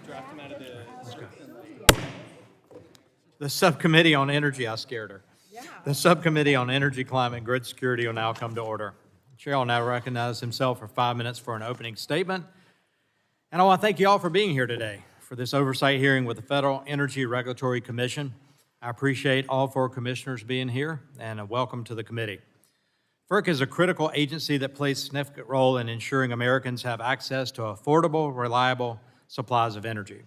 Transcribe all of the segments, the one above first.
draft them out of The Subcommittee on Energy, I scared her. The Subcommittee on Energy, Climate, and Grid Security will now come to order. The Chair will now recognize himself for 5 minutes for an opening statement. And I want to thank you all for being here today for this oversight hearing with the Federal Energy Regulatory Commission. I appreciate all four commissioners being here, and a welcome to the committee. FERC is a critical agency that plays a significant role in ensuring Americans have access to affordable, reliable supplies of energy.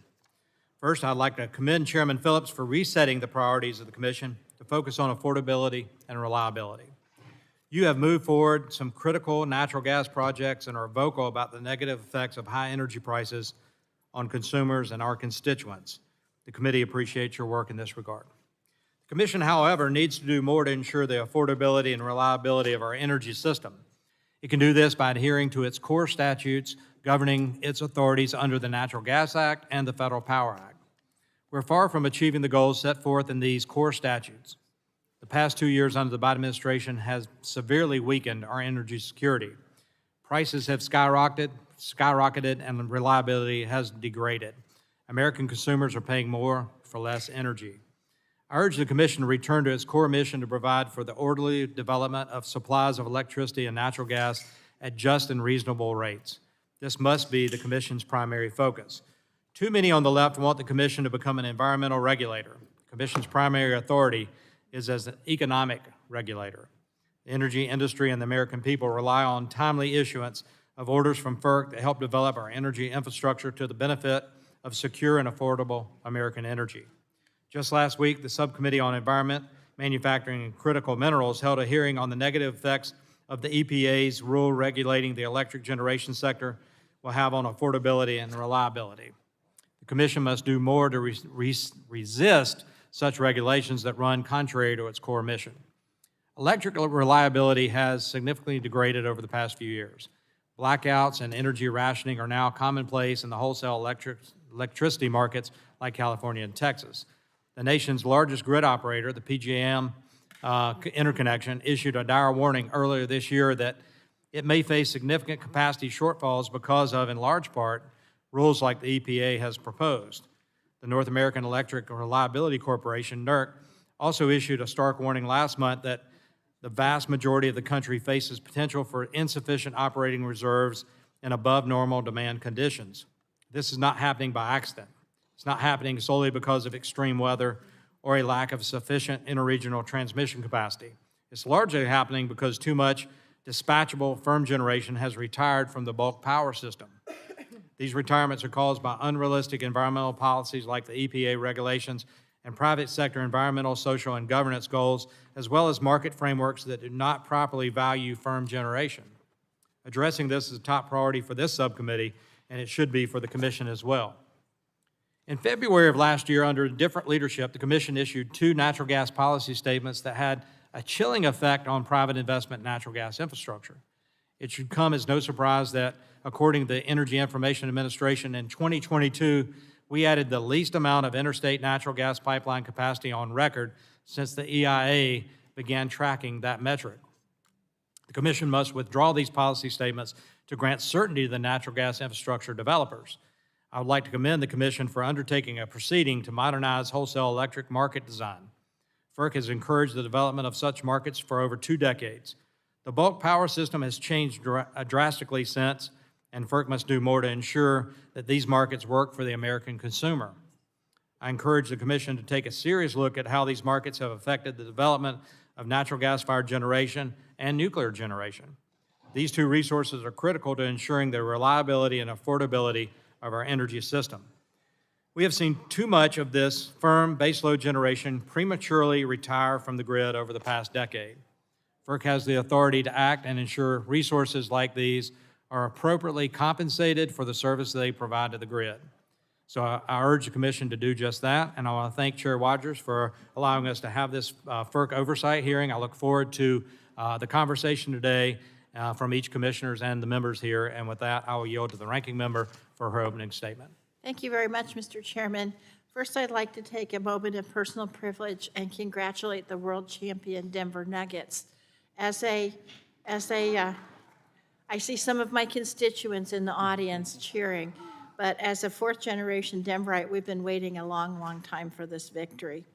First, I'd like to commend Chairman Phillips for resetting the priorities of the Commission to focus on affordability and reliability. You have moved forward some critical natural gas projects and are vocal about the negative effects of high energy prices on consumers and our constituents. The committee appreciates your work in this regard. The Commission, however, needs to do more to ensure the affordability and reliability of our energy system. It can do this by adhering to its core statutes governing its authorities under the Natural Gas Act and the Federal Power Act. We're far from achieving the goals set forth in these core statutes. The past 2 years under the Biden administration has severely weakened our energy security. Prices have skyrocketed, and reliability has degraded. American consumers are paying more for less energy. I urge the Commission to return to its core mission to provide for the orderly development of supplies of electricity and natural gas at just and reasonable rates. This must be the Commission's primary focus. Too many on the left want the Commission to become an environmental regulator. The Commission's primary authority is as an economic regulator. The energy industry and the American people rely on timely issuance of orders from FERC that help develop our energy infrastructure to the benefit of secure and affordable American energy. Just last week, the Subcommittee on Environment, Manufacturing, and Critical Minerals held a hearing on the negative effects of the EPA's rule regulating the electric generation sector will have on affordability and reliability. The Commission must do more to resist such regulations that run contrary to its core mission. Electrical reliability has significantly degraded over the past few years. Blackouts and energy rationing are now commonplace in the wholesale electricity markets like California and Texas. The nation's largest grid operator, the PJM interconnection, issued a dire warning earlier this year that it may face significant capacity shortfalls because of, in large part, rules like the EPA has proposed. The North American Electric Reliability Corporation, NERC, also issued a stark warning last month that the vast majority of the country faces potential for insufficient operating reserves and above normal demand conditions. This is not happening by accident. It's not happening solely because of extreme weather or a lack of sufficient interregional transmission capacity. It's largely happening because too much dispatchable firm generation has retired from the bulk power system. These retirements are caused by unrealistic environmental policies like the EPA regulations and private sector environmental, social, and governance goals, as well as market frameworks that do not properly value firm generation. Addressing this is a top priority for this subcommittee, and it should be for the Commission as well. In February of last year, under different leadership, the Commission issued 2 natural gas policy statements that had a chilling effect on private investment in natural gas infrastructure. It should come as no surprise that, according to the Energy Information Administration, in 2022, we added the least amount of interstate natural gas pipeline capacity on record since the EIA began tracking that metric. The Commission must withdraw these policy statements to grant certainty to the natural gas infrastructure developers. I would like to commend the Commission for undertaking a proceeding to modernize wholesale electric market design. FERC has encouraged the development of such markets for over 2 decades. The bulk power system has changed drastically since, and FERC must do more to ensure that these markets work for the American consumer. I encourage the Commission to take a serious look at how these markets have affected the development of natural gas-fired generation and nuclear generation. These 2 resources are critical to ensuring the reliability and affordability of our energy system. We have seen too much of this firm baseload generation prematurely retire from the grid over the past decade. FERC has the authority to act and ensure resources like these are appropriately compensated for the service they provide to the grid. So I urge the Commission to do just that, and I want to thank Chair Rogers for allowing us to have this FERC oversight hearing. I look forward to the conversation today from each commissioners and the members here, and with that, I will yield to the ranking member for her opening statement. Thank you very much, Mr. Chairman. First, I'd like to take a moment of personal privilege and congratulate the world champion Denver Nuggets. I see some of my constituents in the audience cheering. but as a fourth-generation Denverite, we've been waiting a long, long time for this victory.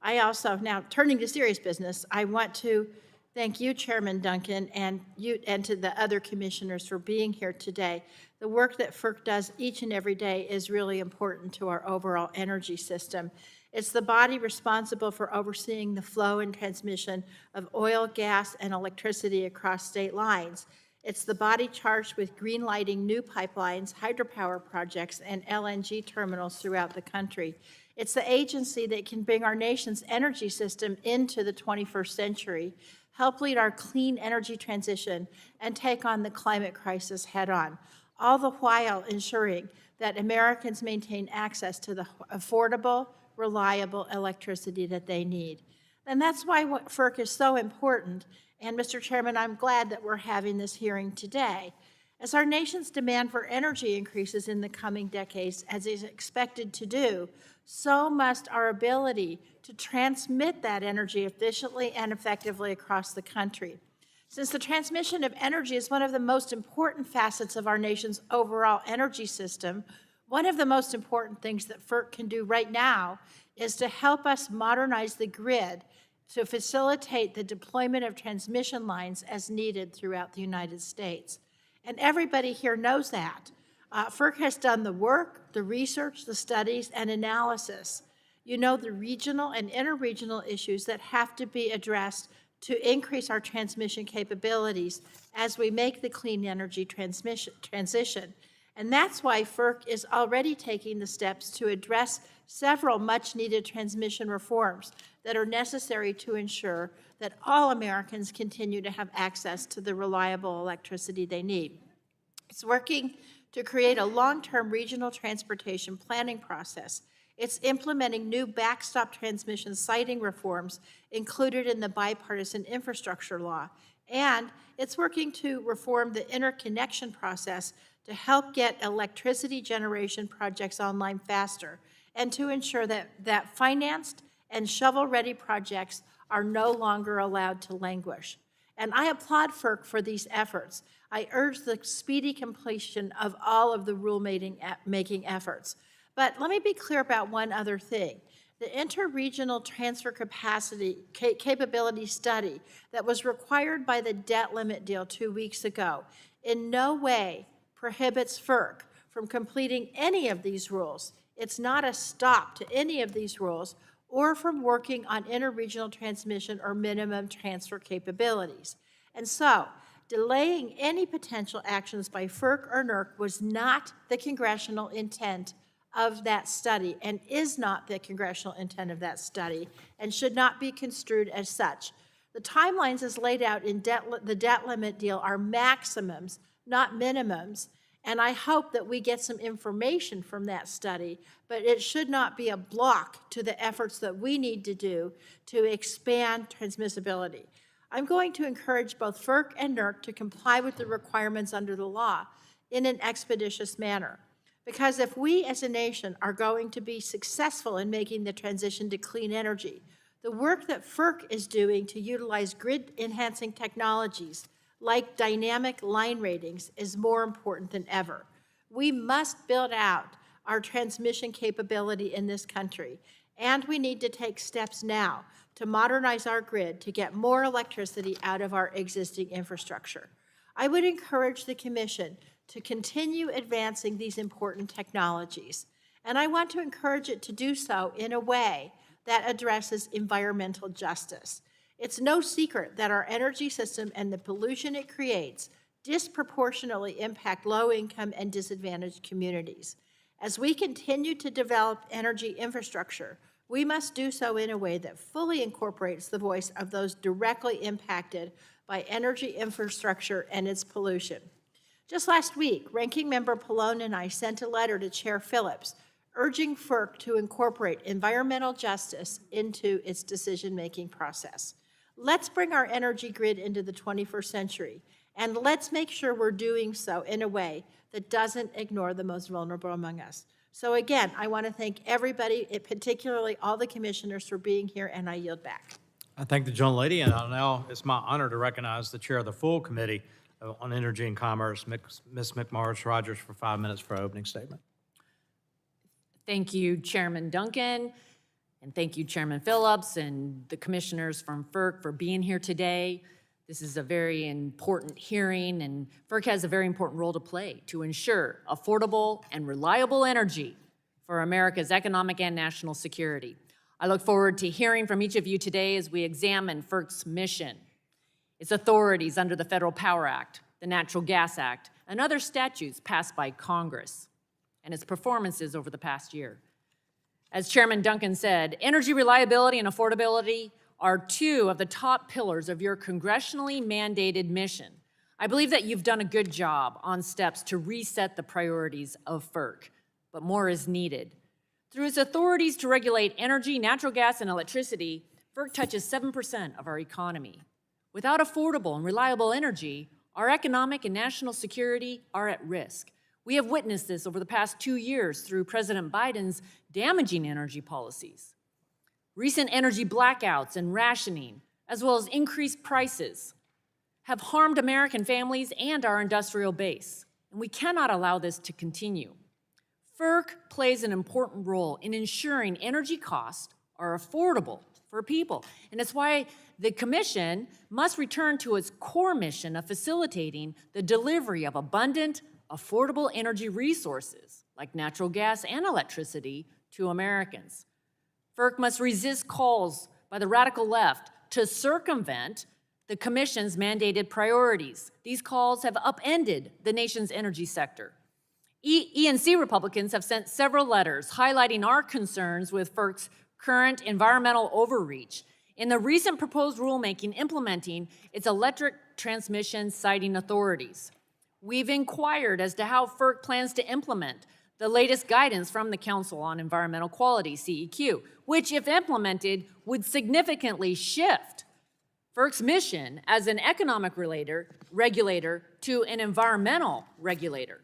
I also, now turning to serious business, I want to thank you, Chairman Duncan, and to the other commissioners for being here today. The work that FERC does each and every day is really important to our overall energy system. It's the body responsible for overseeing the flow and transmission of oil, gas, and electricity across state lines. It's the body charged with greenlighting new pipelines, hydropower projects, and LNG terminals throughout the country. It's the agency that can bring our nation's energy system into the 21st century, help lead our clean energy transition, and take on the climate crisis head-on, all the while ensuring that Americans maintain access to the affordable, reliable electricity that they need. And that's why FERC is so important. And Mr. Chairman, I'm glad that we're having this hearing today. As our nation's demand for energy increases in the coming decades, as is expected to do, so must our ability to transmit that energy efficiently and effectively across the country. Since the transmission of energy is one of the most important facets of our nation's overall energy system, one of the most important things that FERC can do right now is to help us modernize the grid to facilitate the deployment of transmission lines as needed throughout the United States. And everybody here knows that. FERC has done the work, the research, the studies, and analysis. You know the regional and interregional issues that have to be addressed to increase our transmission capabilities as we make the clean energy transition. And that's why FERC is already taking the steps to address several much-needed transmission reforms that are necessary to ensure that all Americans continue to have access to the reliable electricity they need. It's working to create a long-term regional transportation planning process. It's implementing new backstop transmission siting reforms included in the bipartisan infrastructure law. And it's working to reform the interconnection process to help get electricity generation projects online faster and to ensure that financed and shovel-ready projects are no longer allowed to languish. And I applaud FERC for these efforts. I urge the speedy completion of all of the rule-making efforts. But let me be clear about one other thing. The interregional transfer capability study that was required by the debt limit deal 2 weeks ago in no way prohibits FERC from completing any of these rules. It's not a stop to any of these rules or from working on interregional transmission or minimum transfer capabilities. And so, delaying any potential actions by FERC or NERC was not the congressional intent of that study and is not the congressional intent of that study and should not be construed as such. The timelines as laid out in the debt limit deal are maximums, not minimums, and I hope that we get some information from that study, but it should not be a block to the efforts that we need to do to expand transmissibility. I'm going to encourage both FERC and NERC to comply with the requirements under the law in an expeditious manner. Because if we as a nation are going to be successful in making the transition to clean energy, the work that FERC is doing to utilize grid-enhancing technologies like dynamic line ratings is more important than ever. We must build out our transmission capability in this country, and we need to take steps now to modernize our grid to get more electricity out of our existing infrastructure. I would encourage the Commission to continue advancing these important technologies, and I want to encourage it to do so in a way that addresses environmental justice. It's no secret that our energy system and the pollution it creates disproportionately impact low-income and disadvantaged communities. As we continue to develop energy infrastructure, we must do so in a way that fully incorporates the voice of those directly impacted by energy infrastructure and its pollution. Just last week, Ranking Member Pallone and I sent a letter to Chair Phillips urging FERC to incorporate environmental justice into its decision-making process. Let's bring our energy grid into the 21st century, and let's make sure we're doing so in a way that doesn't ignore the most vulnerable among us. So again, I want to thank everybody, particularly all the commissioners, for being here, and I yield back. I thank the gentlelady, and now it's my honor to recognize the chair of the full committee on Energy and Commerce, Ms. McMorris Rogers, for 5 minutes for her opening statement. Thank you, Chairman Duncan, and thank you, Chairman Phillips, and the commissioners from FERC for being here today. This is a very important hearing, and FERC has a very important role to play to ensure affordable and reliable energy for America's economic and national security. I look forward to hearing from each of you today as we examine FERC's mission, its authorities under the Federal Power Act, the Natural Gas Act, and other statutes passed by Congress, and its performances over the past year. As Chairman Duncan said, energy reliability and affordability are two of the top pillars of your congressionally mandated mission. I believe that you've done a good job on steps to reset the priorities of FERC, but more is needed. Through its authorities to regulate energy, natural gas, and electricity, FERC touches 7% of our economy. Without affordable and reliable energy, our economic and national security are at risk. We have witnessed this over the past 2 years through President Biden's damaging energy policies. Recent energy blackouts and rationing, as well as increased prices, have harmed American families and our industrial base, and we cannot allow this to continue. FERC plays an important role in ensuring energy costs are affordable for people, and it's why the Commission must return to its core mission of facilitating the delivery of abundant, affordable energy resources like natural gas and electricity to Americans. FERC must resist calls by the radical left to circumvent the Commission's mandated priorities. These calls have upended the nation's energy sector. ENC Republicans have sent several letters highlighting our concerns with FERC's current environmental overreach in the recent proposed rulemaking implementing its electric transmission siting authorities. We've inquired as to how FERC plans to implement the latest guidance from the Council on Environmental Quality, CEQ, which, if implemented, would significantly shift FERC's mission as an economic regulator to an environmental regulator.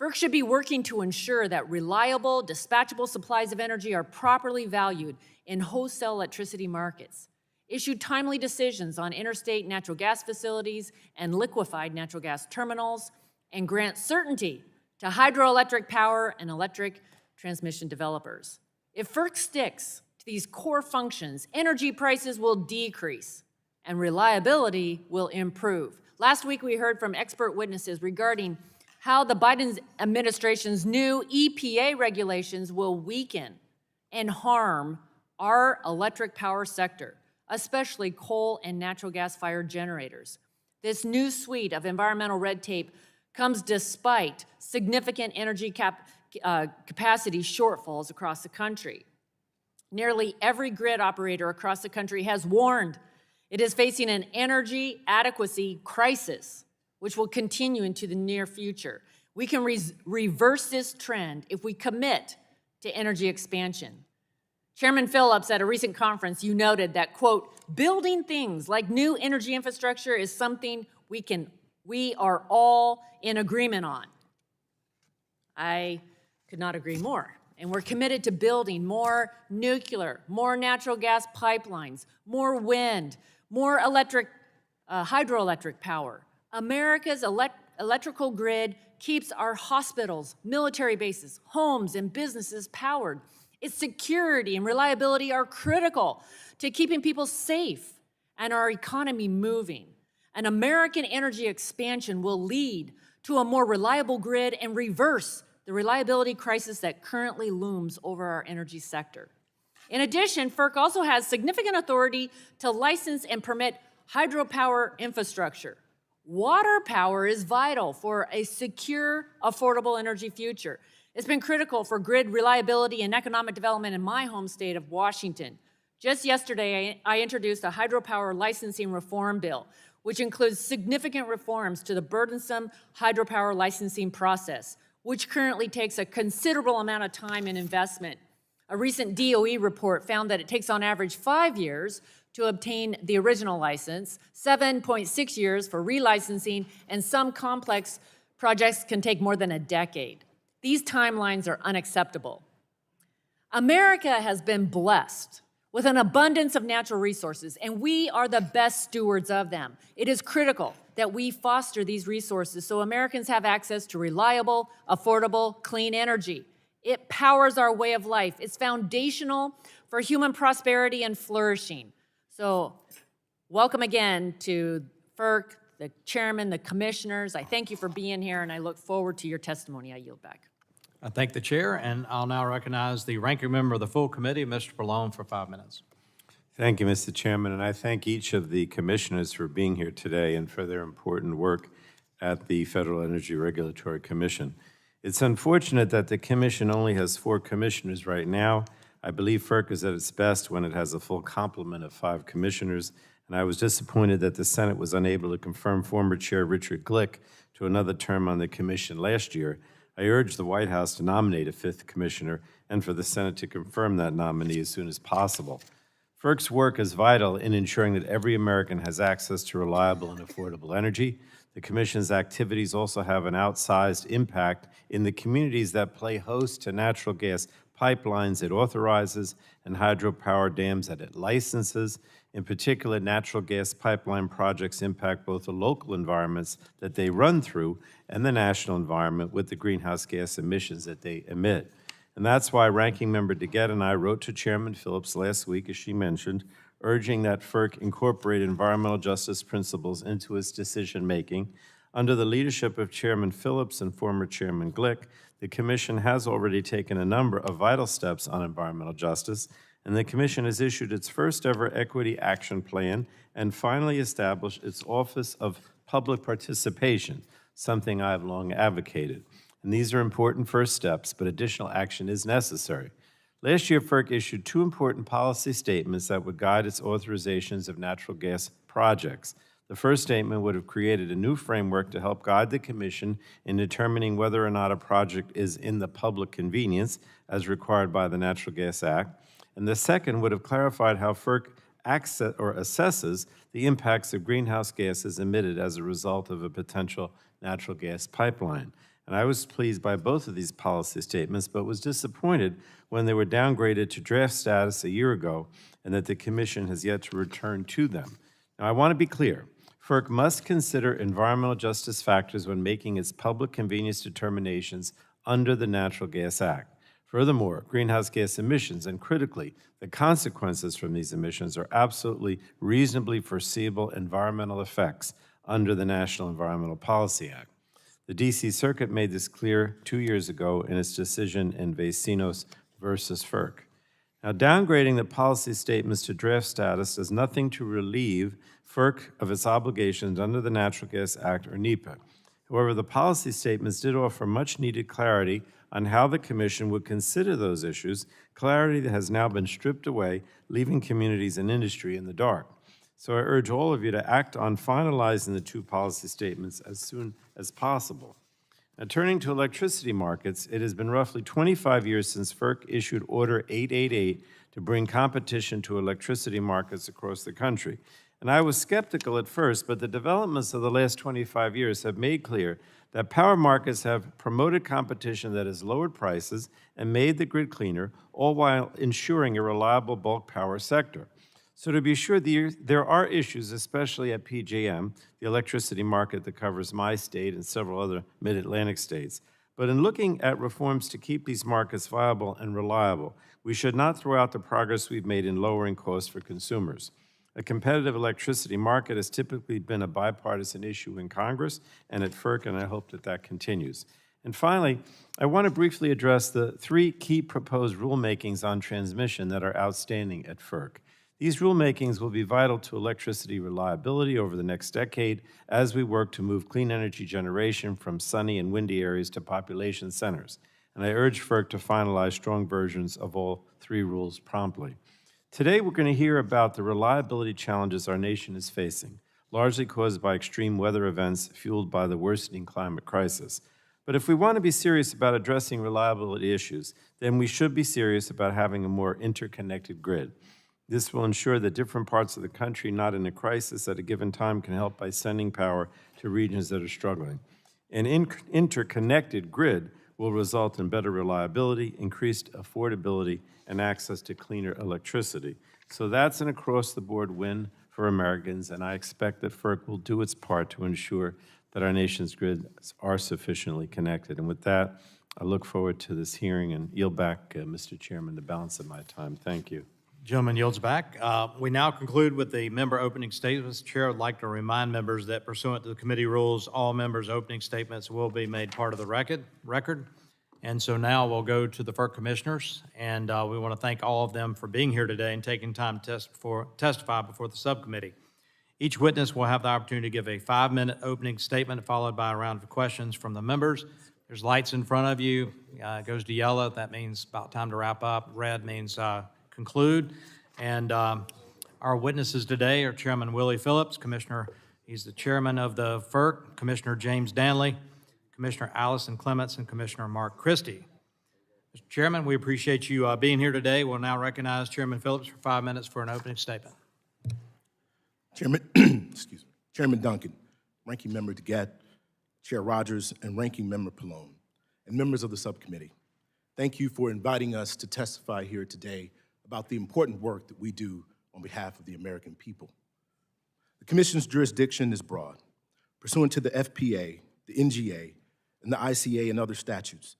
FERC should be working to ensure that reliable, dispatchable supplies of energy are properly valued in wholesale electricity markets, issue timely decisions on interstate natural gas facilities and liquefied natural gas terminals, and grant certainty to hydroelectric power and electric transmission developers. If FERC sticks to these core functions, energy prices will decrease and reliability will improve. Last week, we heard from expert witnesses regarding how the Biden administration's new EPA regulations will weaken and harm our electric power sector, especially coal and natural gas-fired generators. This new suite of environmental red tape comes despite significant energy capacity shortfalls across the country. Nearly every grid operator across the country has warned it is facing an energy adequacy crisis, which will continue into the near future. We can reverse this trend if we commit to energy expansion. Chairman Phillips, at a recent conference, you noted that, quote, building things like new energy infrastructure is something we are all in agreement on. I could not agree more. And we're committed to building more nuclear, more natural gas pipelines, more wind, more hydroelectric power. America's electrical grid keeps our hospitals, military bases, homes, and businesses powered. Its security and reliability are critical to keeping people safe and our economy moving. An American energy expansion will lead to a more reliable grid and reverse the reliability crisis that currently looms over our energy sector. In addition, FERC also has significant authority to license and permit hydropower infrastructure. Water power is vital for a secure, affordable energy future. It's been critical for grid reliability and economic development in my home state of Washington. Just yesterday, I introduced a hydropower licensing reform bill, which includes significant reforms to the burdensome hydropower licensing process, which currently takes a considerable amount of time and investment. A recent DOE report found that it takes on average 5 years to obtain the original license, 7.6 years for relicensing, and some complex projects can take more than a decade. These timelines are unacceptable. America has been blessed with an abundance of natural resources, and we are the best stewards of them. It is critical that we foster these resources so Americans have access to reliable, affordable, clean energy. It powers our way of life. It's foundational for human prosperity and flourishing. So welcome again to FERC, the chairman, the commissioners. I thank you for being here, and I look forward to your testimony. I yield back. I thank the chair, and I'll now recognize the ranking member of the full committee, Mr. Pallone, for 5 minutes. Thank you, Mr. Chairman, and I thank each of the commissioners for being here today and for their important work at the Federal Energy Regulatory Commission. It's unfortunate that the commission only has 4 commissioners right now. I believe FERC is at its best when it has a full complement of 5 commissioners, and I was disappointed that the Senate was unable to confirm former Chair Richard Glick to another term on the commission last year. I urge the White House to nominate a 5th commissioner and for the Senate to confirm that nominee as soon as possible. FERC's work is vital in ensuring that every American has access to reliable and affordable energy. The Commission's activities also have an outsized impact in the communities that play host to natural gas pipelines it authorizes and hydropower dams that it licenses. In particular, natural gas pipeline projects impact both the local environments that they run through and the national environment with the greenhouse gas emissions that they emit. And that's why Ranking Member Dingell and I wrote to Chairman Phillips last week, as she mentioned, urging that FERC incorporate environmental justice principles into its decision-making. Under the leadership of Chairman Phillips and former Chairman Glick, the Commission has already taken a number of vital steps on environmental justice, and the Commission has issued its first-ever Equity Action Plan and finally established its Office of Public Participation, something I have long advocated. And these are important first steps, but additional action is necessary. Last year, FERC issued 2 important policy statements that would guide its authorizations of natural gas projects. The first statement would have created a new framework to help guide the Commission in determining whether or not a project is in the public convenience, as required by the Natural Gas Act. And the second would have clarified how FERC assesses the impacts of greenhouse gases emitted as a result of a potential natural gas pipeline. And I was pleased by both of these policy statements, but was disappointed when they were downgraded to draft status a year ago and that the Commission has yet to return to them. Now, I want to be clear. FERC must consider environmental justice factors when making its public convenience determinations under the Natural Gas Act. Furthermore, greenhouse gas emissions, and critically, the consequences from these emissions, are absolutely reasonably foreseeable environmental effects under the National Environmental Policy Act. The D.C. Circuit made this clear 2 years ago in its decision in Vecinos versus FERC. Now, downgrading the policy statements to draft status does nothing to relieve FERC of its obligations under the Natural Gas Act or NEPA. However, the policy statements did offer much-needed clarity on how the Commission would consider those issues, clarity that has now been stripped away, leaving communities and industry in the dark. So I urge all of you to act on finalizing the 2 policy statements as soon as possible. Now, turning to electricity markets, it has been roughly 25 years since FERC issued Order 888 to bring competition to electricity markets across the country. And I was skeptical at first, but the developments of the last 25 years have made clear that power markets have promoted competition that has lowered prices and made the grid cleaner, all while ensuring a reliable bulk power sector. So to be sure, there are issues, especially at PJM, the electricity market that covers my state and several other mid-Atlantic states. But in looking at reforms to keep these markets viable and reliable, we should not throw out the progress we've made in lowering costs for consumers. A competitive electricity market has typically been a bipartisan issue in Congress and at FERC, and I hope that that continues. And finally, I want to briefly address the 3 key proposed rulemakings on transmission that are outstanding at FERC. These rulemakings will be vital to electricity reliability over the next decade as we work to move clean energy generation from sunny and windy areas to population centers. And I urge FERC to finalize strong versions of all 3 rules promptly. Today, we're going to hear about the reliability challenges our nation is facing, largely caused by extreme weather events fueled by the worsening climate crisis. But if we want to be serious about addressing reliability issues, then we should be serious about having a more interconnected grid. This will ensure that different parts of the country not in a crisis at a given time can help by sending power to regions that are struggling. An interconnected grid will result in better reliability, increased affordability, and access to cleaner electricity. So that's an across-the-board win for Americans, and I expect that FERC will do its part to ensure that our nation's grids are sufficiently connected. And with that, I look forward to this hearing and yield back, Mr. Chairman, the balance of my time. Thank you. Gentleman yields back. We now conclude with the member opening statements. Chair would like to remind members that pursuant to the committee rules, all members' opening statements will be made part of the record. And so now we'll go to the FERC commissioners, and we want to thank all of them for being here today and taking time to testify before the subcommittee. Each witness will have the opportunity to give a 5-minute opening statement followed by a round of questions from the members. There's lights in front of you. It goes to yellow. That means about time to wrap up. Red means conclude. And our witnesses today are Chairman Willie Phillips, Commissioner, he's the chairman of the FERC, Commissioner James Danley, Commissioner Allison Clements, and Commissioner Mark Christie. Mr. Chairman, we appreciate you being here today. We'll now recognize Chairman Phillips for 5 minutes for an opening statement. Chairman, excuse me, Chairman Duncan, Ranking Member DeGette, Chair Rogers, and Ranking Member Pallone, and members of the subcommittee, thank you for inviting us to testify here today about the important work that we do on behalf of the American people. The Commission's jurisdiction is broad. Pursuant to the FPA, the NGA, and the ICA and other statutes,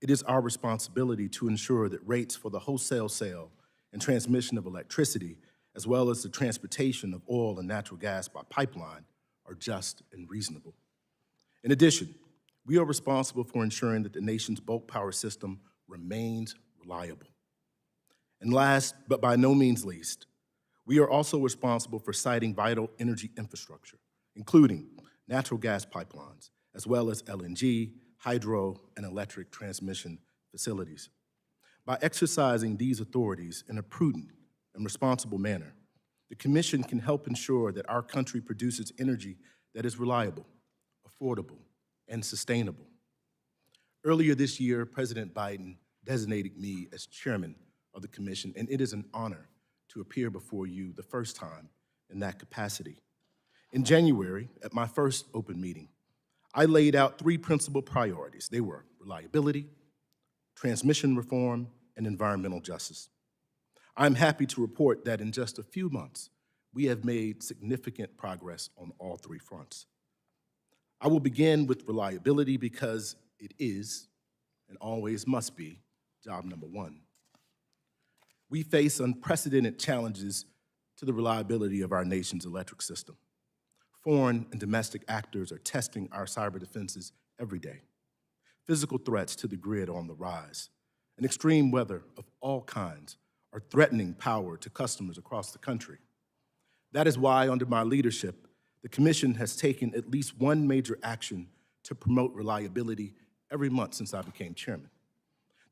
it is our responsibility to ensure that rates for the wholesale sale and transmission of electricity, as well as the transportation of oil and natural gas by pipeline, are just and reasonable. In addition, we are responsible for ensuring that the nation's bulk power system remains reliable. And last, but by no means least, we are also responsible for siting vital energy infrastructure, including natural gas pipelines, as well as LNG, hydro, and electric transmission facilities. By exercising these authorities in a prudent and responsible manner, the Commission can help ensure that our country produces energy that is reliable, affordable, and sustainable. Earlier this year, President Biden designated me as chairman of the Commission, and it is an honor to appear before you the first time in that capacity. In January, at my first open meeting, I laid out 3 principal priorities. They were reliability, transmission reform, and environmental justice. I'm happy to report that in just a few months, we have made significant progress on all 3 fronts. I will begin with reliability because it is, and always must be, job number 1. We face unprecedented challenges to the reliability of our nation's electric system. Foreign and domestic actors are testing our cyber defenses every day. Physical threats to the grid are on the rise, and extreme weather of all kinds are threatening power to customers across the country. That is why, under my leadership, the Commission has taken at least one major action to promote reliability every month since I became chairman.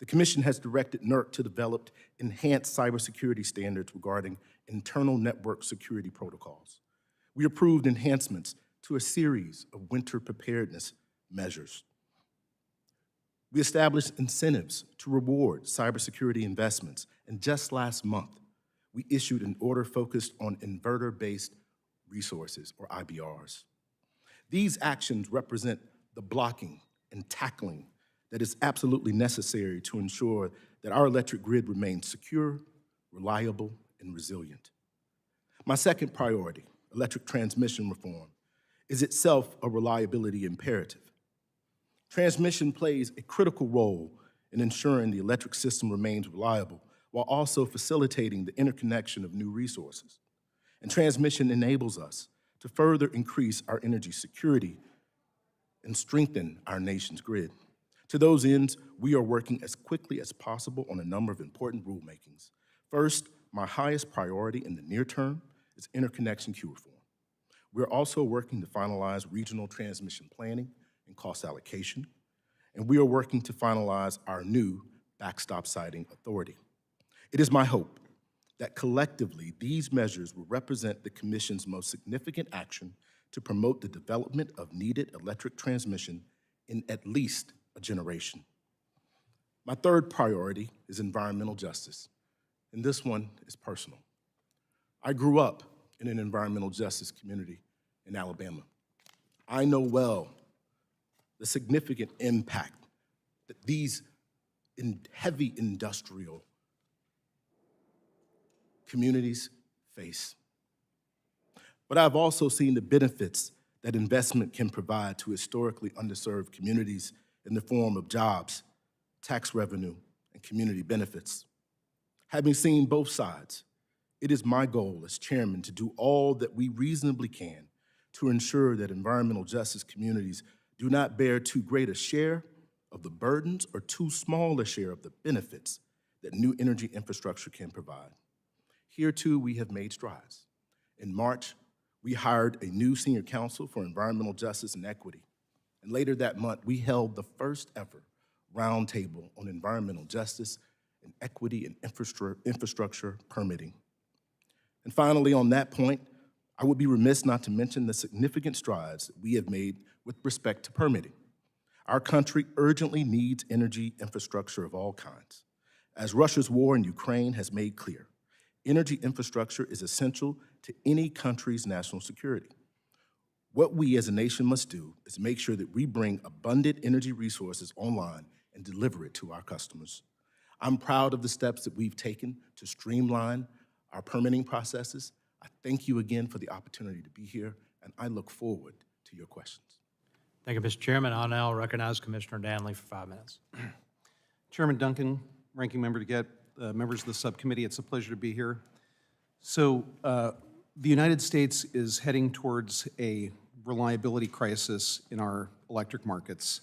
The Commission has directed NERC to develop enhanced cybersecurity standards regarding internal network security protocols. We approved enhancements to a series of winter preparedness measures. We established incentives to reward cybersecurity investments, and just last month, we issued an order focused on inverter-based resources, or IBRs. These actions represent the blocking and tackling that is absolutely necessary to ensure that our electric grid remains secure, reliable, and resilient. My second priority, electric transmission reform, is itself a reliability imperative. Transmission plays a critical role in ensuring the electric system remains reliable while also facilitating the interconnection of new resources. And transmission enables us to further increase our energy security and strengthen our nation's grid. To those ends, we are working as quickly as possible on a number of important rulemakings. First, my highest priority in the near term is interconnection queue reform. We're also working to finalize regional transmission planning and cost allocation, and we are working to finalize our new backstop siting authority. It is my hope that collectively these measures will represent the Commission's most significant action to promote the development of needed electric transmission in at least a generation. My third priority is environmental justice, and this one is personal. I grew up in an environmental justice community in Alabama. I know well the significant impact that these heavy industrial communities face. But I've also seen the benefits that investment can provide to historically underserved communities in the form of jobs, tax revenue, and community benefits. Having seen both sides, it is my goal as chairman to do all that we reasonably can to ensure that environmental justice communities do not bear too great a share of the burdens or too small a share of the benefits that new energy infrastructure can provide. Here, too, we have made strides. In March, we hired a new senior counsel for environmental justice and equity. And later that month, we held the first ever roundtable on environmental justice and equity and infrastructure permitting. And finally, on that point, I would be remiss not to mention the significant strides that we have made with respect to permitting. Our country urgently needs energy infrastructure of all kinds. As Russia's war in Ukraine has made clear, energy infrastructure is essential to any country's national security. What we as a nation must do is make sure that we bring abundant energy resources online and deliver it to our customers. I'm proud of the steps that we've taken to streamline our permitting processes. I thank you again for the opportunity to be here, and I look forward to your questions. Thank you, Mr. Chairman. I'll now recognize Commissioner Danley for 5 minutes. Chairman Duncan, Ranking Member DeGette, members of the subcommittee, it's a pleasure to be here. So the United States is heading towards a reliability crisis in our electric markets.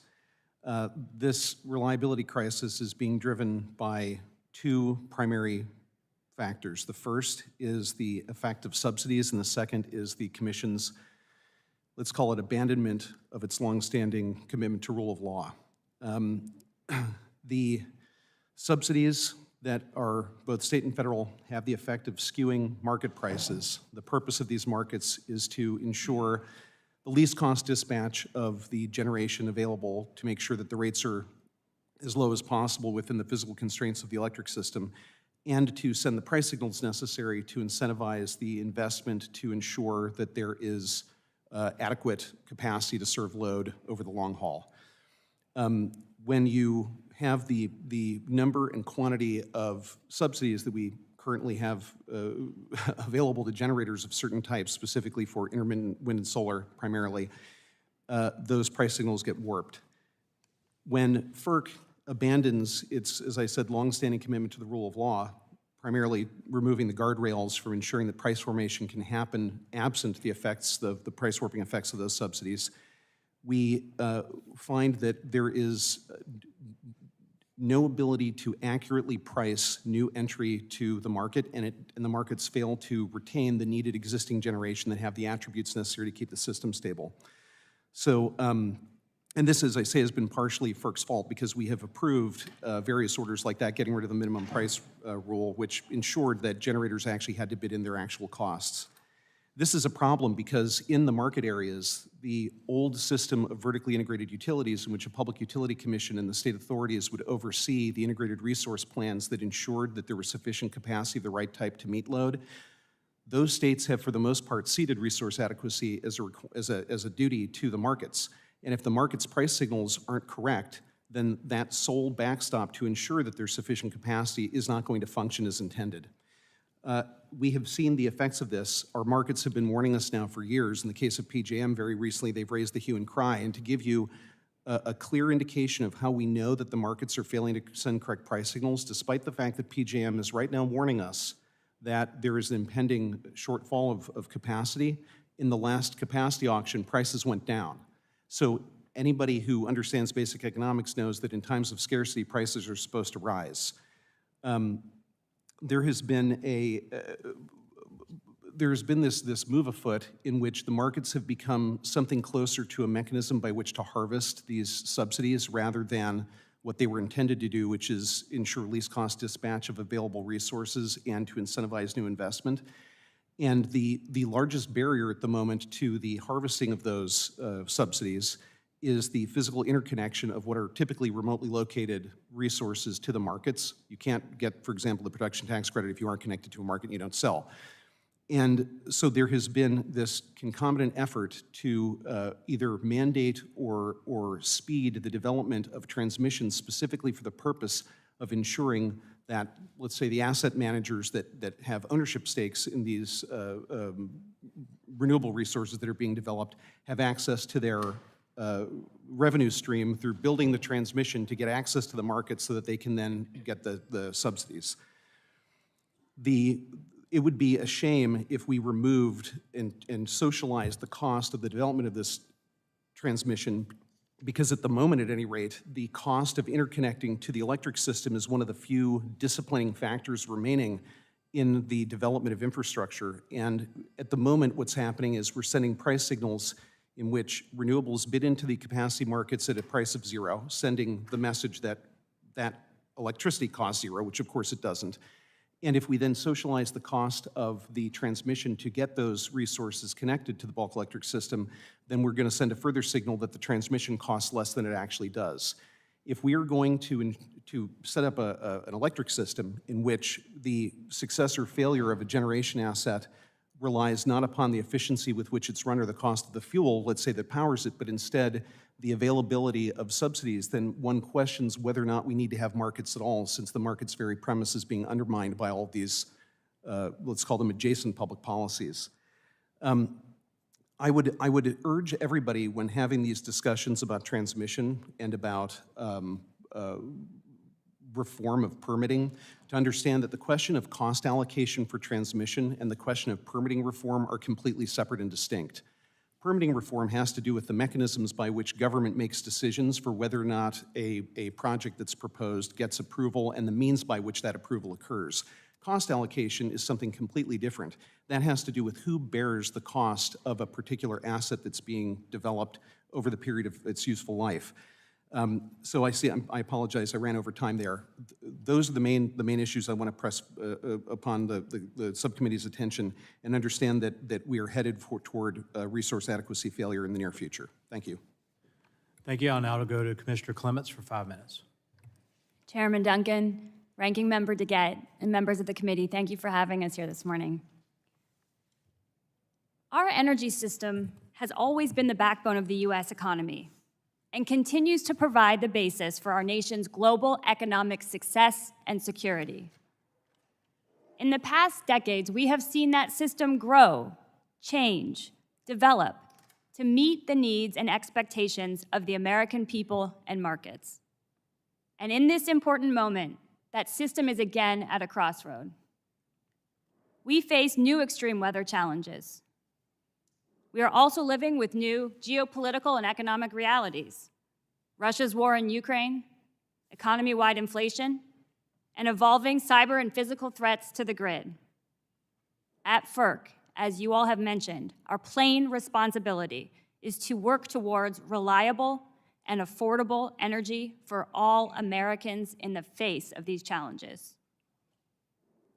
This reliability crisis is being driven by two primary factors. The first is the effect of subsidies, and the second is the Commission's, let's call it, abandonment of its longstanding commitment to rule of law. The subsidies that are both state and federal have the effect of skewing market prices. The purpose of these markets is to ensure the least cost dispatch of the generation available to make sure that the rates are as low as possible within the physical constraints of the electric system, and to send the price signals necessary to incentivize the investment to ensure that there is adequate capacity to serve load over the long haul. When you have the number and quantity of subsidies that we currently have available to generators of certain types, specifically for intermittent wind and solar primarily, those price signals get warped. When FERC abandons its, as I said, longstanding commitment to the rule of law, primarily removing the guardrails from ensuring that price formation can happen absent the effects, the price warping effects of those subsidies, we find that there is no ability to accurately price new entry to the market, and the markets fail to retain the needed existing generation that have the attributes necessary to keep the system stable. So, and this, as I say, has been partially FERC's fault because we have approved various orders like that, getting rid of the minimum price rule, which ensured that generators actually had to bid in their actual costs. This is a problem because in the market areas, the old system of vertically integrated utilities in which a public utility commission and the state authorities would oversee the integrated resource plans that ensured that there was sufficient capacity of the right type to meet load, those states have for the most part ceded resource adequacy as a duty to the markets. And if the market's price signals aren't correct, then that sole backstop to ensure that there's sufficient capacity is not going to function as intended. We have seen the effects of this. Our markets have been warning us now for years. In the case of PJM, very recently, they've raised the hue and cry. And to give you a clear indication of how we know that the markets are failing to send correct price signals, despite the fact that PJM is right now warning us that there is an impending shortfall of capacity, in the last capacity auction, prices went down. So anybody who understands basic economics knows that in times of scarcity, prices are supposed to rise. There has been this move afoot in which the markets have become something closer to a mechanism by which to harvest these subsidies rather than what they were intended to do, which is ensure least cost dispatch of available resources and to incentivize new investment. And the largest barrier at the moment to the harvesting of those subsidies is the physical interconnection of what are typically remotely located resources to the markets. You can't get, for example, the production tax credit if you aren't connected to a market and you don't sell. And so there has been this concomitant effort to either mandate or speed the development of transmission specifically for the purpose of ensuring that, let's say, the asset managers that have ownership stakes in these renewable resources that are being developed have access to their revenue stream through building the transmission to get access to the market so that they can then get the subsidies. It would be a shame if we removed and socialized the cost of the development of this transmission, because at the moment, at any rate, the cost of interconnecting to the electric system is one of the few disciplining factors remaining in the development of infrastructure. And at the moment, what's happening is we're sending price signals in which renewables bid into the capacity markets at a price of zero, sending the message that that electricity costs zero, which of course it doesn't. And if we then socialize the cost of the transmission to get those resources connected to the bulk electric system, then we're going to send a further signal that the transmission costs less than it actually does. If we are going to set up an electric system in which the success or failure of a generation asset relies not upon the efficiency with which it's run or the cost of the fuel, let's say, that powers it, but instead the availability of subsidies, then one questions whether or not we need to have markets at all, since the market's very premise is being undermined by all of these, let's call them adjacent public policies. I would urge everybody, when having these discussions about transmission and about reform of permitting, to understand that the question of cost allocation for transmission and the question of permitting reform are completely separate and distinct. Permitting reform has to do with the mechanisms by which government makes decisions for whether or not a project that's proposed gets approval and the means by which that approval occurs. Cost allocation is something completely different. That has to do with who bears the cost of a particular asset that's being developed over the period of its useful life. So I apologize, I ran over time there. Those are the main issues I want to press upon the subcommittee's attention, and understand that we are headed toward resource adequacy failure in the near future. Thank you. Thank you. I'll now go to Commissioner Clements for 5 minutes. Chairman Duncan, Ranking Member DeGette, and members of the committee, thank you for having us here this morning. Our energy system has always been the backbone of the U.S. economy and continues to provide the basis for our nation's global economic success and security. In the past decades, we have seen that system grow, change, develop to meet the needs and expectations of the American people and markets. And in this important moment, that system is again at a crossroad. We face new extreme weather challenges. We are also living with new geopolitical and economic realities: Russia's war in Ukraine, economy-wide inflation, and evolving cyber and physical threats to the grid. At FERC, as you all have mentioned, our plain responsibility is to work towards reliable and affordable energy for all Americans in the face of these challenges.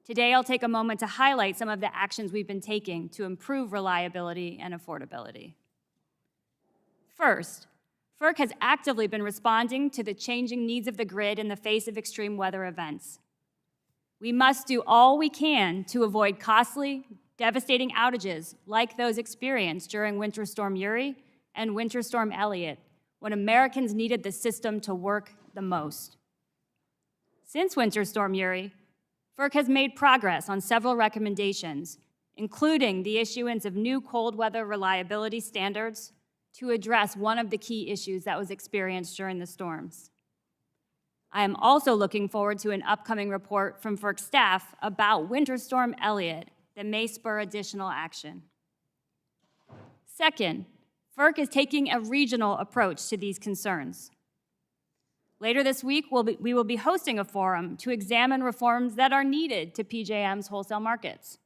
Today, I'll take a moment to highlight some of the actions we've been taking to improve reliability and affordability. First, FERC has actively been responding to the changing needs of the grid in the face of extreme weather events. We must do all we can to avoid costly, devastating outages like those experienced during Winter Storm Uri and Winter Storm Elliott, when Americans needed the system to work the most. Since Winter Storm Uri, FERC has made progress on several recommendations, including the issuance of new cold weather reliability standards to address one of the key issues that was experienced during the storms. I am also looking forward to an upcoming report from FERC staff about Winter Storm Elliott that may spur additional action. Second, FERC is taking a regional approach to these concerns. Later this week, we will be hosting a forum to examine reforms that are needed to PJM's wholesale markets.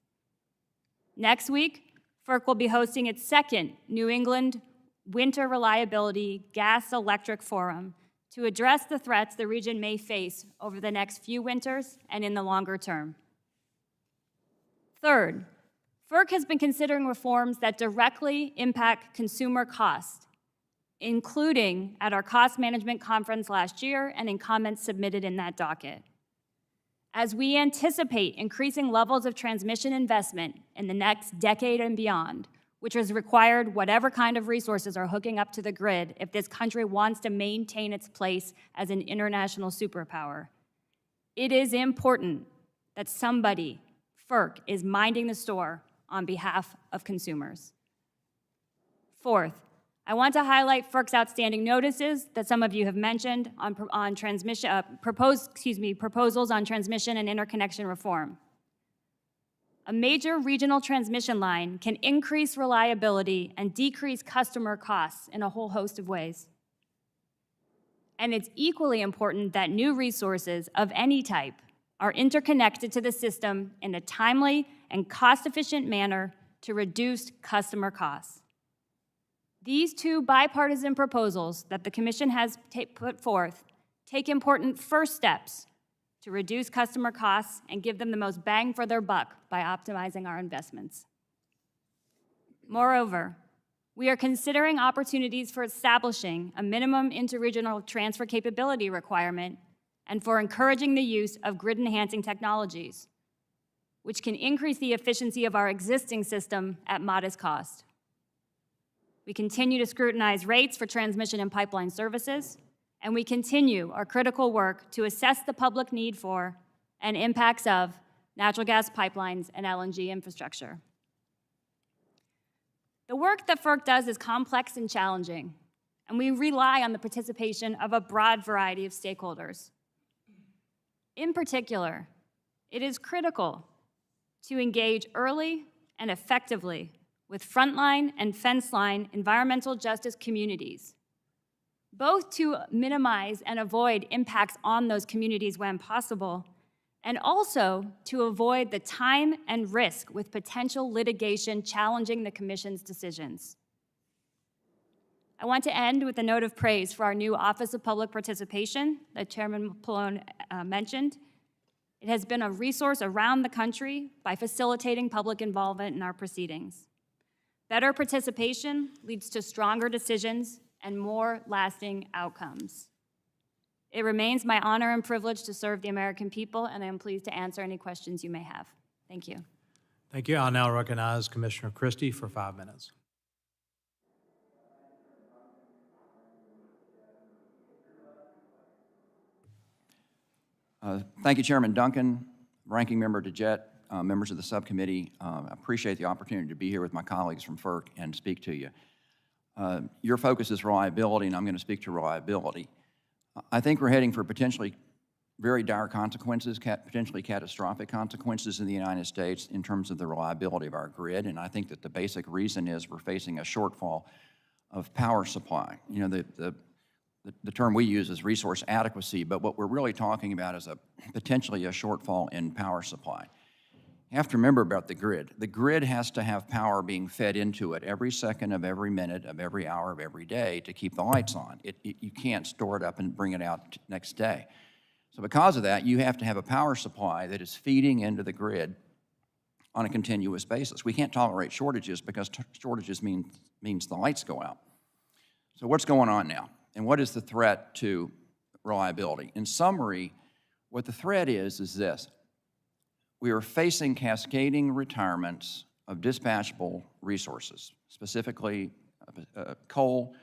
Next week, FERC will be hosting its second New England Winter Reliability Gas Electric Forum to address the threats the region may face over the next few winters and in the longer term. Third, FERC has been considering reforms that directly impact consumer costs, including at our cost management conference last year and in comments submitted in that docket. As we anticipate increasing levels of transmission investment in the next decade and beyond, which has required whatever kind of resources are hooking up to the grid if this country wants to maintain its place as an international superpower, it is important that somebody, FERC, is minding the store on behalf of consumers. Fourth, I want to highlight FERC's outstanding notices that some of you have mentioned on transmission, proposals on transmission and interconnection reform. A major regional transmission line can increase reliability and decrease customer costs in a whole host of ways. And it's equally important that new resources of any type are interconnected to the system in a timely and cost-efficient manner to reduce customer costs. These two bipartisan proposals that the Commission has put forth take important first steps to reduce customer costs and give them the most bang for their buck by optimizing our investments. Moreover, we are considering opportunities for establishing a minimum interregional transfer capability requirement and for encouraging the use of grid-enhancing technologies, which can increase the efficiency of our existing system at modest cost. We continue to scrutinize rates for transmission and pipeline services, and we continue our critical work to assess the public need for and impacts of natural gas pipelines and LNG infrastructure. The work that FERC does is complex and challenging, and we rely on the participation of a broad variety of stakeholders. In particular, it is critical to engage early and effectively with frontline and fence line environmental justice communities, both to minimize and avoid impacts on those communities when possible, and also to avoid the time and risk with potential litigation challenging the Commission's decisions. I want to end with a note of praise for our new Office of Public Participation that Chairman Pallone mentioned. It has been a resource around the country by facilitating public involvement in our proceedings. Better participation leads to stronger decisions and more lasting outcomes. It remains my honor and privilege to serve the American people, and I am pleased to answer any questions you may have. Thank you. Thank you. I'll now recognize Commissioner Christie for 5 minutes. Thank you, Chairman Duncan, Ranking Member DeJette, members of the subcommittee. I appreciate the opportunity to be here with my colleagues from FERC and speak to you. Your focus is reliability, and I'm going to speak to reliability. I think we're heading for potentially very dire consequences, potentially catastrophic consequences in the United States in terms of the reliability of our grid, and I think that the basic reason is we're facing a shortfall of power supply. You know, the term we use is resource adequacy, but what we're really talking about is potentially a shortfall in power supply. You have to remember about the grid. The grid has to have power being fed into it every second of every minute of every hour of every day to keep the lights on. You can't store it up and bring it out next day. So because of that, you have to have a power supply that is feeding into the grid on a continuous basis. We can't tolerate shortages because shortages means the lights go out. So what's going on now? And what is the threat to reliability? In summary, what the threat is this. We are facing cascading retirements of dispatchable resources, specifically coal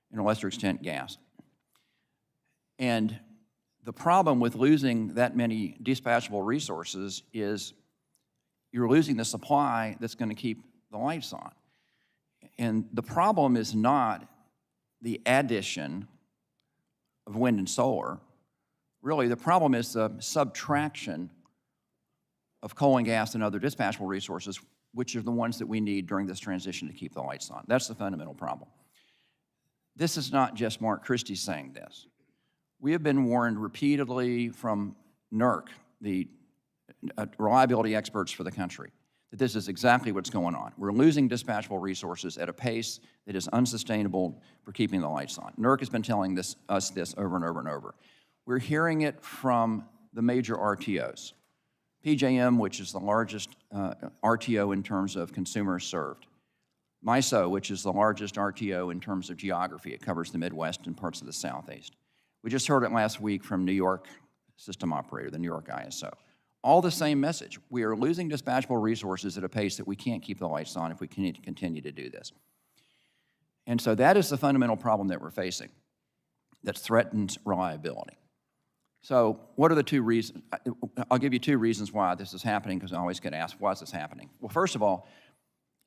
and, to a lesser extent, gas. And the problem with losing that many dispatchable resources is you're losing the supply that's going to keep the lights on. And the problem is not the addition of wind and solar. Really, the problem is the subtraction of coal and gas and other dispatchable resources, which are the ones that we need during this transition to keep the lights on. That's the fundamental problem. This is not just Mark Christie saying this. We have been warned repeatedly from NERC, the reliability experts for the country, that this is exactly what's going on. We're losing dispatchable resources at a pace that is unsustainable for keeping the lights on. NERC has been telling us this over and over and over. We're hearing it from the major RTOs. PJM, which is the largest RTO in terms of consumers served. MISO, which is the largest RTO in terms of geography. It covers the Midwest and parts of the Southeast. We just heard it last week from New York System Operator, the New York ISO. All the same message. We are losing dispatchable resources at a pace that we can't keep the lights on if we continue to do this. And so that is the fundamental problem that we're facing that threatens reliability. So what are the two reasons? I'll give you two reasons why this is happening, because I always get asked, why is this happening? Well, first of all,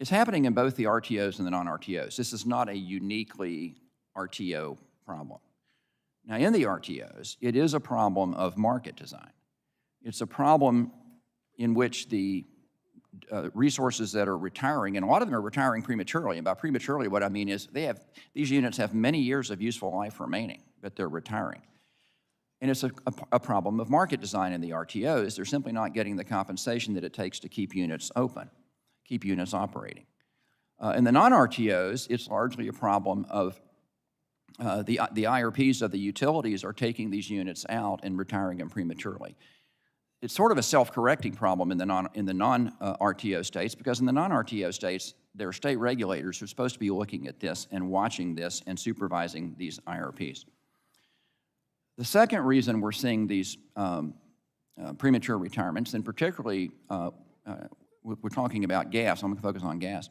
It's happening in both the RTOs and the non-RTOs. This is not a uniquely RTO problem. Now, in the RTOs, it is a problem of market design. It's a problem in which the resources that are retiring, and a lot of them are retiring prematurely. And by prematurely, what I mean is these units have many years of useful life remaining, but they're retiring. And it's a problem of market design in the RTOs. They're simply not getting the compensation that it takes to keep units open, keep units operating. In the non-RTOs, it's largely a problem of the IRPs of the utilities are taking these units out and retiring them prematurely. It's sort of a self-correcting problem in the non-RTO states, because in the non-RTO states, there are state regulators who are supposed to be looking at this and watching this and supervising these IRPs. The second reason we're seeing these premature retirements, and particularly we're talking about gas, I'm going to focus on gas.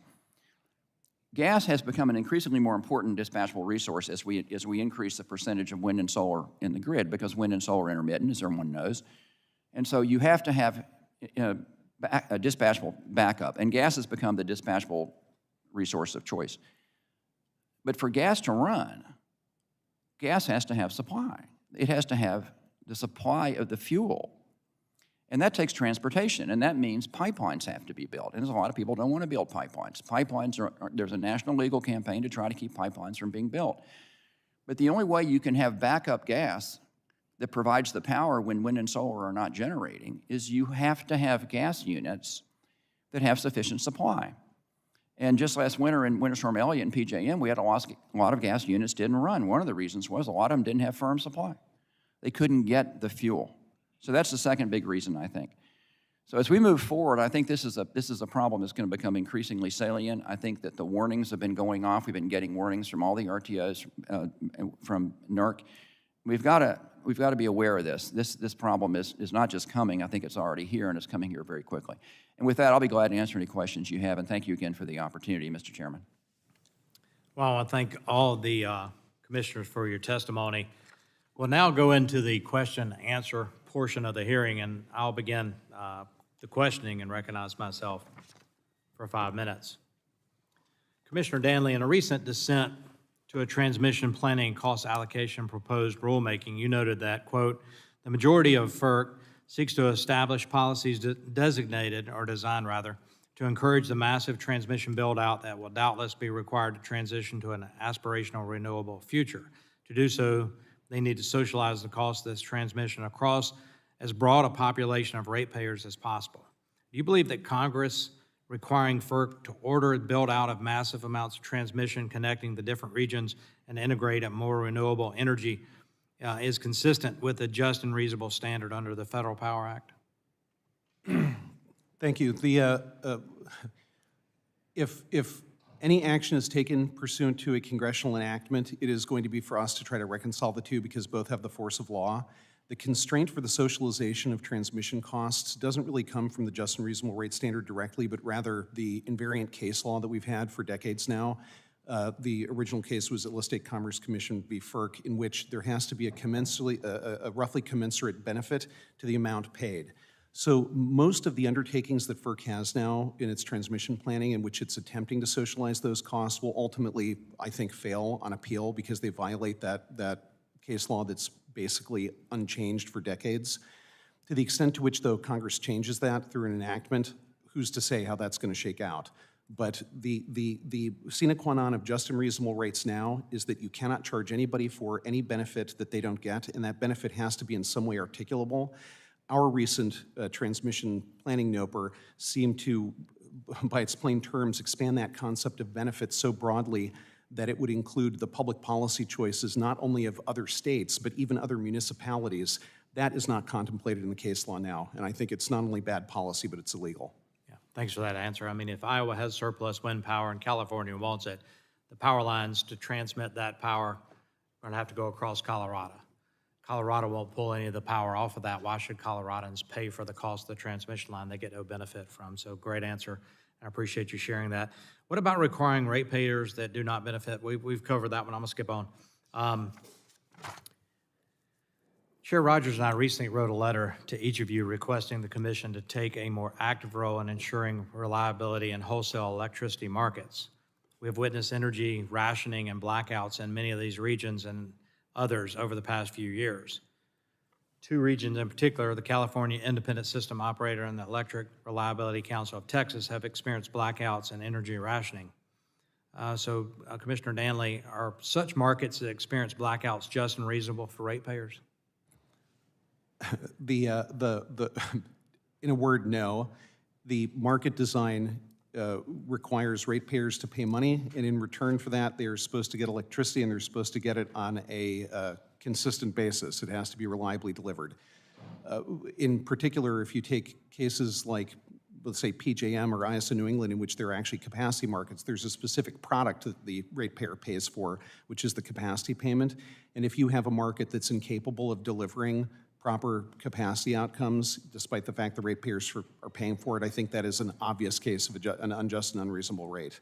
Gas has become an increasingly more important dispatchable resource as we increase the percentage of wind and solar in the grid, because wind and solar are intermittent, as everyone knows. And so you have to have a dispatchable backup, and gas has become the dispatchable resource of choice. But for gas to run, gas has to have supply. It has to have the supply of the fuel. And that takes transportation, and that means pipelines have to be built. And there's a lot of people who don't want to build pipelines. There's a national legal campaign to try to keep pipelines from being built. But the only way you can have backup gas that provides the power when wind and solar are not generating is you have to have gas units that have sufficient supply. And just last winter in Winter Storm Elliott and PJM, we had a lot of gas units didn't run. One of the reasons was a lot of them didn't have firm supply. They couldn't get the fuel. So that's the second big reason, I think. So as we move forward, I think this is a problem that's going to become increasingly salient. I think that the warnings have been going off. We've been getting warnings from all the RTOs, from NERC. We've got to be aware of this. This problem is not just coming. I think it's already here, and it's coming here very quickly. And with that, I'll be glad to answer any questions you have, and thank you again for the opportunity, Mr. Chairman. Well, I thank all the commissioners for your testimony. We'll now go into the question and answer portion of the hearing, and I'll begin the questioning and recognize myself for 5 minutes. Commissioner Danley, in a recent dissent to a transmission planning and cost allocation proposed rulemaking, you noted that, quote, the majority of FERC seeks to establish policies designated, or designed rather, to encourage the massive transmission build-out that will doubtless be required to transition to an aspirational renewable future. To do so, they need to socialize the cost of this transmission across as broad a population of ratepayers as possible. Do you believe that Congress requiring FERC to order the build-out of massive amounts of transmission connecting the different regions and integrate a more renewable energy is consistent with a just and reasonable standard under the Federal Power Act? Thank you. If any action is taken pursuant to a congressional enactment, it is going to be for us to try to reconcile the two, because both have the force of law. The constraint for the socialization of transmission costs doesn't really come from the just and reasonable rate standard directly, but rather the invariant case law that we've had for decades now. The original case was Illicit State Commerce Commission v. FERC, in which there has to be a roughly commensurate benefit to the amount paid. So most of the undertakings that FERC has now in its transmission planning, in which it's attempting to socialize those costs, will ultimately, I think, fail on appeal, because they violate that case law that's basically unchanged for decades. To the extent to which, though, Congress changes that through an enactment, who's to say how that's going to shake out? But the sine qua non of just and reasonable rates now is that you cannot charge anybody for any benefit that they don't get, and that benefit has to be in some way articulable. Our recent transmission planning NOPR seemed to, by its plain terms, expand that concept of benefits so broadly that it would include the public policy choices not only of other states, but even other municipalities. That is not contemplated in the case law now, and I think it's not only bad policy, but it's illegal. Yeah, thanks for that answer. I mean, if Iowa has surplus wind power and California wants it, the power lines to transmit that power are going to have to go across Colorado. Colorado won't pull any of the power off of that. Why should Coloradans pay for the cost of the transmission line they get no benefit from? So great answer. I appreciate you sharing that. What about requiring ratepayers that do not benefit? We've covered that one. I'm going to skip on. Chair Rogers and I recently wrote a letter to each of you requesting the commission to take a more active role in ensuring reliability in wholesale electricity markets. We have witnessed energy rationing and blackouts in many of these regions and others over the past few years. Two regions in particular, the California Independent System Operator and the Electric Reliability Council of Texas, have experienced blackouts and energy rationing. Commissioner Danley, are such markets that experience blackouts just and reasonable for ratepayers? In a word, no. The market design requires ratepayers to pay money, and in return for that, they are supposed to get electricity, and they're supposed to get it on a consistent basis. It has to be reliably delivered. In particular, if you take cases like, let's say, PJM or ISO New England, in which there are actually capacity markets, there's a specific product that the ratepayer pays for, which is the capacity payment. And if you have a market that's incapable of delivering proper capacity outcomes, despite the fact the ratepayers are paying for it, I think that is an obvious case of an unjust and unreasonable rate.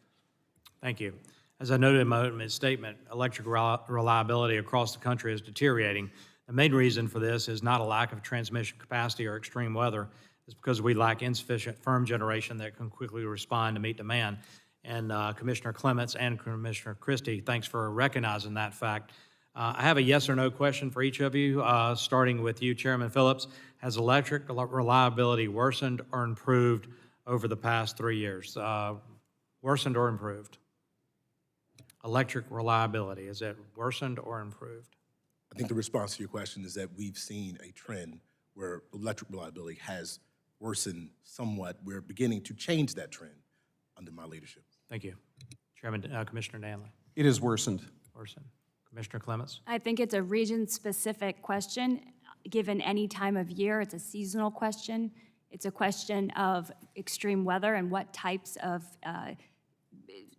Thank you. As I noted in my opening statement, electric reliability across the country is deteriorating. The main reason for this is not a lack of transmission capacity or extreme weather. It's because we lack insufficient firm generation that can quickly respond to meet demand. And Commissioner Clements and Commissioner Christie, thanks for recognizing that fact. I have a yes or no question for each of you, starting with you, Chairman Phillips. Has electric reliability worsened or improved over the past 3 years? Worsened or improved? Electric reliability, is it worsened or improved? I think the response to your question is that we've seen a trend where electric reliability has worsened somewhat. We're beginning to change that trend under my leadership. Thank you. Commissioner Danley. It is worsened. Worsened. Commissioner Clements. I think it's a region-specific question. Given any time of year, it's a seasonal question. It's a question of extreme weather and what types of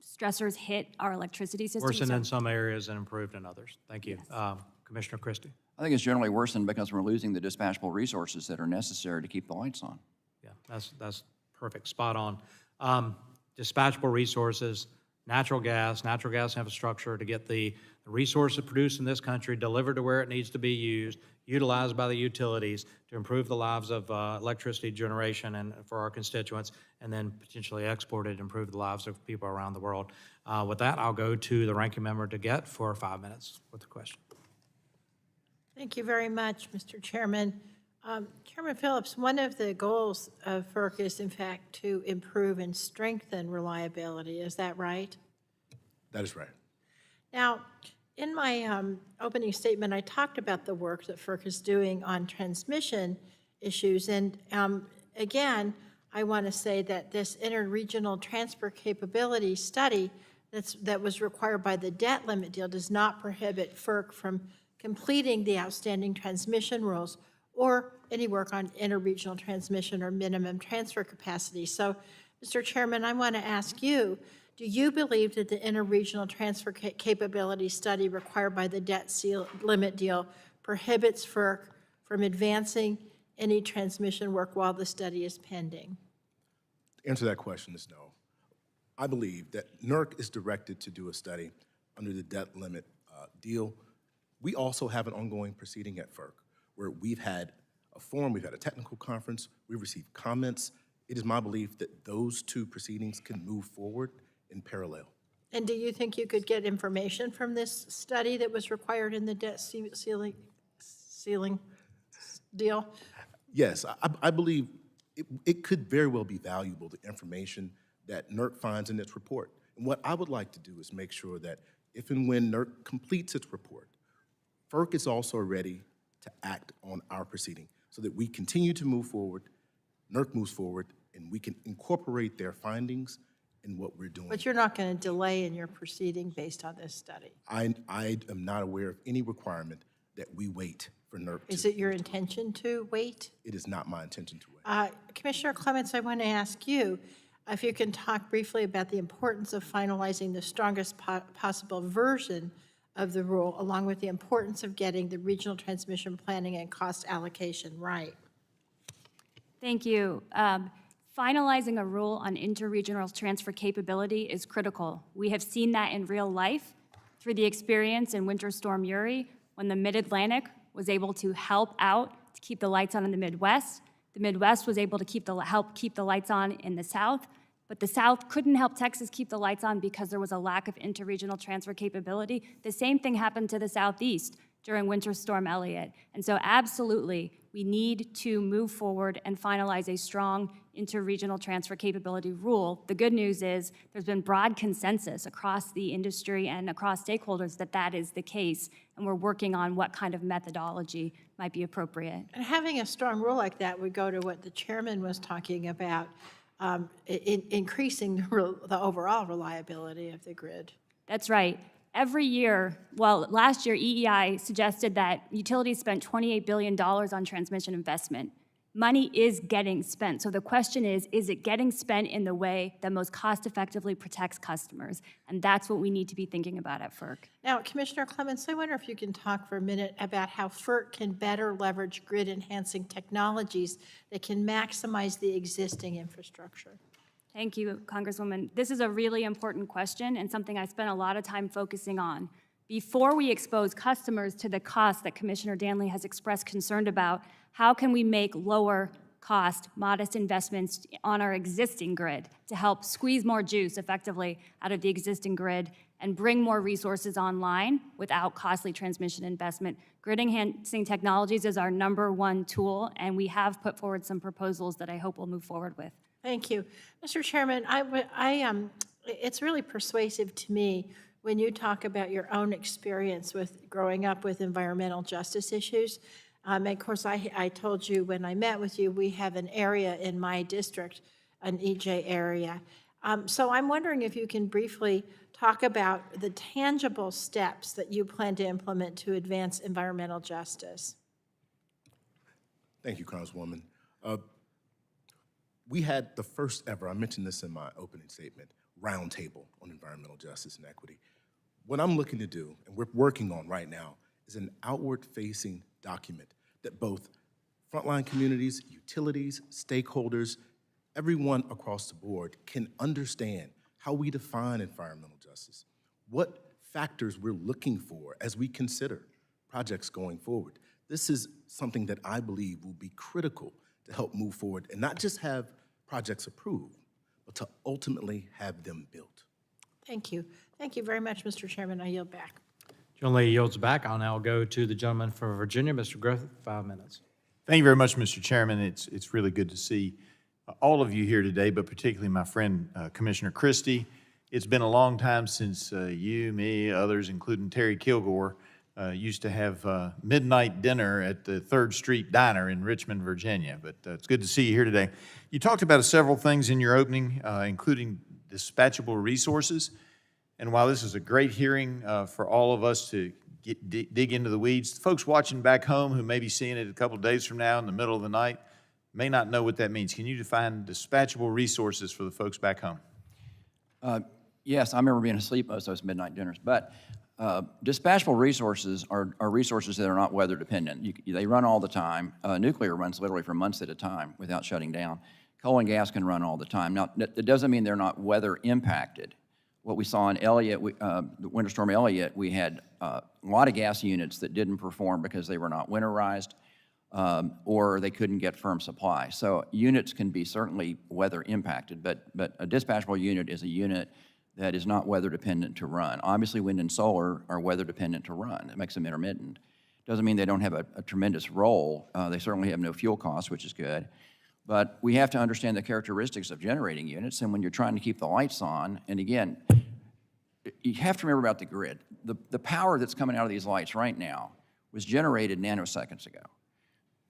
stressors hit our electricity system. Worsened in some areas and improved in others. Thank you. Yes. Commissioner Christie. I think it's generally worsened because we're losing the dispatchable resources that are necessary to keep the lights on. Yeah, that's perfect, spot on. Dispatchable resources, natural gas infrastructure to get the resources produced in this country delivered to where it needs to be used, utilized by the utilities to improve the lives of electricity generation and for our constituents, and then potentially exported and improve the lives of people around the world. With that, I'll go to the ranking member Dingell for 5 minutes with the question. Thank you very much, Mr. Chairman. Chairman Phillips, one of the goals of FERC is, in fact, to improve and strengthen reliability. Is that right? That is right. Now, in my opening statement, I talked about the work that FERC is doing on transmission issues. And again, I want to say that this interregional transfer capability study that was required by the debt limit deal does not prohibit FERC from completing the outstanding transmission rules or any work on interregional transmission or minimum transfer capacity. So, Mr. Chairman, I want to ask you, do you believe that the interregional transfer capability study required by the debt limit deal prohibits FERC from advancing any transmission work while the study is pending? The answer to that question is no. I believe that NERC is directed to do a study under the debt limit deal. We also have an ongoing proceeding at FERC where we've had a forum, we've had a technical conference, we've received comments. It is my belief that those two proceedings can move forward in parallel. And do you think you could get information from this study that was required in the debt ceiling deal? Yes, I believe it could very well be valuable, the information that NERC finds in its report. And what I would like to do is make sure that if and when NERC completes its report, FERC is also ready to act on our proceeding so that we continue to move forward, NERC moves forward, and we can incorporate their findings in what we're doing. But you're not going to delay in your proceeding based on this study? I am not aware of any requirement that we wait for NERC to. Is it your intention to wait? It is not my intention to wait. Commissioner Clements, I want to ask you if you can talk briefly about the importance of finalizing the strongest possible version of the rule, along with the importance of getting the regional transmission planning and cost allocation right. Thank you. Finalizing a rule on interregional transfer capability is critical. We have seen that in real life through the experience in Winter Storm Uri, when the Mid-Atlantic was able to help out to keep the lights on in the Midwest. The Midwest was able to help keep the lights on in the South, but the South couldn't help Texas keep the lights on because there was a lack of interregional transfer capability. The same thing happened to the Southeast during Winter Storm Elliott. And so absolutely, we need to move forward and finalize a strong interregional transfer capability rule. The good news is there's been broad consensus across the industry and across stakeholders that that is the case, and we're working on what kind of methodology might be appropriate. And having a strong rule like that would go to what the chairman was talking about, increasing the overall reliability of the grid. That's right. Every year, well, last year, EEI suggested that utilities spent $28 billion on transmission investment. Money is getting spent. So the question is it getting spent in the way that most cost-effectively protects customers? And that's what we need to be thinking about at FERC. Now, Commissioner Clements, I wonder if you can talk for a minute about how FERC can better leverage grid-enhancing technologies that can maximize the existing infrastructure. Thank you, Congresswoman. This is a really important question and something I spent a lot of time focusing on. Before we expose customers to the cost that Commissioner Danley has expressed concern about, how can we make lower cost, modest investments on our existing grid to help squeeze more juice effectively out of the existing grid and bring more resources online without costly transmission investment? Grid enhancing technologies is our #1 tool, and we have put forward some proposals that I hope we'll move forward with. Thank you. Mr. Chairman, it's really persuasive to me when you talk about your own experience with growing up with environmental justice issues. And of course, I told you when I met with you, we have an area in my district, an EJ area. So I'm wondering if you can briefly talk about the tangible steps that you plan to implement to advance environmental justice. Thank you, Congresswoman. We had the first ever, I mentioned this in my opening statement, roundtable on environmental justice and equity. What I'm looking to do, and we're working on right now, is an outward-facing document that both frontline communities, utilities, stakeholders, everyone across the board can understand how we define environmental justice, what factors we're looking for as we consider projects going forward. This is something that I believe will be critical to help move forward and not just have projects approved, but to ultimately have them built. Thank you. Thank you very much, Mr. Chairman. I yield back. Gentleman yields back. I'll now go to the gentleman from Virginia, Mr. Griffith, 5 minutes. Thank you very much, Mr. Chairman. It's really good to see all of you here today, but particularly my friend Commissioner Christie. It's been a long time since you, me, others, including Terry Kilgore, used to have midnight dinner at the 3rd Street Diner in Richmond, Virginia. But it's good to see you here today. You talked about several things in your opening, including dispatchable resources. And while this is a great hearing for all of us to dig into the weeds, folks watching back home who may be seeing it a couple of days from now in the middle of the night may not know what that means. Can you define dispatchable resources for the folks back home? Yes, I remember being asleep most of those midnight dinners, but dispatchable resources are resources that are not weather dependent. They run all the time. Nuclear runs literally for months at a time without shutting down. Coal and gas can run all the time. Now, that doesn't mean they're not weather impacted. What we saw in Elliott, the Winter Storm Elliott, we had a lot of gas units that didn't perform because they were not winterized or they couldn't get firm supply. So units can be certainly weather impacted, but a dispatchable unit is a unit that is not weather dependent to run. Obviously, wind and solar are weather dependent to run. It makes them intermittent. Doesn't mean they don't have a tremendous role. They certainly have no fuel costs, which is good. But we have to understand the characteristics of generating units, and when you're trying to keep the lights on, and again, you have to remember about the grid. The power that's coming out of these lights right now was generated nanoseconds ago.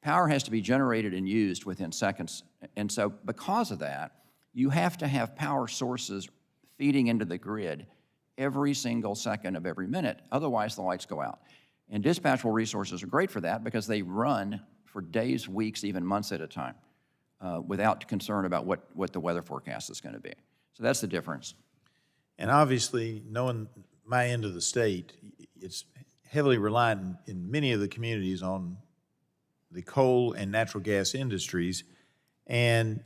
Power has to be generated and used within seconds, and so because of that, you have to have power sources feeding into the grid every single second of every minute. Otherwise, the lights go out. And dispatchable resources are great for that because they run for days, weeks, even months at a time without concern about what the weather forecast is going to be. So that's the difference. And obviously, knowing my end of the state, it's heavily reliant in many of the communities on the coal and natural gas industries. And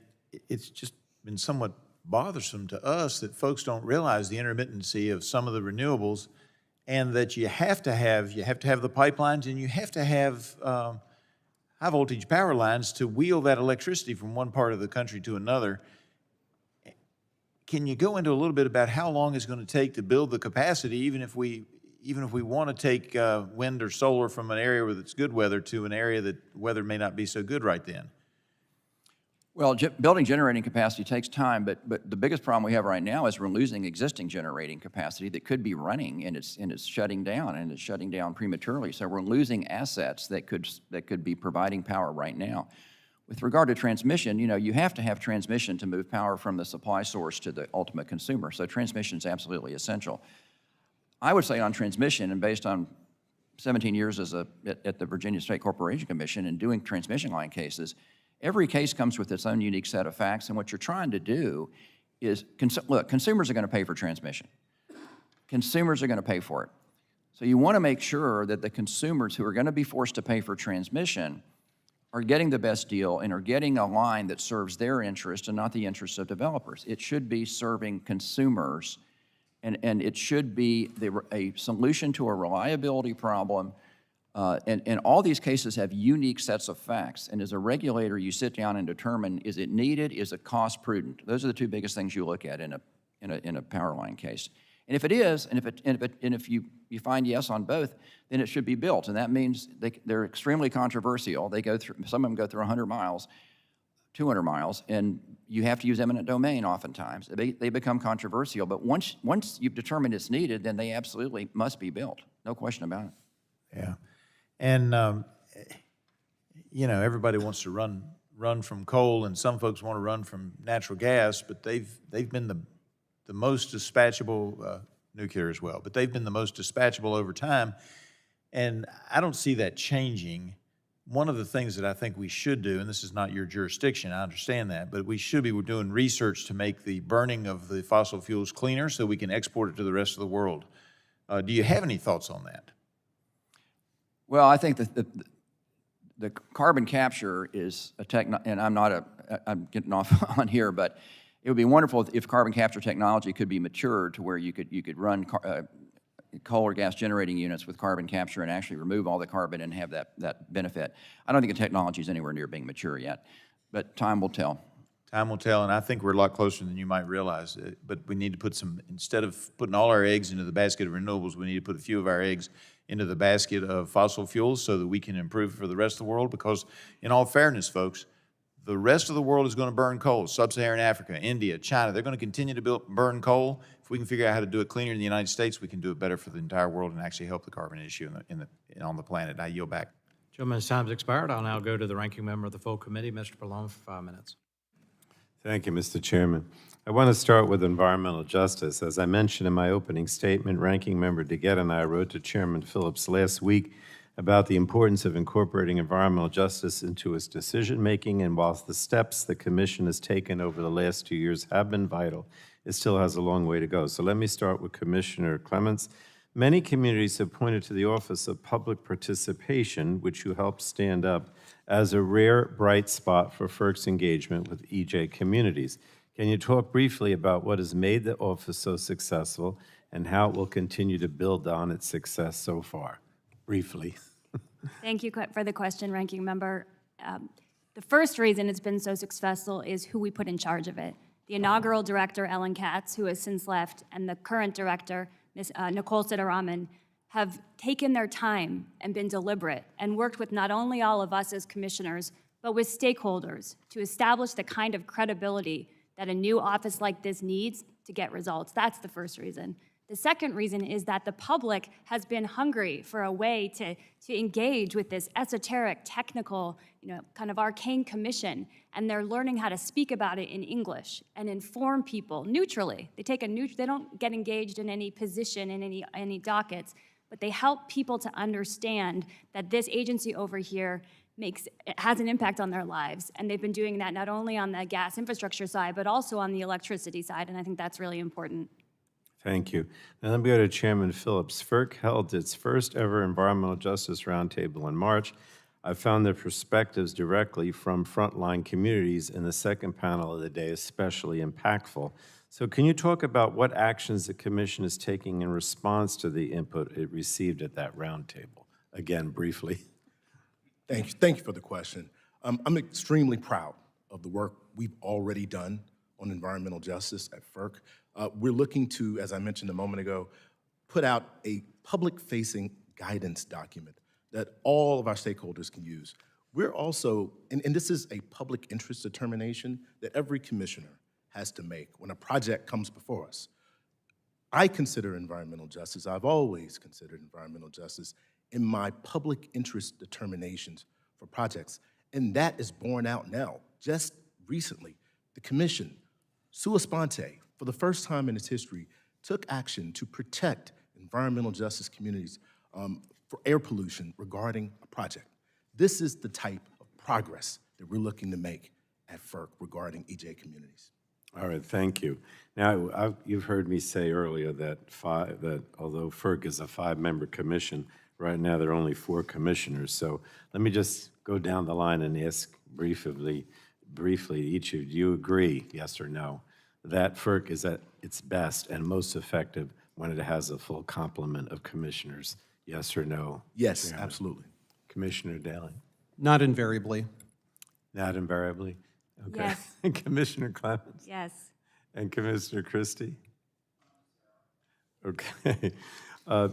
it's just been somewhat bothersome to us that folks don't realize the intermittency of some of the renewables and that you have to have the pipelines, and you have to have high voltage power lines to wheel that electricity from one part of the country to another. Can you go into a little bit about how long it's going to take to build the capacity, even if we want to take wind or solar from an area where it's good weather to an area that weather may not be so good right then? Well, building generating capacity takes time, but the biggest problem we have right now is we're losing existing generating capacity that could be running, and it's shutting down, and it's shutting down prematurely. So we're losing assets that could be providing power right now. With regard to transmission, you have to have transmission to move power from the supply source to the ultimate consumer. So transmission is absolutely essential. I would say on transmission, and based on 17 years at the Virginia State Corporation Commission and doing transmission line cases, every case comes with its own unique set of facts, and what you're trying to do is, look, consumers are going to pay for transmission. Consumers are going to pay for it. So you want to make sure that the consumers who are going to be forced to pay for transmission are getting the best deal and are getting a line that serves their interest and not the interests of developers. It should be serving consumers, and it should be a solution to a reliability problem. And all these cases have unique sets of facts. And as a regulator, you sit down and determine, is it needed, is it cost prudent? Those are the two biggest things you look at in a power line case. And if it is, and if you find yes on both, then it should be built. And that means they're extremely controversial. Some of them go through 100 miles, 200 miles, and you have to use eminent domain oftentimes. They become controversial, but once you've determined it's needed, then they absolutely must be built. No question about it. Yeah. And, everybody wants to run from coal, and some folks want to run from natural gas, but they've been the most dispatchable, nuclear as well, but they've been the most dispatchable over time, and I don't see that changing. One of the things that I think we should do, and this is not your jurisdiction, I understand that, but we're doing research to make the burning of the fossil fuels cleaner so we can export it to the rest of the world. Do you have any thoughts on that? Well, I think that the carbon capture is a and I'm getting off on here, but it would be wonderful if carbon capture technology could be matured to where you could run coal or gas generating units with carbon capture and actually remove all the carbon and have that benefit. I don't think the technology is anywhere near being mature yet, but time will tell. Time will tell, and I think we're a lot closer than you might realize. But we need to put instead of putting all our eggs into the basket of renewables, we need to put a few of our eggs into the basket of fossil fuels so that we can improve for the rest of the world. Because in all fairness, folks, the rest of the world is going to burn coal. Sub-Saharan Africa, India, China, they're going to continue to burn coal. If we can figure out how to do it cleaner in the United States, we can do it better for the entire world and actually help the carbon issue on the planet. I yield back. Gentleman's time's expired. I'll now go to the ranking member of the full committee, Mr. Pallone, for 5 minutes. Thank you, Mr. Chairman. I want to start with environmental justice. As I mentioned in my opening statement, Ranking Member Dingell and I wrote to Chairman Phillips last week about the importance of incorporating environmental justice into its decision-making, and whilst the steps the Commission has taken over the last 2 years have been vital, it still has a long way to go. So let me start with Commissioner Clements. Many communities have pointed to the Office of Public Participation, which you helped stand up, as a rare bright spot for FERC's engagement with EJ communities. Can you talk briefly about what has made the office so successful and how it will continue to build on its success so far? Briefly. Thank you for the question, Ranking Member. The first reason it's been so successful is who we put in charge of it. The inaugural director, Ellen Katz, who has since left, and the current director, Ms. Nicole Siddharaman, have taken their time and been deliberate and worked with not only all of us as commissioners, but with stakeholders to establish the kind of credibility that a new office like this needs to get results. That's the first reason. The second reason is that the public has been hungry for a way to engage with this esoteric, technical, kind of arcane commission, and they're learning how to speak about it in English and inform people neutrally. They don't get engaged in any position, in any dockets, but they help people to understand that this agency over here has an impact on their lives. And they've been doing that not only on the gas infrastructure side, but also on the electricity side, and I think that's really important. Thank you. Now let me go to Chairman Phillips. FERC held its first ever Environmental Justice Roundtable in March. I found the perspectives directly from frontline communities in the second panel of the day especially impactful. So can you talk about what actions the commission is taking in response to the input it received at that roundtable? Again, briefly. Thank you for the question. I'm extremely proud of the work we've already done on environmental justice at FERC. We're looking to, as I mentioned a moment ago, put out a public-facing guidance document that all of our stakeholders can use. We're also, and this is a public interest determination that every commissioner has to make when a project comes before us. I consider environmental justice, I've always considered environmental justice in my public interest determinations for projects, and that is borne out now. Just recently, the commission, sua sponte, for the first time in its history, took action to protect environmental justice communities for air pollution regarding a project. This is the type of progress that we're looking to make at FERC regarding EJ communities. All right, thank you. Now, you've heard me say earlier that although FERC is a 5-member commission, right now there are only 4 commissioners. So let me just go down the line and ask briefly, each of you agree, yes or no, that FERC is at its best and most effective when it has a full complement of commissioners, yes or no? Yes, absolutely. Commissioner Daly? Not invariably. Not invariably? Okay. Yes. Commissioner Clements? Yes. And Commissioner Christie? Okay.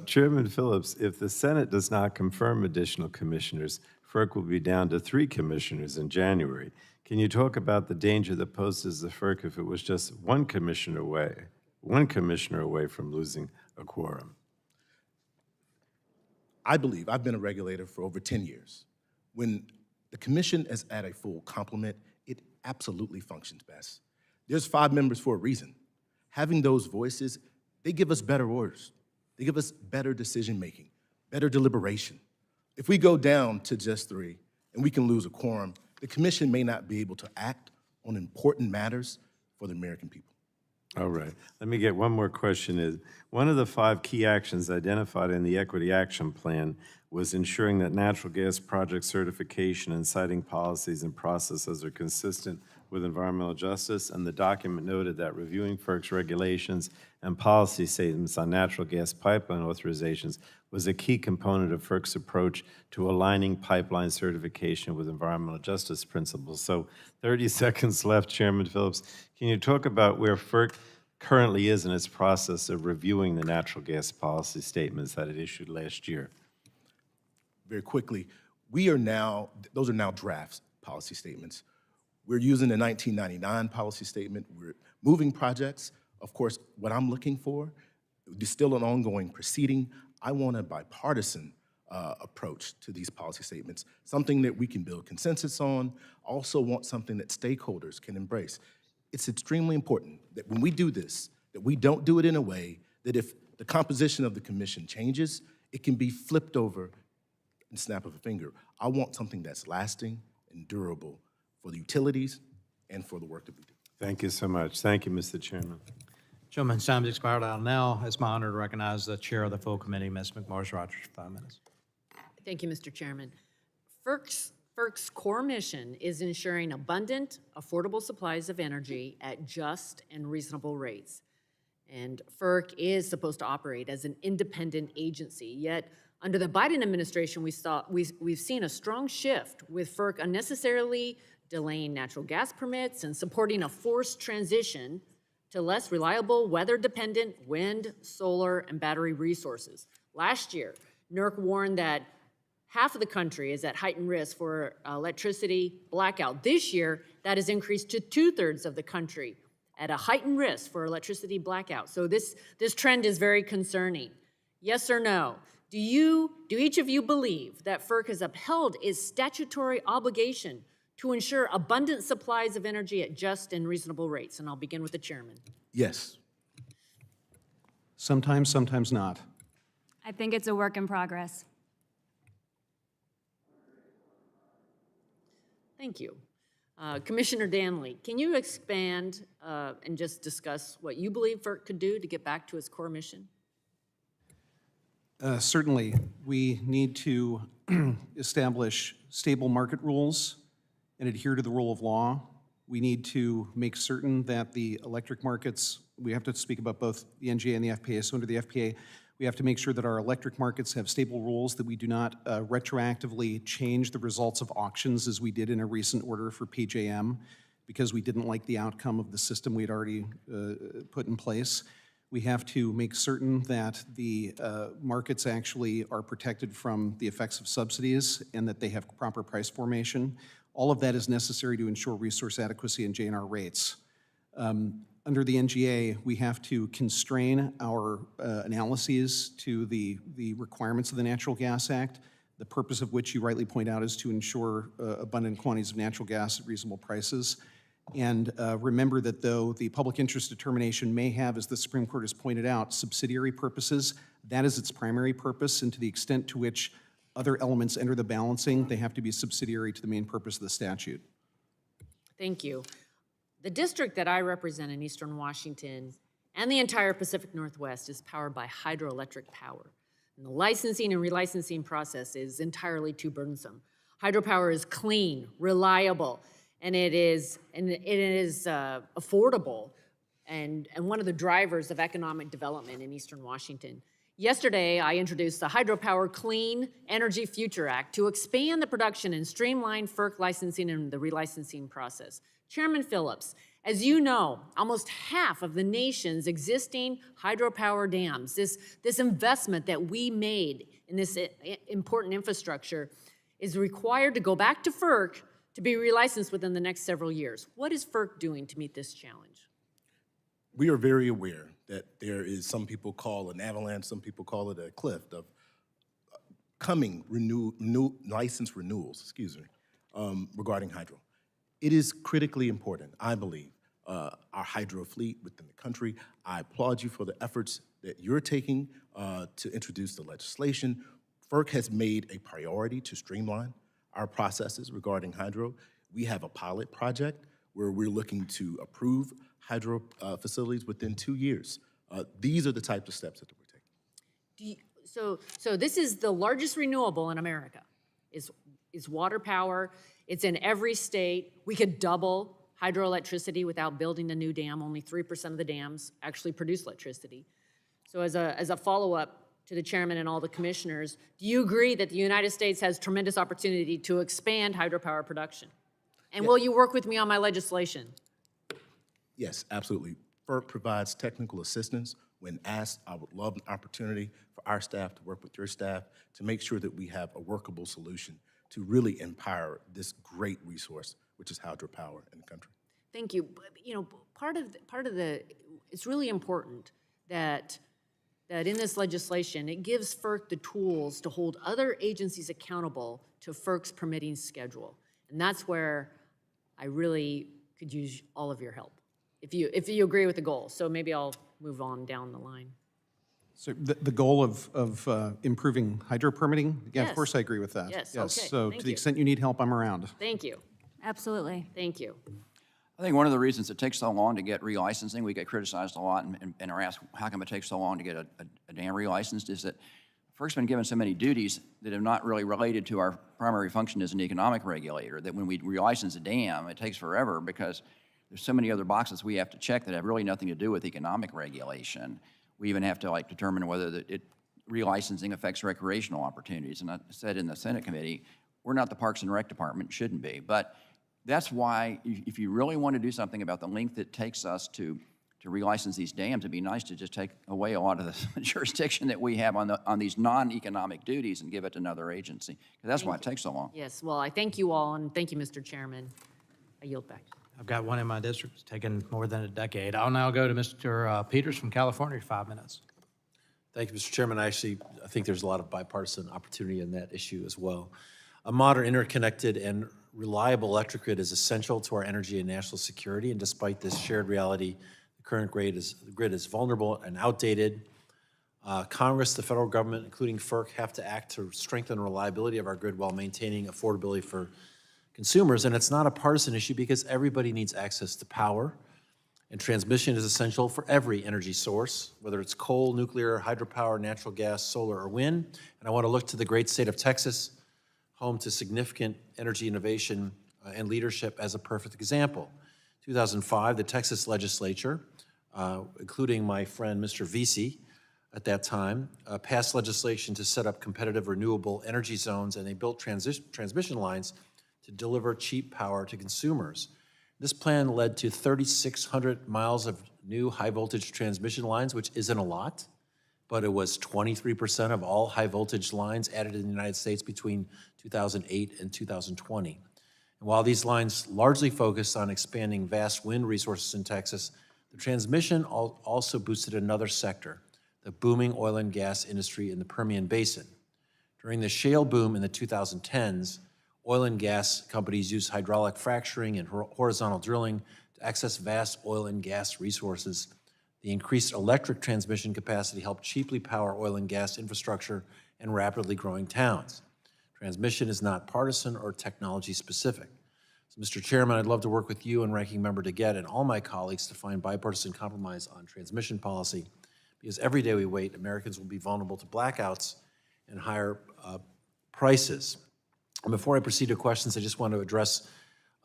Chairman Phillips, if the Senate does not confirm additional commissioners, FERC will be down to 3 commissioners in January. Can you talk about the danger that poses the FERC if it was just one commissioner away from losing a quorum? I believe, I've been a regulator for over 10 years. When the commission is at a full complement, it absolutely functions best. There's 5 members for a reason. Having those voices, they give us better orders. They give us better decision-making, better deliberation. If we go down to just 3 and we can lose a quorum, the commission may not be able to act on important matters for the American people. All right. Let me get one more question. Is one of the 5 key actions identified in the Equity Action Plan was ensuring that natural gas project certification and siting policies and processes are consistent with environmental justice, and the document noted that reviewing FERC's regulations and policy statements on natural gas pipeline authorizations was a key component of FERC's approach to aligning pipeline certification with environmental justice principles. So 30 seconds left, Chairman Phillips. Can you talk about where FERC currently is in its process of reviewing the natural gas policy statements that it issued last year? Very quickly, those are now drafts policy statements. We're using the 1999 policy statement. We're moving projects. Of course, what I'm looking for is still an ongoing proceeding. I want a bipartisan approach to these policy statements, something that we can build consensus on. Also want something that stakeholders can embrace. It's extremely important that when we do this, that we don't do it in a way that if the composition of the commission changes, it can be flipped over in the snap of a finger. I want something that's lasting and durable for the utilities and for the work that we do. Thank you so much. Thank you, Mr. Chairman. Gentleman's time has expired. Now it's my honor to recognize the chair of the full committee, Ms. McMorris Rogers, for 5 minutes. Thank you, Mr. Chairman. FERC's core mission is ensuring abundant, affordable supplies of energy at just and reasonable rates. And FERC is supposed to operate as an independent agency, yet under the Biden administration, we've seen a strong shift with FERC unnecessarily delaying natural gas permits and supporting a forced transition to less reliable, weather-dependent wind, solar, and battery resources. Last year, NERC warned that half of the country is at heightened risk for electricity blackout. This year, that has increased to 2/3 of the country at a heightened risk for electricity blackout. So this trend is very concerning. Yes or no? Do each of you believe that FERC has upheld its statutory obligation to ensure abundant supplies of energy at just and reasonable rates? And I'll begin with the chairman. Yes. Sometimes, sometimes not. I think it's a work in progress. Thank you. Commissioner Danley, can you expand and just discuss what you believe FERC could do to get back to its core mission? Certainly, we need to establish stable market rules and adhere to the rule of law We need to make certain that the electric markets, we have to speak about both the NGA and the FPA. So under the FPA, we have to make sure that our electric markets have stable rules, that we do not retroactively change the results of auctions as we did in a recent order for PJM, because we didn't like the outcome of the system we had already put in place. We have to make certain that the markets actually are protected from the effects of subsidies and that they have proper price formation. All of that is necessary to ensure resource adequacy and JNR rates. Under the NGA, we have to constrain our analyses to the requirements of the Natural Gas Act, the purpose of which you rightly point out is to ensure abundant quantities of natural gas at reasonable prices. And remember that though the public interest determination may have, as the Supreme Court has pointed out, subsidiary purposes, that is its primary purpose, and to the extent to which other elements enter the balancing, they have to be subsidiary to the main purpose of the statute. Thank you. The district that I represent in Eastern Washington and the entire Pacific Northwest is powered by hydroelectric power. And the licensing and relicensing process is entirely too burdensome. Hydropower is clean, reliable, and it is affordable and one of the drivers of economic development in Eastern Washington. Yesterday, I introduced the Hydropower Clean Energy Future Act to expand the production and streamline FERC licensing and the relicensing process. Chairman Phillips, as you know, almost half of the nation's existing hydropower dams, this investment that we made in this important infrastructure is required to go back to FERC to be relicensed within the next several years. What is FERC doing to meet this challenge? We are very aware that there is, some people call an avalanche, some people call it a cliff of coming license renewals, regarding hydro. It is critically important, I believe, our hydro fleet within the country. I applaud you for the efforts that you're taking to introduce the legislation. FERC has made a priority to streamline our processes regarding hydro. We have a pilot project where we're looking to approve hydro facilities within 2 years. These are the types of steps that we're taking. So this is the largest renewable in America, is water power. It's in every state. We could double hydroelectricity without building a new dam. Only 3% of the dams actually produce electricity. So as a follow-up to the chairman and all the commissioners, do you agree that the United States has tremendous opportunity to expand hydropower production? And will you work with me on my legislation? Yes, absolutely. FERC provides technical assistance when asked. I would love an opportunity for our staff to work with your staff to make sure that we have a workable solution to really empower this great resource, which is hydropower in the country. Thank you. You know, part of the it's really important that in this legislation, it gives FERC the tools to hold other agencies accountable to FERC's permitting schedule. And that's where I really could use all of your help, if you agree with the goal. So maybe I'll move on down the line. So the goal of improving hydro permitting, yeah, Yes. of course I agree with that. Yes, Yes, okay, so thank to the you. extent you need help, I'm around. Thank you. Absolutely. Thank you. I think one of the reasons it takes so long to get relicensing, we get criticized a lot and are asked, how come it takes so long to get a dam relicensed, is that FERC's been given so many duties that are not really related to our primary function as an economic regulator, that when we relicense a dam, it takes forever because there's so many other boxes we have to check that have really nothing to do with economic regulation. We even have to determine whether relicensing affects recreational opportunities. And I said in the Senate committee, we're not the Parks and Rec department, shouldn't be. But that's why if you really want to do something about the length it takes us to relicense these dams, it'd be nice to just take away a lot of the jurisdiction that we have on these non-economic duties and give it to another agency. 'Cause that's why it takes so long. Yes, well, I thank you all, and thank you, Mr. Chairman. I yield back. I've got one in my district. It's taken more than a decade. I'll now go to Mr. Peters from California, 5 minutes. Thank you, Mr. Chairman. I think there's a lot of bipartisan opportunity in that issue as well. A modern, interconnected, and reliable electric grid is essential to our energy and national security, and despite this shared reality, the current grid is vulnerable and outdated. Congress, the federal government, including FERC, have to act to strengthen the reliability of our grid while maintaining affordability for consumers, and it's not a partisan issue because everybody needs access to power, and transmission is essential for every energy source, whether it's coal, nuclear, hydropower, natural gas, solar, or wind. And I want to look to the great state of Texas, home to significant energy innovation and leadership, as a perfect example. 2005, the Texas legislature, including my friend Mr. Vesey at that time, passed legislation to set up competitive renewable energy zones, and they built transmission lines to deliver cheap power to consumers. This plan led to 3,600 miles of new high-voltage transmission lines, which isn't a lot, but it was 23% of all high-voltage lines added in the United States between 2008 and 2020. And while these lines largely focused on expanding vast wind resources in Texas, the transmission also boosted another sector, the booming oil and gas industry in the Permian Basin. During the shale boom in the 2010s, oil and gas companies used hydraulic fracturing and horizontal drilling to access vast oil and gas resources. The increased electric transmission capacity helped cheaply power oil and gas infrastructure in rapidly growing towns. Transmission is not partisan or technology specific. So, Mr. Chairman, I'd love to work with you and Ranking Member DeGette and all my colleagues to find bipartisan compromise on transmission policy, because every day we wait, Americans will be vulnerable to blackouts and higher prices. And before I proceed to questions, I just want to address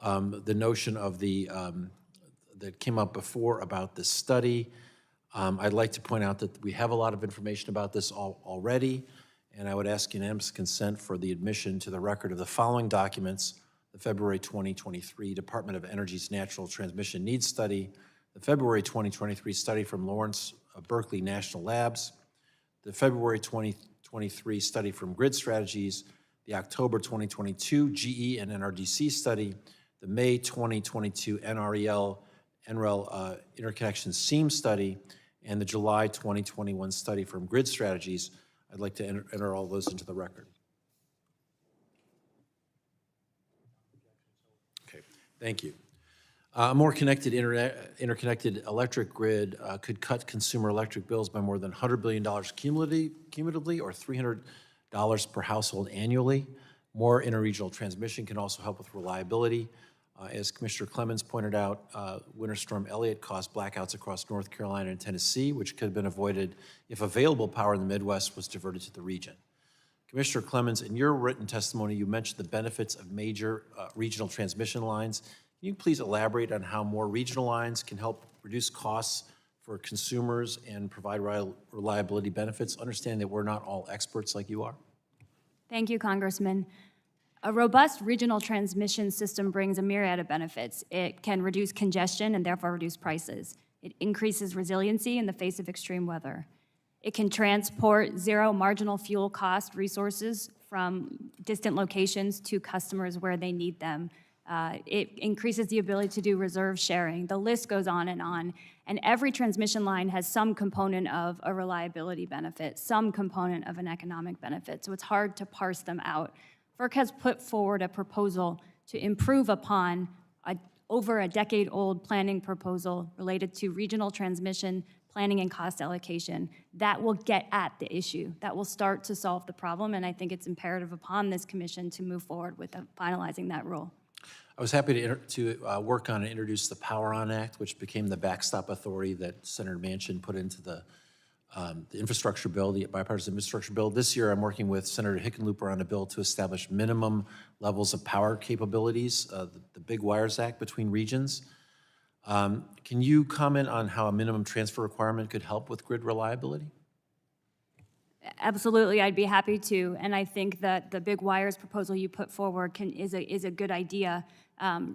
the notion of that came up before about this study. I'd like to point out that we have a lot of information about this already, and I would ask unanimous consent for the admission to the record of the following documents: the February 2023 Department of Energy's Natural Transmission Needs Study, the February 2023 study from Lawrence Berkeley National Labs, the February 2023 study from Grid Strategies, the October 2022 GE and NRDC study, the May 2022 NREL interconnection seam study, and the July 2021 study from Grid Strategies. I'd like to enter all those into the record. Okay, thank you. A more connected interconnected electric grid could cut consumer electric bills by more than $100 billion cumulatively, or $300 per household annually. More interregional transmission can also help with reliability. As Commissioner Clements pointed out, Winter Storm Elliott caused blackouts across North Carolina and Tennessee, which could have been avoided if available power in the Midwest was diverted to the region. Commissioner Clements, in your written testimony, you mentioned the benefits of major regional transmission lines. Can you please elaborate on how more regional lines can help reduce costs for consumers and provide reliability benefits? Understand that we're not all experts like you are. Thank you, Congressman. A robust regional transmission system brings a myriad of benefits. It can reduce congestion and therefore reduce prices. It increases resiliency in the face of extreme weather. It can transport zero marginal fuel cost resources from distant locations to customers where they need them. It increases the ability to do reserve sharing. The list goes on. And every transmission line has some component of a reliability benefit, some component of an economic benefit. So it's hard to parse them out. FERC has put forward a proposal to improve upon over a decade-old planning proposal related to regional transmission planning and cost allocation. That will get at the issue. That will start to solve the problem, and I think it's imperative upon this commission to move forward with finalizing that rule. I was happy to work on and introduce the Power On Act, which became the backstop authority that Senator Manchin put into the infrastructure bill, the bipartisan infrastructure bill. This year, I'm working with Senator Hickenlooper on a bill to establish minimum levels of power capabilities, the Big Wires Act between regions. Can you comment on how a minimum transfer requirement could help with grid reliability? Absolutely, I'd be happy to, and I think that the Big Wires proposal you put forward is a good idea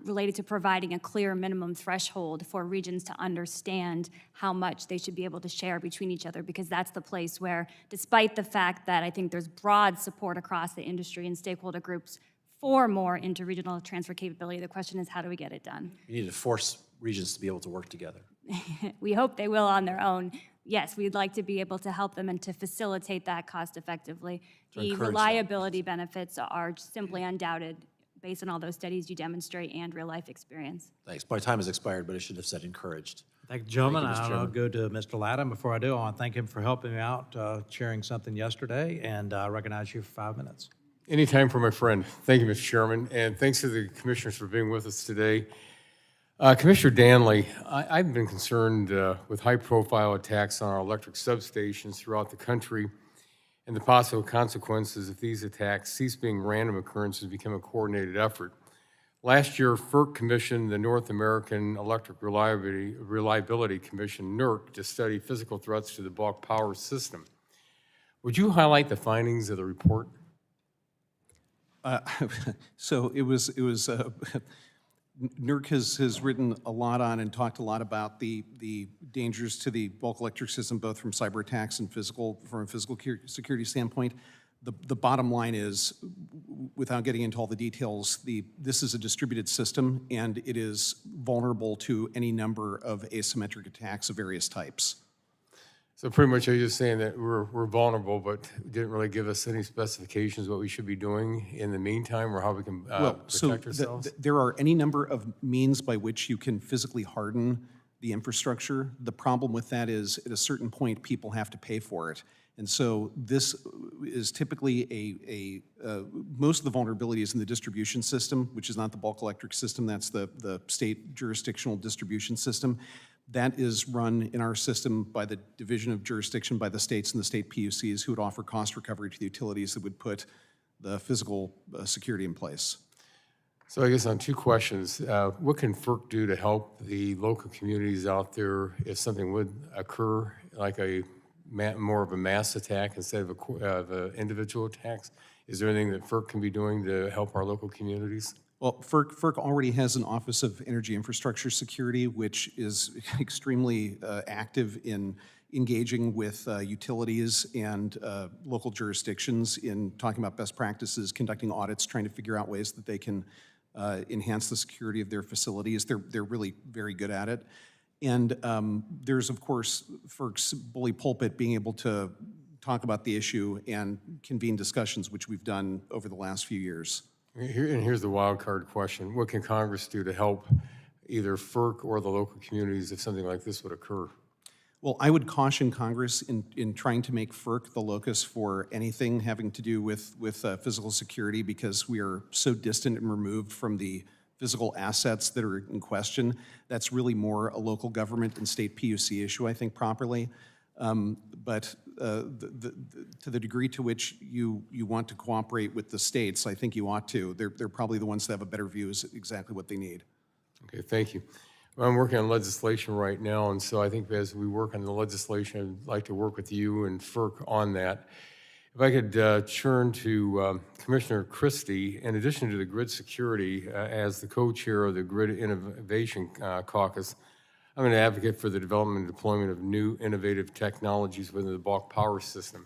related to providing a clear minimum threshold for regions to understand how much they should be able to share between each other, because that's the place where, despite the fact that I think there's broad support across the industry and stakeholder groups for more interregional transfer capability, the question is, how do we get it done? You need to force regions to be able to work together. We hope they will on their own. Yes, we'd like to be able to help them and to facilitate that cost effectively. The reliability benefits are simply undoubted based on all those studies you demonstrate and real life experience. Thanks. My time has expired, but I should have said encouraged. Thank you, gentlemen. Thank you, Mr. I'll Chairman. go to Mr. Latham. Before I do, I want to thank him for helping me out, chairing something yesterday, and recognize you for 5 minutes. Anytime for my friend. Thank you, Mr. Chairman, and thanks to the commissioners for being with us today. Commissioner Danley, I've been concerned with high-profile attacks on our electric substations throughout the country and the possible consequences if these attacks cease being random occurrences and become a coordinated effort. Last year, FERC commissioned the North American Electric Reliability Commission, NERC, to study physical threats to the bulk power system. Would you highlight the findings of the report? So it was NERC has written a lot on and talked a lot about the dangers to the bulk electric system, both from cyber attacks and from a physical security standpoint. The bottom line is, without getting into all the details, this is a distributed system, and it is vulnerable to any number of asymmetric attacks of various types. So pretty much you're just saying that we're vulnerable, but didn't really give us any specifications what we should be doing in the meantime, or how we can protect ourselves? There are any number of means by which you can physically harden the infrastructure. The problem with that is, at a certain point, people have to pay for it. And so this is typically most of the vulnerability is in the distribution system, which is not the bulk electric system, that's the state jurisdictional distribution system. That is run in our system by the division of jurisdiction by the states and the state PUCs, who would offer cost recovery to the utilities that would put the physical security in place. So I guess on two questions, what can FERC do to help the local communities out there if something would occur, like more of a mass attack instead of individual attacks? Is there anything that FERC can be doing to help our local communities? Well, FERC already has an Office of Energy Infrastructure Security, which is extremely active in engaging with utilities and local jurisdictions in talking about best practices, conducting audits, trying to figure out ways that they can enhance the security of their facilities. They're really very good at it. And there's, of course, FERC's bully pulpit being able to talk about the issue and convene discussions, which we've done over the last few years. And here's the wild card question. What can Congress do to help either FERC or the local communities if something like this would occur? Well, I would caution Congress in trying to make FERC the locus for anything having to do with physical security, because we are so distant and removed from the physical assets that are in question. That's really more a local government and state PUC issue, I think, properly. But to the degree to which you want to cooperate with the states, I think you ought to. They're probably the ones that have a better view as exactly what they need. Okay, thank you. Well, I'm working on legislation right now, and so I think as we work on the legislation, I'd like to work with you and FERC on that. If I could turn to Commissioner Christie, in addition to the grid security, as the co-chair of the Grid Innovation Caucus, I'm going to advocate for the development and deployment of new innovative technologies within the bulk power system.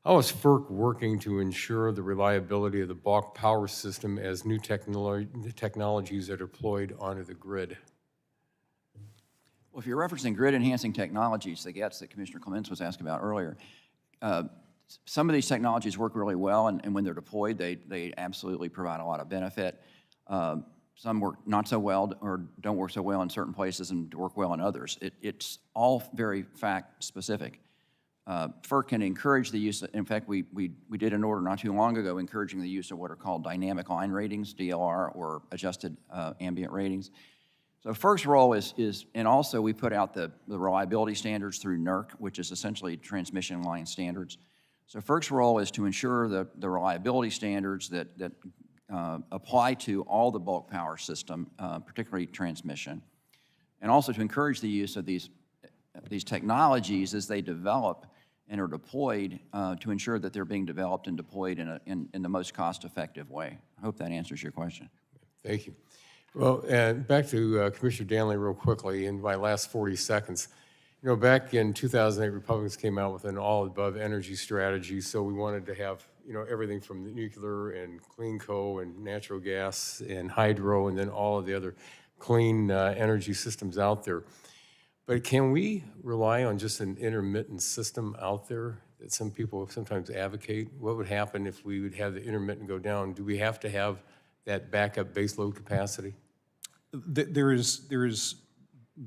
How is FERC working to ensure the reliability of the bulk power system as new technologies are deployed onto the grid? Well, if you're referencing grid-enhancing technologies, the GETs that Commissioner Clements was asked about earlier, some of these technologies work really well, and when they're deployed, they absolutely provide a lot of benefit. Some work not so well or don't work so well in certain places and work well in others. It's all very fact-specific. FERC can encourage the use, in fact, we did an order not too long ago encouraging the use of what are called dynamic line ratings, DLR, or adjusted ambient ratings. So FERC's role is, and also we put out the reliability standards through NERC, which is essentially transmission line standards. So FERC's role is to ensure the reliability standards that apply to all the bulk power system, particularly transmission, and also to encourage the use of these technologies as they develop and are deployed to ensure that they're being developed and deployed in the most cost-effective way. I hope that answers your question. Thank you. Well, back to Commissioner Danley real quickly in my last 40 seconds. You know, back in 2008, Republicans came out with an all-above energy strategy, so we wanted to have, you know, everything from the nuclear and clean coal and natural gas and hydro and then all of the other clean energy systems out there. But can we rely on just an intermittent system out there that some people sometimes advocate? What would happen if we would have the intermittent go down? Do we have to have that backup baseload capacity? There is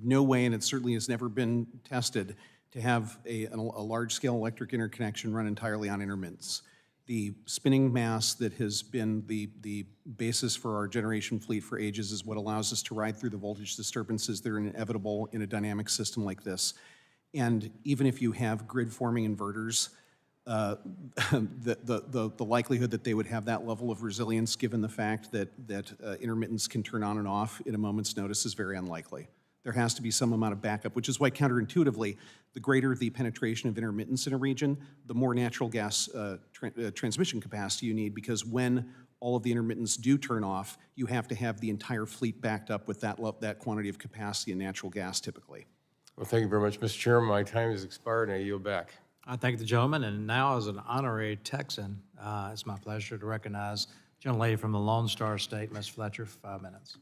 no way, and it certainly has never been tested, to have a large-scale electric interconnection run entirely on intermittence. The spinning mass that has been the basis for our generation fleet for ages is what allows us to ride through the voltage disturbances that are inevitable in a dynamic system like this. And even if you have grid-forming inverters, the likelihood that they would have that level of resilience, given the fact that intermittents can turn on and off at a moment's notice, is very unlikely. There has to be some amount of backup, which is why counterintuitively, the greater the penetration of intermittents in a region, the more natural gas transmission capacity you need, because when all of the intermittents do turn off, you have to have the entire fleet backed up with that quantity of capacity in natural gas typically. Well, thank you very much, Mr. Chairman. My time has expired, and I yield back. I thank the gentleman, and now as an honorary Texan, it's my pleasure to recognize gentlelady from the Lone Star State, Ms. Fletcher, for 5 minutes.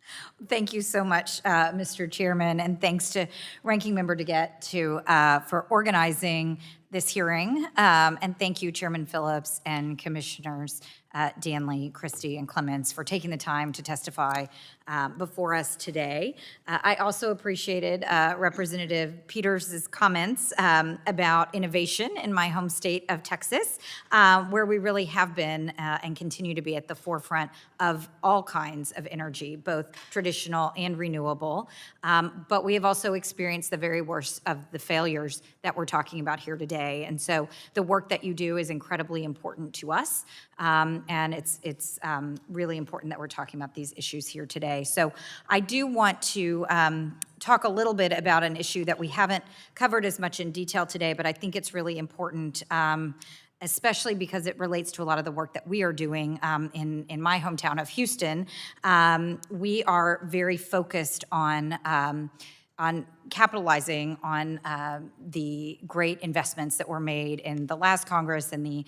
Thank you so much, Mr. Chairman, and thanks to Ranking Member Dingell for organizing this hearing. And thank you, Chairman Phillips and Commissioners Danley, Christie, and Clements for taking the time to testify before us today. I also appreciated Representative Peters' comments about innovation in my home state of Texas, where we really have been and continue to be at the forefront of all kinds of energy, both traditional and renewable. But we have also experienced the very worst of the failures that we're talking about here today. And so the work that you do is incredibly important to us. And it's really important that we're talking about these issues here today. So I do want to talk a little bit about an issue that we haven't covered as much in detail today, but I think it's really important, especially because it relates to a lot of the work that we are doing in my hometown of Houston. We are very focused on capitalizing on the great investments that were made in the last Congress and the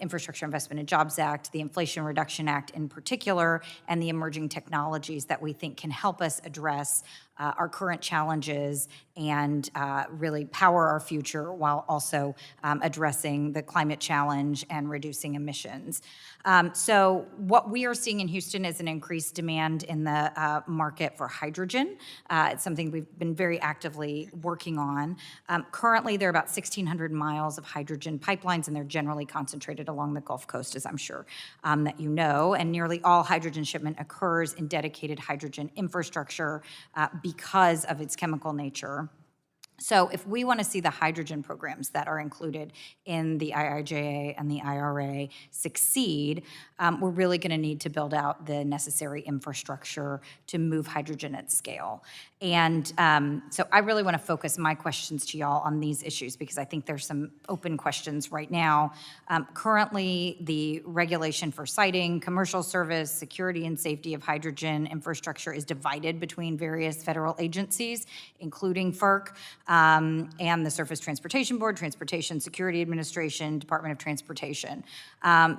Infrastructure Investment and Jobs Act, the Inflation Reduction Act in particular, and the emerging technologies that we think can help us address our current challenges and really power our future while also addressing the climate challenge and reducing emissions. So what we are seeing in Houston is an increased demand in the market for hydrogen. It's something we've been very actively working on. Currently, there are about 1,600 miles of hydrogen pipelines, and they're generally concentrated along the Gulf Coast, as I'm sure that you know. And nearly all hydrogen shipment occurs in dedicated hydrogen infrastructure because of its chemical nature. So if we want to see the hydrogen programs that are included in the IIJA and the IRA succeed, we're really going to need to build out the necessary infrastructure to move hydrogen at scale. And so I really want to focus my questions to y'all on these issues because I think there's some open questions right now. Currently, the regulation for siting, commercial service, security and safety of hydrogen infrastructure is divided between various federal agencies, including FERC, and the Surface Transportation Board, Transportation Security Administration, Department of Transportation.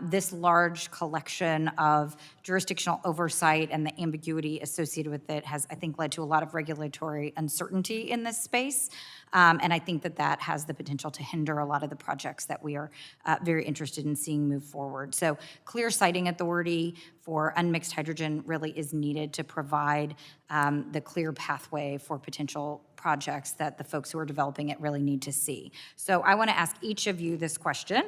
This large collection of jurisdictional oversight and the ambiguity associated with it has, I think, led to a lot of regulatory uncertainty in this space. And I think that that has the potential to hinder a lot of the projects that we are very interested in seeing move forward. So clear siting authority for unmixed hydrogen really is needed to provide the clear pathway for potential projects that the folks who are developing it really need to see. So I want to ask each of you this question,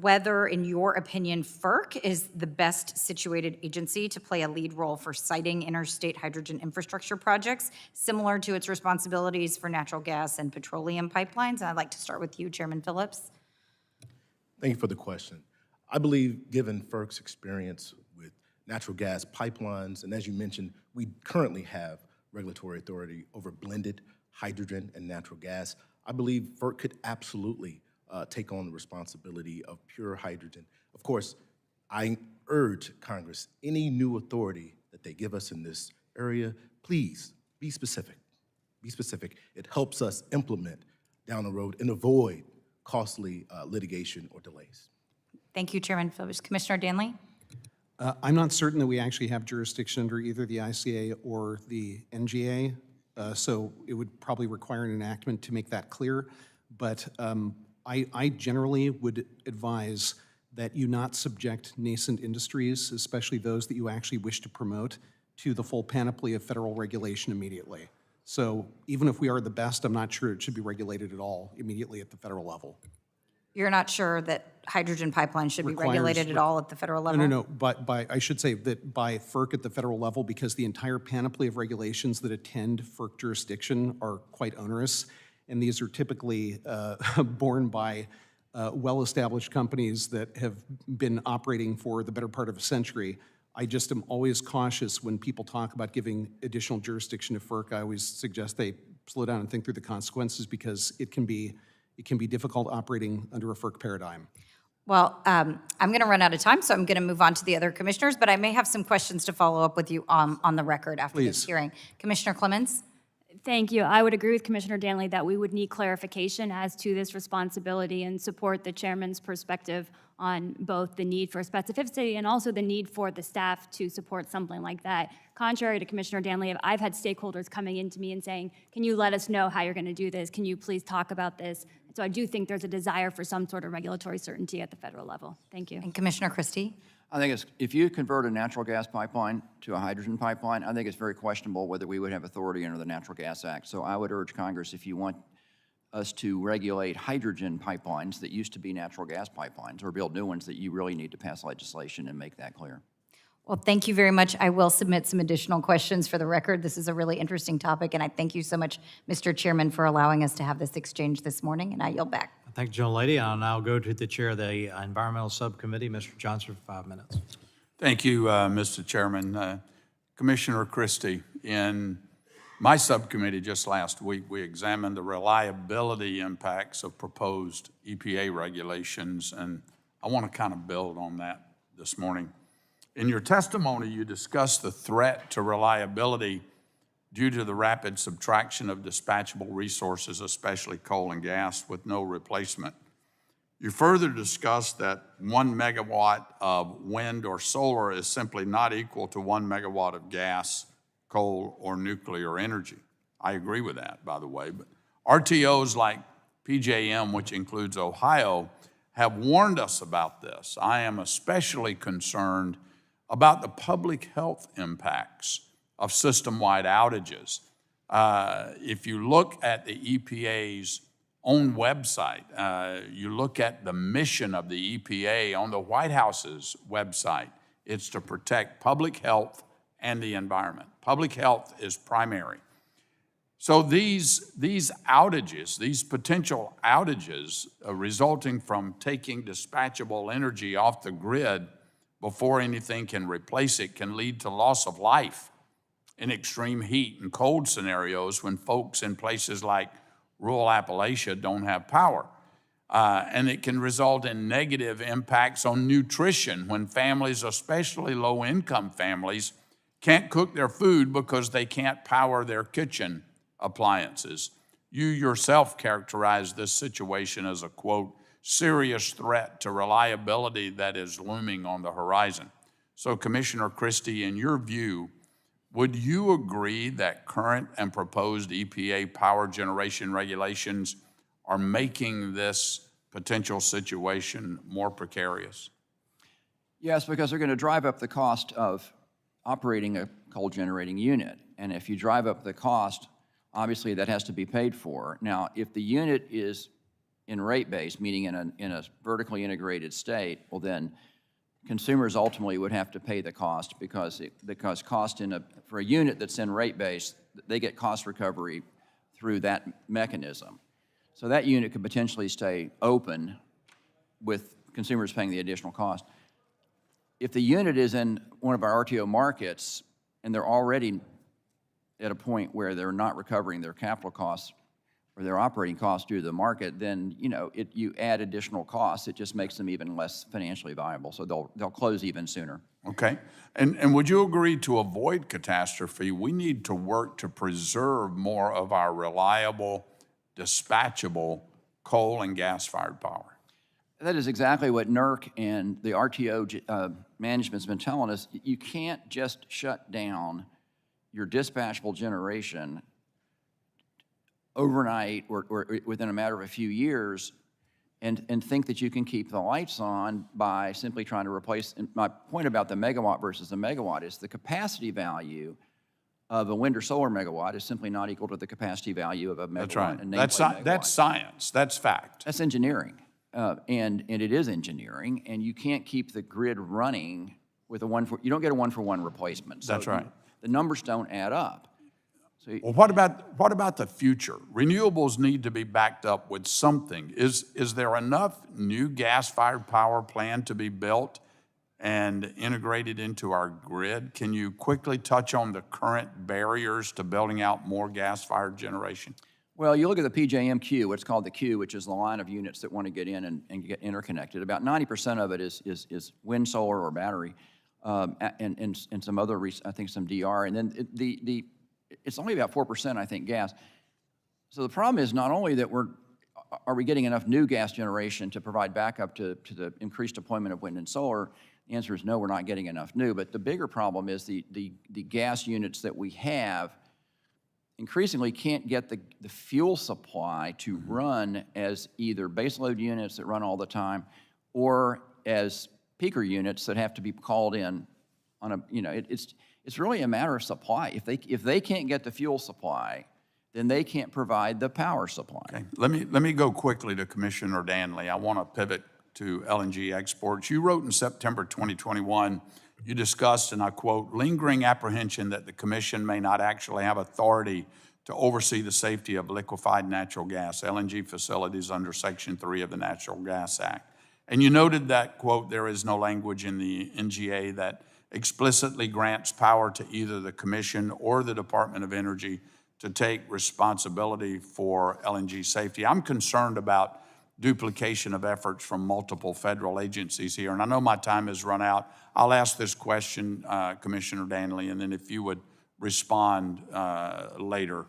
whether in your opinion FERC is the best situated agency to play a lead role for siting interstate hydrogen infrastructure projects, similar to its responsibilities for natural gas and petroleum pipelines. And I'd like to start with you, Chairman Phillips. Thank you for the question. I believe, given FERC's experience with natural gas pipelines, and as you mentioned, we currently have regulatory authority over blended hydrogen and natural gas, I believe FERC could absolutely take on the responsibility of pure hydrogen. Of course, I urge Congress, any new authority that they give us in this area, please be specific. Be specific. It helps us implement down the road and avoid costly litigation or delays. Thank you, Chairman Phillips. Commissioner Danley? I'm not certain that we actually have jurisdiction under either the ICA or the NGA, so it would probably require an enactment to make that clear. But I generally would advise that you not subject nascent industries, especially those that you actually wish to promote, to the full panoply of federal regulation immediately. So even if we are the best, I'm not sure it should be regulated at all immediately at the federal level. You're not sure that hydrogen pipelines should be regulated at all at the federal level? No. But I should say that by FERC at the federal level, because the entire panoply of regulations that attend FERC jurisdiction are quite onerous, and these are typically borne by well-established companies that have been operating for the better part of a century. I just am always cautious when people talk about giving additional jurisdiction to FERC. I always suggest they slow down and think through the consequences, because it can be difficult operating under a FERC paradigm. Well, I'm going to run out of time, so I'm going to move on to the other commissioners, but I may have some questions to follow up with you on the record after this Please. hearing. Commissioner Clements? Thank you. I would agree with Commissioner Danley that we would need clarification as to this responsibility and support the chairman's perspective on both the need for specificity and also the need for the staff to support something like that. Contrary to Commissioner Danley, I've had stakeholders coming into me and saying, can you let us know how you're going to do this? Can you please talk about this? So I do think there's a desire for some sort of regulatory certainty at the federal level. Thank you. And Commissioner Christie? I think if you convert a natural gas pipeline to a hydrogen pipeline, I think it's very questionable whether we would have authority under the Natural Gas Act. So I would urge Congress, if you want us to regulate hydrogen pipelines that used to be natural gas pipelines, or build new ones, that you really need to pass legislation and make that clear. Well, thank you very much. I will submit some additional questions for the record. This is a really interesting topic, and I thank you so much, Mr. Chairman, for allowing us to have this exchange this morning, and I yield back. Thank you, gentlelady. I'll now go to the chair of the Environmental Subcommittee, Mr. Johnson, for 5 minutes. Thank you, Mr. Chairman. Commissioner Christie, in my subcommittee just last week, we examined the reliability impacts of proposed EPA regulations, and I want to kind of build on that this morning. In your testimony, you discussed the threat to reliability due to the rapid subtraction of dispatchable resources, especially coal and gas, with no replacement. You further discussed that 1 megawatt of wind or solar is simply not equal to 1 megawatt of gas, coal, or nuclear energy. I agree with that, by the way, but RTOs like PJM, which includes Ohio, have warned us about this. I am especially concerned about the public health impacts of system-wide outages. If you look at the EPA's own website, you look at the mission of the EPA on the White House's website, it's to protect public health and the environment. Public health is primary. So these outages, these potential outages resulting from taking dispatchable energy off the grid before anything can replace it, can lead to loss of life in extreme heat and cold scenarios when folks in places like rural Appalachia don't have power. And it can result in negative impacts on nutrition when families, especially low-income families, can't cook their food because they can't power their kitchen appliances. You yourself characterized this situation as a, quote, serious threat to reliability that is looming on the horizon. So, Commissioner Christie, in your view, would you agree that current and proposed EPA power generation regulations are making this potential situation more precarious? Yes, because they're going to drive up the cost of operating a coal generating unit. And if you drive up the cost, obviously that has to be paid for. Now, if the unit is in rate base, meaning in a vertically integrated state, well then consumers ultimately would have to pay the cost because cost for a unit that's in rate base, they get cost recovery through that mechanism. So that unit could potentially stay open with consumers paying the additional cost. If the unit is in one of our RTO markets and they're already at a point where they're not recovering their capital costs or their operating costs due to the market, then you add additional costs. It just makes them even less financially viable. So they'll close even sooner. Okay. And would you agree, to avoid catastrophe, we need to work to preserve more of our reliable, dispatchable coal and gas-fired power? That is exactly what NERC and the RTO management's been telling us. You can't just shut down your dispatchable generation overnight or within a matter of a few years and think that you can keep the lights on by simply trying to replace. And my point about the megawatt versus the megawatt is the capacity value of a wind or solar megawatt is simply not equal to the capacity value of a megawatt. That's right. A nameplate That's megawatt. science. That's fact. That's engineering. And it is engineering, and you can't keep the grid running with you don't get a one-for-one replacement. So That's right. the numbers don't add up. Well, what about the future? Renewables need to be backed up with something. Is there enough new gas-fired power planned to be built and integrated into our grid? Can you quickly touch on the current barriers to building out more gas-fired generation? Well, you look at the PJM queue, what's called the queue, which is the line of units that want to get in and get interconnected. About 90% of it is wind, solar, or battery, and some other, I think some DR. And then it's only about 4%, I think, gas. So the problem is not only that are we getting enough new gas generation to provide backup to the increased deployment of wind and solar? The answer is no, we're not getting enough new. But the bigger problem is the gas units that we have increasingly can't get the fuel supply to run as either baseload units that run all the time or as peaker units that have to be called in on a, it's really a matter of supply. If they can't get the fuel supply, then they can't provide the power supply. Okay. Let me go quickly to Commissioner Danley. I want to pivot to LNG exports. You wrote in September 2021, you discussed, and I quote, lingering apprehension that the Commission may not actually have authority to oversee the safety of liquefied natural gas, LNG facilities under Section 3 of the Natural Gas Act. And you noted that, quote, there is no language in the NGA that explicitly grants power to either the Commission or the Department of Energy to take responsibility for LNG safety. I'm concerned about duplication of efforts from multiple federal agencies here, and I know my time has run out. I'll ask this question, Commissioner Danley, and then if you would respond later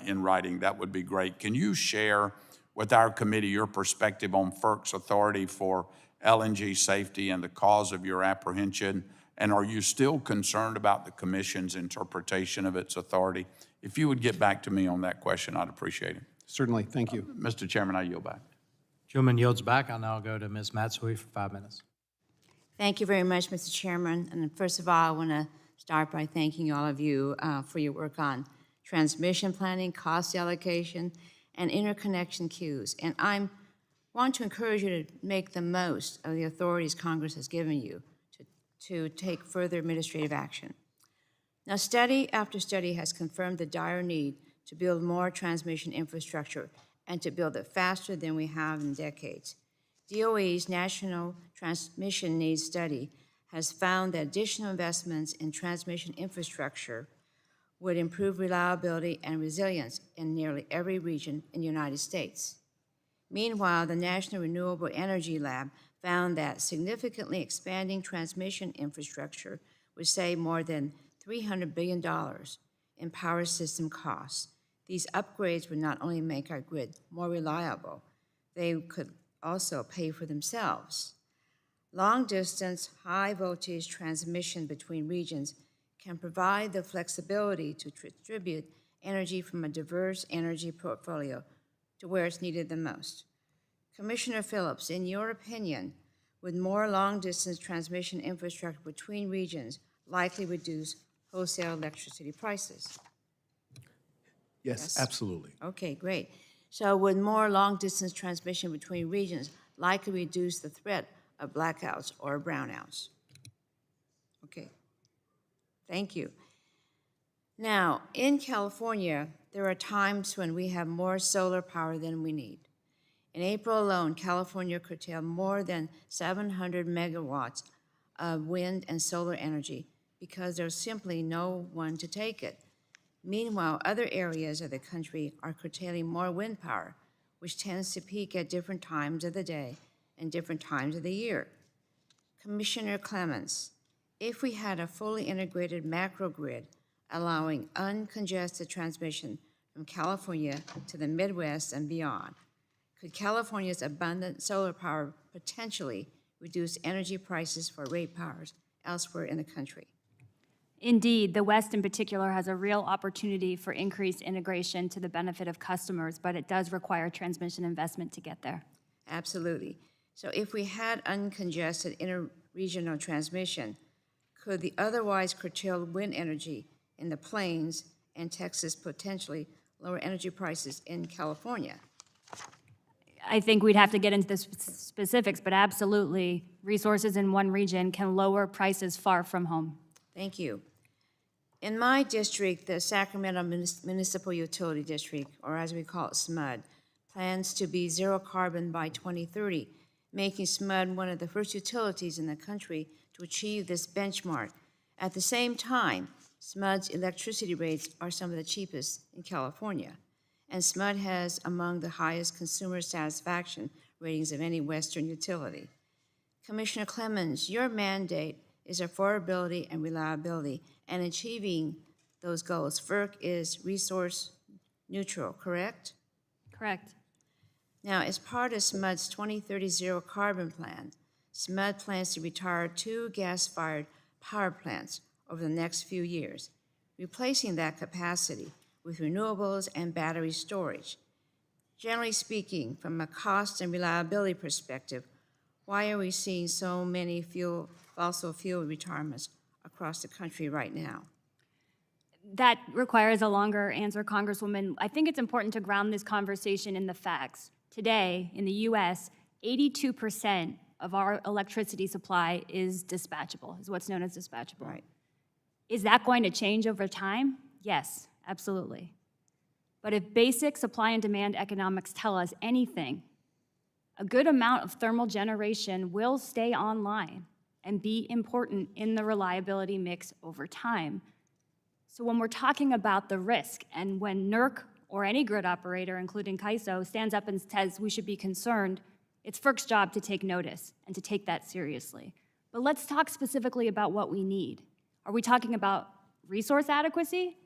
in writing, that would be great. Can you share with our committee your perspective on FERC's authority for LNG safety and the cause of your apprehension? And are you still concerned about the Commission's interpretation of its authority? If you would get back to me on that question, I'd appreciate it. Certainly, thank you. Mr. Chairman, I yield back. Gentleman yields back. I'll now go to Ms. Matsui for 5 minutes. Thank you very much, Mr. Chairman. And first of all, I want to start by thanking all of you for your work on transmission planning, cost allocation, and interconnection queues. And I want to encourage you to make the most of the authorities Congress has given you to take further administrative action. Now, study after study has confirmed the dire need to build more transmission infrastructure and to build it faster than we have in decades. DOE's National Transmission Needs Study has found that additional investments in transmission infrastructure would improve reliability and resilience in nearly every region in the United States. Meanwhile, the National Renewable Energy Lab found that significantly expanding transmission infrastructure would save more than $300 billion in power system costs. These upgrades would not only make our grid more reliable, they could also pay for themselves. Long-distance, high-voltage transmission between regions can provide the flexibility to distribute energy from a diverse energy portfolio to where it's needed the most. Commissioner Phillips, in your opinion, would more long-distance transmission infrastructure between regions likely reduce wholesale electricity prices? Yes, absolutely. Okay, great. So would more long-distance transmission between regions likely reduce the threat of blackouts or brownouts? Okay, thank you. Now, in California, there are times when we have more solar power than we need. In April alone, California curtailed more than 700 megawatts of wind and solar energy because there's simply no one to take it. Meanwhile, other areas of the country are curtailing more wind power, which tends to peak at different times of the day and different times of the year. Commissioner Clements, if we had a fully integrated macro grid allowing uncongested transmission from California to the Midwest and beyond, could California's abundant solar power potentially reduce energy prices for ratepayers elsewhere in the country? Indeed, the West in particular has a real opportunity for increased integration to the benefit of customers, but it does require transmission investment to get there. Absolutely. So if we had uncongested interregional transmission, could the otherwise curtailed wind energy in the plains and Texas potentially lower energy prices in California? I think we'd have to get into the specifics, but absolutely, resources in one region can lower prices far from home. Thank you. In my district, the Sacramento Municipal Utility District, or as we call it, SMUD, plans to be zero carbon by 2030, making SMUD one of the first utilities in the country to achieve this benchmark. At the same time, SMUD's electricity rates are some of the cheapest in California, and SMUD has among the highest consumer satisfaction ratings of any Western utility. Commissioner Clements, your mandate is affordability and reliability, and achieving those goals. FERC is resource neutral, correct? Correct. Now, as part of SMUD's 2030 zero carbon plan, SMUD plans to retire 2 gas-fired power plants over the next few years, replacing that capacity with renewables and battery storage. Generally speaking, from a cost and reliability perspective, why are we seeing so many fossil fuel retirements across the country right now? That requires a longer answer, Congresswoman. I think it's important to ground this conversation in the facts. Today, in the US, 82% of our electricity supply is dispatchable, is what's known as dispatchable. Right. Is that going to change over time? Yes, absolutely. But if basic supply and demand economics tell us anything, a good amount of thermal generation will stay online and be important in the reliability mix over time. So when we're talking about the risk, and when NERC or any grid operator, including CAISO, stands up and says we should be concerned, it's FERC's job to take notice and to take that seriously. But let's talk specifically about what we need. Are we talking about resource adequacy?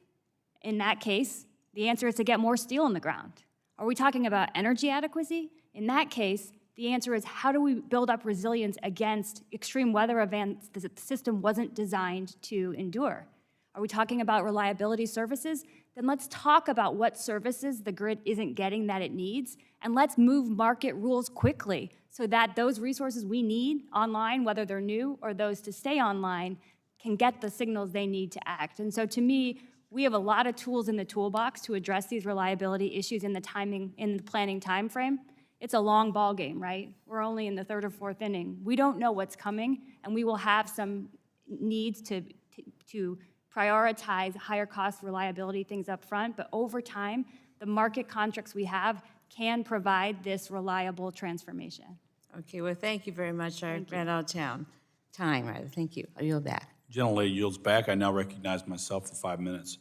In that case, the answer is to get more steel in the ground. Are we talking about energy adequacy? In that case, the answer is how do we build up resilience against extreme weather events that the system wasn't designed to endure? Are we talking about reliability services? Then let's talk about what services the grid isn't getting that it needs, and let's move market rules quickly so that those resources we need online, whether they're new or those to stay online, can get the signals they need to act. And so to me, we have a lot of tools in the toolbox to address these reliability issues in the planning timeframe. It's a long ball game, right? We're only in the 3rd or 4th inning. We don't know what's coming, and we will have some needs to prioritize higher cost reliability things up front, but over time, the market contracts we have can provide this reliable transformation. Okay, well, thank you very much. I ran out of time, rather. Thank you. I yield back. Gentlelady yields back. I now recognize myself for 5 minutes.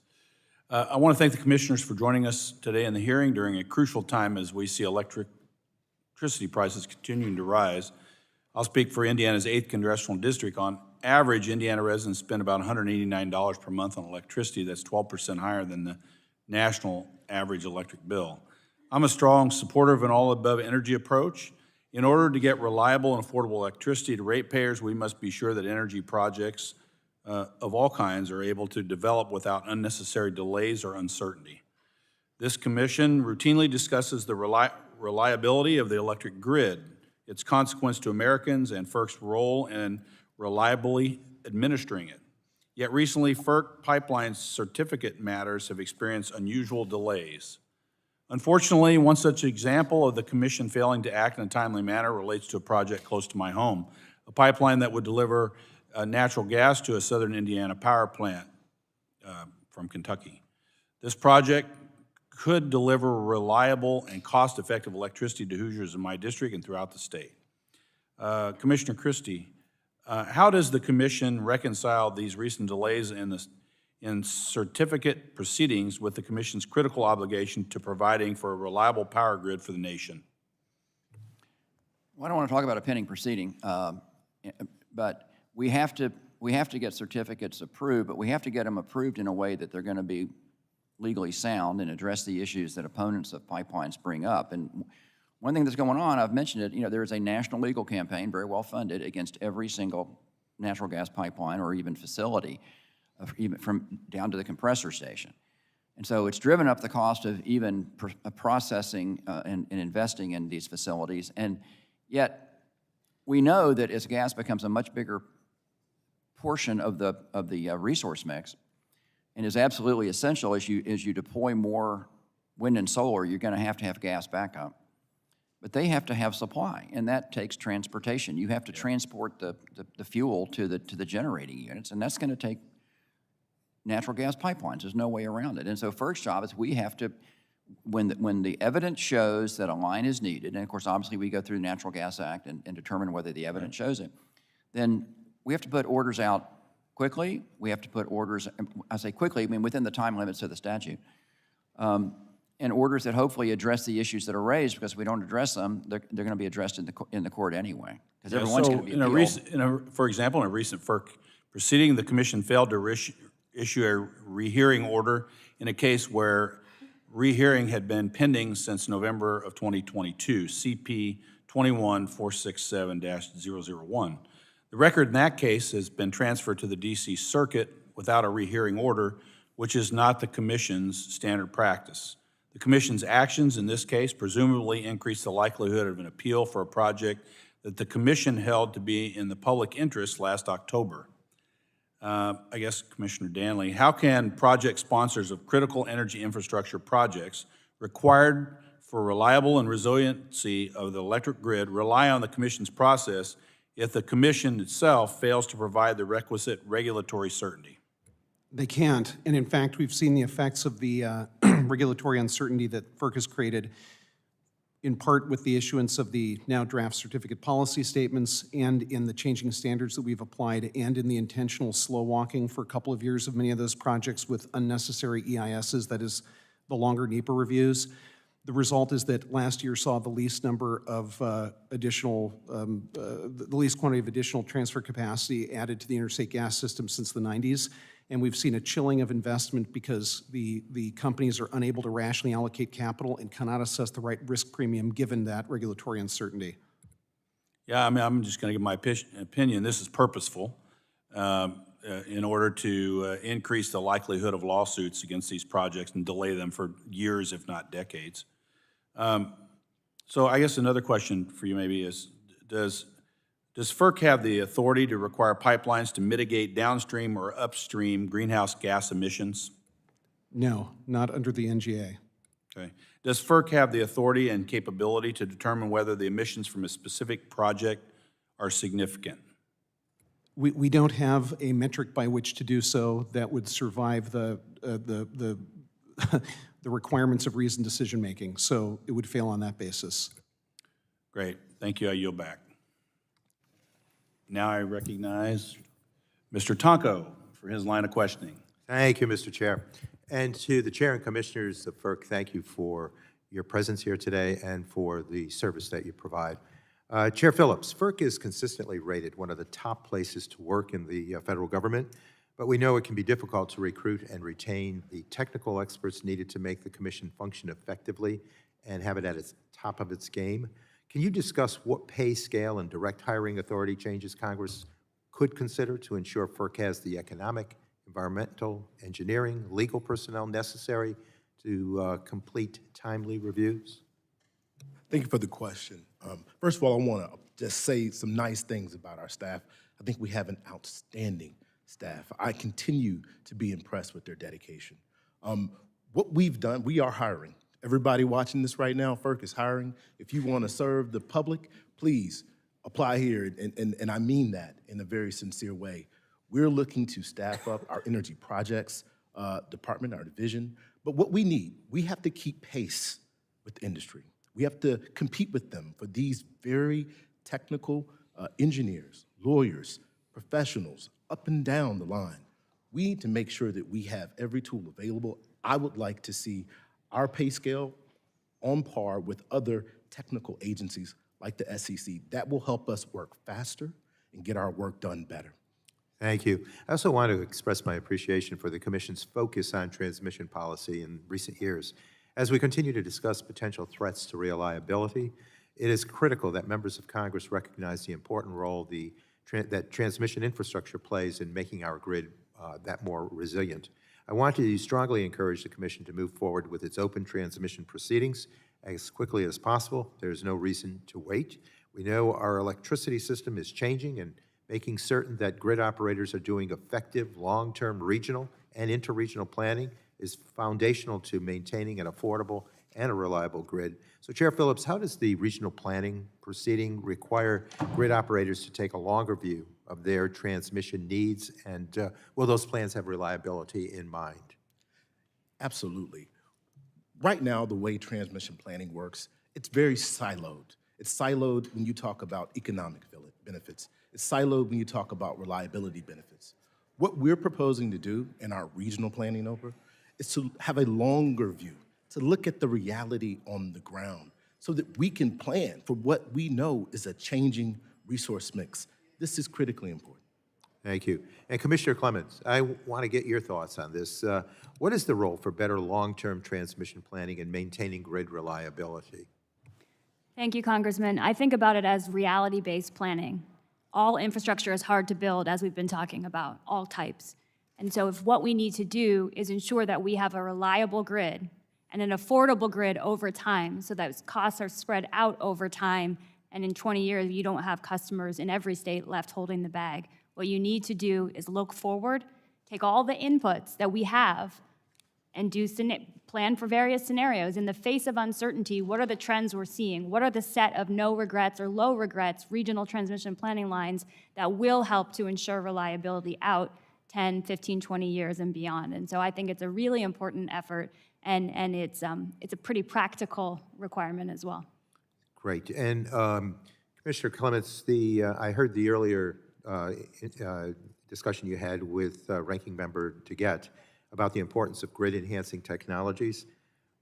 I want to thank the commissioners for joining us today in the hearing during a crucial time as we see electricity prices continuing to rise. I'll speak for Indiana's 8th Congressional District. On average, Indiana residents spend about $189 per month on electricity. That's 12% higher than the national average electric bill. I'm a strong supporter of an all-above energy approach. In order to get reliable and affordable electricity to ratepayers, we must be sure that energy projects of all kinds are able to develop without unnecessary delays or uncertainty. This commission routinely discusses the reliability of the electric grid, its consequence to Americans, and FERC's role in reliably administering it. Yet recently, FERC pipeline certificate matters have experienced unusual delays. Unfortunately, one such example of the commission failing to act in a timely manner relates to a project close to my home, a pipeline that would deliver natural gas to a southern Indiana power plant from Kentucky. This project could deliver reliable and cost-effective electricity to Hoosiers in my district and throughout the state. Commissioner Christie, how does the commission reconcile these recent delays in certificate proceedings with the commission's critical obligation to providing for a reliable power grid for the nation? Well, I don't want to talk about a pending proceeding, but we have to get certificates approved, but we have to get them approved in a way that they're going to be legally sound and address the issues that opponents of pipelines bring up. And one thing that's going on, I've mentioned it, there is a national legal campaign, very well funded, against every single natural gas pipeline or even facility, even from down to the compressor station. And so it's driven up the cost of even processing and investing in these facilities. And yet, we know that as gas becomes a much bigger portion of the resource mix, and is absolutely essential as you deploy more wind and solar, you're going to have gas backup. But they have to have supply, and that takes transportation. You have to transport the fuel to the generating units, and that's going to take natural gas pipelines. There's no way around it. And so FERC's job is we have to, when the evidence shows that a line is needed, and of course, obviously, we go through the Natural Gas Act and determine whether the evidence shows it, then we have to put orders out quickly. We have to put orders, I say quickly, I mean within the time limits of the statute, and orders that hopefully address the issues that are raised, because if we don't address them, they're going to be addressed in the court anyway, because everyone's going to be appealed. For example, in a recent FERC proceeding, the commission failed to issue a rehearing order in a case where rehearing had been pending since November of 2022, CP 21467-001. The record in that case has been transferred to the DC Circuit without a rehearing order, which is not the commission's standard practice. The commission's actions in this case presumably increased the likelihood of an appeal for a project that the commission held to be in the public interest last October. I guess, Commissioner Danley, how can project sponsors of critical energy infrastructure projects required for reliable and resiliency of the electric grid rely on the commission's process if the commission itself fails to provide the requisite regulatory certainty? They can't, and in fact, we've seen the effects of the regulatory uncertainty that FERC has created, in part with the issuance of the now draft certificate policy statements, and in the changing standards that we've applied, and in the intentional slow walking for a couple of years of many of those projects with unnecessary EISs, that is, the longer NEPA reviews. The result is that last year saw the least number of the least quantity of additional transfer capacity added to the interstate gas system since the 90s. And we've seen a chilling of investment because the companies are unable to rationally allocate capital and cannot assess the right risk premium given that regulatory uncertainty. Yeah, I mean, I'm just going to give my opinion. This is purposeful in order to increase the likelihood of lawsuits against these projects and delay them for years, if not decades. So I guess another question for you maybe is, does FERC have the authority to require pipelines to mitigate downstream or upstream greenhouse gas emissions? No, not under the NGA. Okay. Does FERC have the authority and capability to determine whether the emissions from a specific project are significant? We don't have a metric by which to do so that would survive the requirements of reasoned decision-making, so it would fail on that basis. Great. Thank you. I yield back. Now I recognize Mr. Tonko for his line of questioning. Thank you, Mr. Chair. And to the Chair and Commissioners of FERC, thank you for your presence here today and for the service that you provide. Chair Phillips, FERC is consistently rated one of the top places to work in the federal government, but we know it can be difficult to recruit and retain the technical experts needed to make the Commission function effectively and have it at its top of its game. Can you discuss what pay scale and direct hiring authority changes Congress could consider to ensure FERC has the economic, environmental, engineering, legal personnel necessary to complete timely reviews? Thank you for the question. First of all, I want to just say some nice things about our staff. I think we have an outstanding staff. I continue to be impressed with their dedication. What we've done, we are hiring. Everybody watching this right now, FERC is hiring. If you want to serve the public, please apply here, and I mean that in a very sincere way. We're looking to staff up our energy projects department, our division, but what we need, we have to keep pace with industry. We have to compete with them for these very technical engineers, lawyers, professionals, up and down the line. We need to make sure that we have every tool available. I would like to see our pay scale on par with other technical agencies like the SEC. That will help us work faster and get our work done better. Thank you. I also want to express my appreciation for the Commission's focus on transmission policy in recent years. As we continue to discuss potential threats to reliability, it is critical that members of Congress recognize the important role that transmission infrastructure plays in making our grid that more resilient. I want to strongly encourage the Commission to move forward with its open transmission proceedings as quickly as possible. There's no reason to wait. We know our electricity system is changing, and making certain that grid operators are doing effective long-term regional and interregional planning is foundational to maintaining an affordable and a reliable grid. So Chair Phillips, how does the regional planning proceeding require grid operators to take a longer view of their transmission needs, and will those plans have reliability in mind? Absolutely. Right now, the way transmission planning works, it's very siloed. It's siloed when you talk about economic benefits. It's siloed when you talk about reliability benefits. What we're proposing to do in our regional planning over is to have a longer view, to look at the reality on the ground so that we can plan for what we know is a changing resource mix. This is critically important. Thank you. And Commissioner Clements, I want to get your thoughts on this. What is the role for better long-term transmission planning and maintaining grid reliability? Thank you, Congressman. I think about it as reality-based planning. All infrastructure is hard to build, as we've been talking about, all types. And so if what we need to do is ensure that we have a reliable grid and an affordable grid over time so that costs are spread out over time, and in 20 years, you don't have customers in every state left holding the bag. What you need to do is look forward, take all the inputs that we have, and plan for various scenarios. In the face of uncertainty, what are the trends we're seeing? What are the set of no regrets or low regrets regional transmission planning lines that will help to ensure reliability out 10, 15, 20 years and beyond? And so I think it's a really important effort, and it's a pretty practical requirement as well. Great. And Commissioner Clements, I heard the earlier discussion you had with Ranking Member Dingell about the importance of grid-enhancing technologies.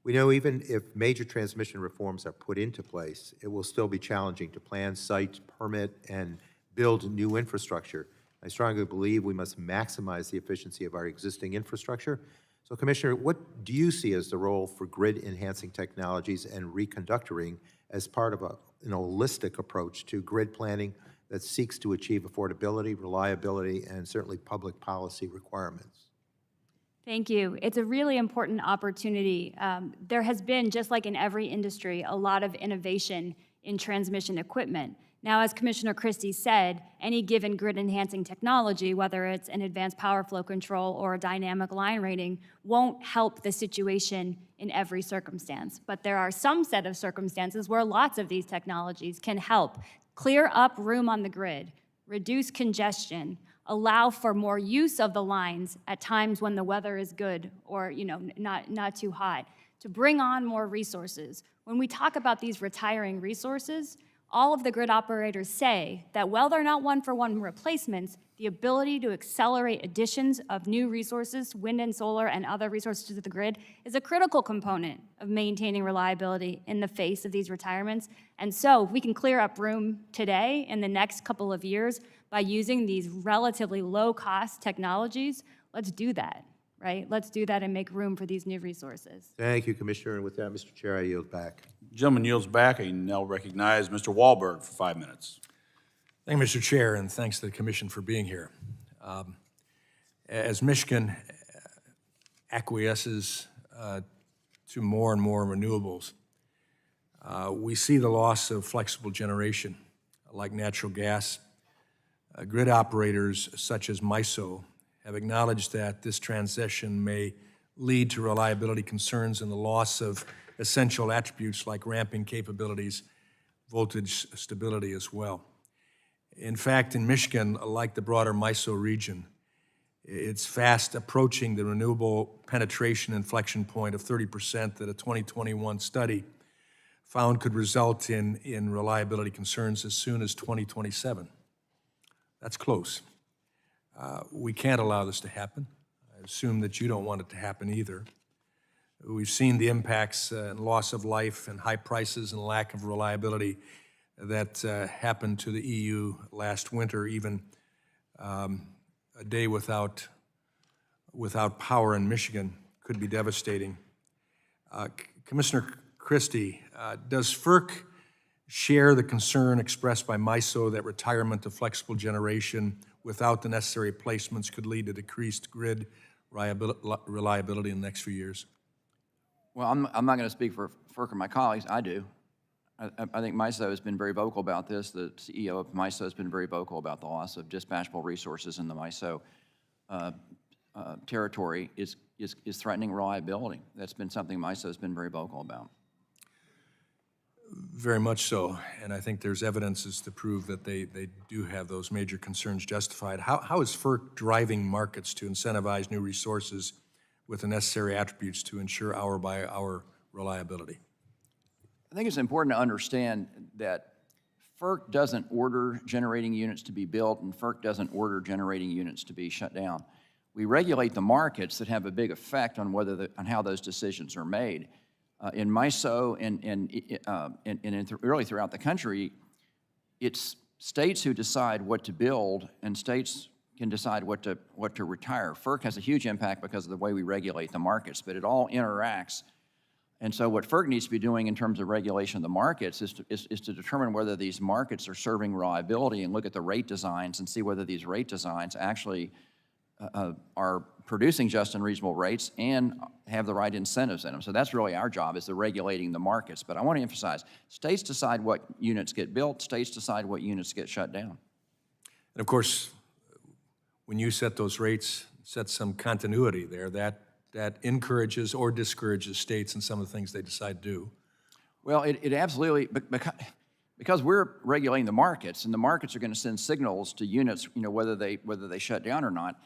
We know even if major transmission reforms are put into place, it will still be challenging to plan, site, permit, and build new infrastructure. I strongly believe we must maximize the efficiency of our existing infrastructure. So, Commissioner, what do you see as the role for grid-enhancing technologies and reconductoring as part of an holistic approach to grid planning that seeks to achieve affordability, reliability, and certainly public policy requirements? Thank you. It's a really important opportunity. There has been, just like in every industry, a lot of innovation in transmission equipment. Now, as Commissioner Christie said, any given grid-enhancing technology, whether it's an advanced power flow control or a dynamic line rating, won't help the situation in every circumstance. But there are some set of circumstances where lots of these technologies can help clear up room on the grid, reduce congestion, allow for more use of the lines at times when the weather is good or not too hot, to bring on more resources. When we talk about these retiring resources, all of the grid operators say that while they're not one-for-one replacements, the ability to accelerate additions of new resources, wind and solar and other resources to the grid, is a critical component of maintaining reliability in the face of these retirements. And so if we can clear up room today in the next couple of years by using these relatively low-cost technologies, let's do that, right? Let's do that and make room for these new resources. Thank you, Commissioner. And with that, Mr. Chair, I yield back. Gentleman yields back. I now recognize Mr. Wahlberg for 5 minutes. Thank you, Mr. Chair, and thanks to the Commission for being here. As Michigan acquiesces to more and more renewables, we see the loss of flexible generation, like natural gas. Grid operators such as MISO have acknowledged that this transition may lead to reliability concerns and the loss of essential attributes like ramping capabilities, voltage stability as well. In fact, in Michigan, like the broader MISO region, it's fast approaching the renewable penetration inflection point of 30% that a 2021 study found could result in reliability concerns as soon as 2027. That's close. We can't allow this to happen. I assume that you don't want it to happen either. We've seen the impacts and loss of life and high prices and lack of reliability that happened to the EU last winter. Even a day without power in Michigan could be devastating. Commissioner Christie, does FERC share the concern expressed by MISO that retirement of flexible generation without the necessary placements could lead to decreased grid reliability in the next few years? Well, I'm not going to speak for FERC or my colleagues. I do. I think MISO has been very vocal about this. The CEO of MISO has been very vocal about the loss of dispatchable resources in the MISO territory is threatening reliability. That's been something MISO has been very vocal about. Very much so, and I think there's evidences to prove that they do have those major concerns justified. How is FERC driving markets to incentivize new resources with the necessary attributes to ensure hour-by-hour reliability? I think it's important to understand that FERC doesn't order generating units to be built, and FERC doesn't order generating units to be shut down. We regulate the markets that have a big effect on on how those decisions are made. In MISO and really throughout the country, it's states who decide what to build, and states can decide what to retire. FERC has a huge impact because of the way we regulate the markets, but it all interacts. And so what FERC needs to be doing in terms of regulation of the markets is to determine whether these markets are serving reliability and look at the rate designs and see whether these rate designs actually are producing just and reasonable rates and have the right incentives in them. So that's really our job, is the regulating the markets. But I want to emphasize, states decide what units get built, states decide what units get shut down. And of course, when you set those rates, set some continuity there, that encourages or discourages states in some of the things they decide to do. Well, it absolutely, because we're regulating the markets, and the markets are going to send signals to units, whether they shut down or not.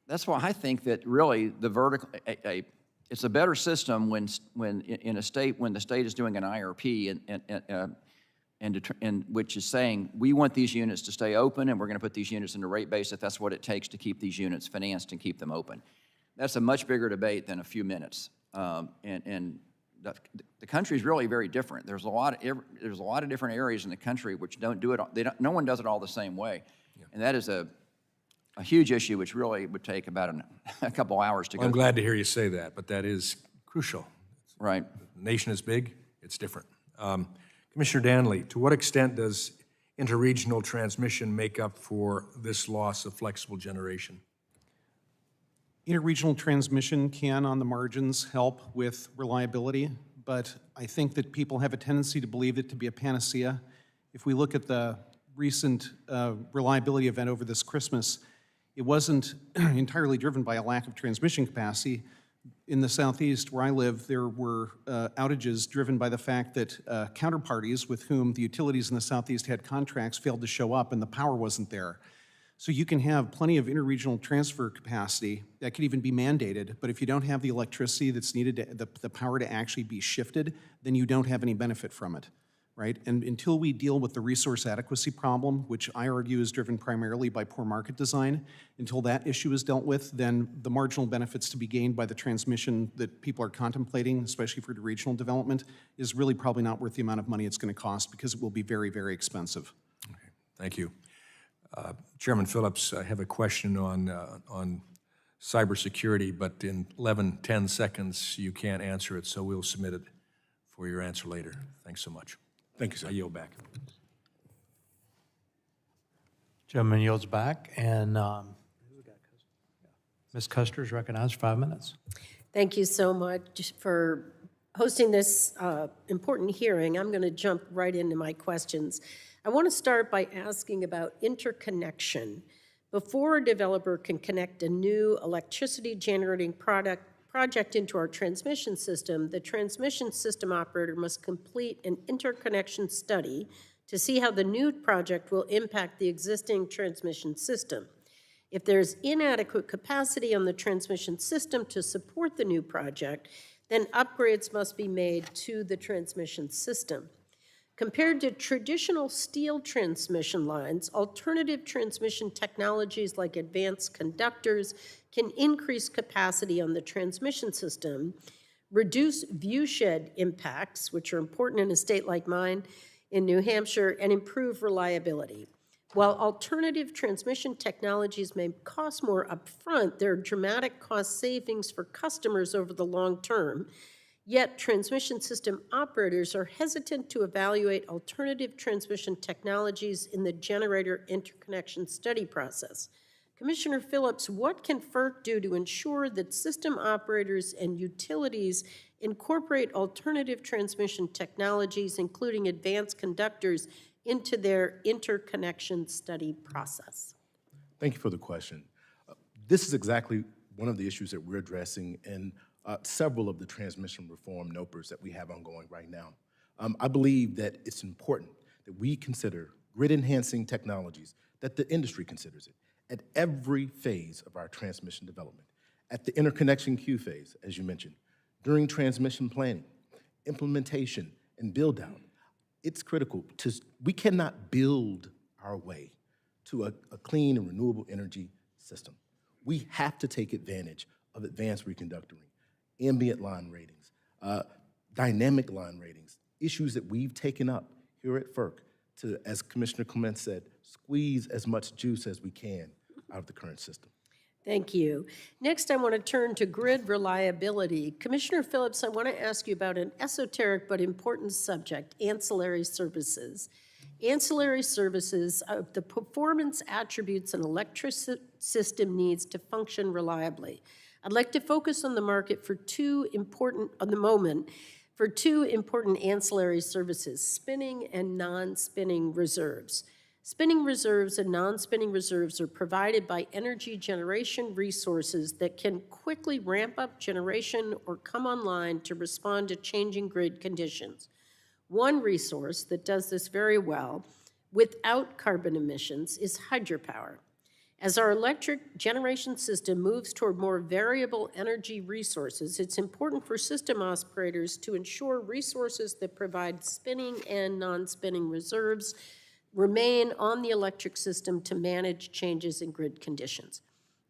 That's why I think that really the vertical, it's a better system when in a state, when the state is doing an IRP and which is saying, we want these units to stay open, and we're going to put these units into rate base if that's what it takes to keep these units financed and keep them open. That's a much bigger debate than a few minutes. And the country is really very different. There's a lot of different areas in the country which don't do it. No one does it all the same way, and that is a huge issue, which really would take about a couple hours to go. I'm glad to hear you say that, but that is crucial. Right. The nation is big, it's different. Commissioner Danley, to what extent does interregional transmission make up for this loss of flexible generation? Interregional transmission can, on the margins, help with reliability, but I think that people have a tendency to believe it to be a panacea. If we look at the recent reliability event over this Christmas, it wasn't entirely driven by a lack of transmission capacity. In the Southeast, where I live, there were outages driven by the fact that counterparties with whom the utilities in the Southeast had contracts failed to show up and the power wasn't there. So you can have plenty of interregional transfer capacity that could even be mandated, but if you don't have the electricity that's needed, the power to actually be shifted, then you don't have any benefit from it, right? And until we deal with the resource adequacy problem, which I argue is driven primarily by poor market design, until that issue is dealt with, then the marginal benefits to be gained by the transmission that people are contemplating, especially for regional development, is really probably not worth the amount of money it's going to cost, because it will be very, very expensive. Okay, thank you. Chairman Phillips, I have a question on cybersecurity, but in 10 seconds, you can't answer it, so we'll submit it for your answer later. Thanks so much. Thank you, sir. I yield back. Gentleman yields back, and Ms. Custer is recognized for 5 minutes. Thank you so much for hosting this important hearing. I'm going to jump right into my questions. I want to start by asking about interconnection. Before a developer can connect a new electricity generating project into our transmission system, the transmission system operator must complete an interconnection study to see how the new project will impact the existing transmission system. If there's inadequate capacity on the transmission system to support the new project, then upgrades must be made to the transmission system. Compared to traditional steel transmission lines, alternative transmission technologies like advanced conductors can increase capacity on the transmission system, reduce viewshed impacts, which are important in a state like mine in New Hampshire, and improve reliability. While alternative transmission technologies may cost more upfront, there are dramatic cost savings for customers over the long term. Yet transmission system operators are hesitant to evaluate alternative transmission technologies in the generator interconnection study process. Commissioner Phillips, what can FERC do to ensure that system operators and utilities incorporate alternative transmission technologies, including advanced conductors, into their interconnection study process? Thank you for the question. This is exactly one of the issues that we're addressing in several of the transmission reform NOPRs that we have ongoing right now. I believe that it's important that we consider grid-enhancing technologies, that the industry considers it, at every phase of our transmission development. At the interconnection queue phase, as you mentioned, during transmission planning, implementation, and build-out. It's critical we cannot build our way to a clean and renewable energy system. We have to take advantage of advanced reconductoring, ambient line ratings, dynamic line ratings, issues that we've taken up here at FERC to, as Commissioner Clements said, squeeze as much juice as we can out of the current system. Thank you. Next, I want to turn to grid reliability. Commissioner Phillips, I want to ask you about an esoteric but important subject, ancillary services. Ancillary services are the performance attributes an electric system needs to function reliably. I'd like to focus on the market for two important ancillary services, spinning and non-spinning reserves. Spinning reserves and non-spinning reserves are provided by energy generation resources that can quickly ramp up generation or come online to respond to changing grid conditions. One resource that does this very well without carbon emissions is hydropower. As our electric generation system moves toward more variable energy resources, it's important for system operators to ensure resources that provide spinning and non-spinning reserves remain on the electric system to manage changes in grid conditions.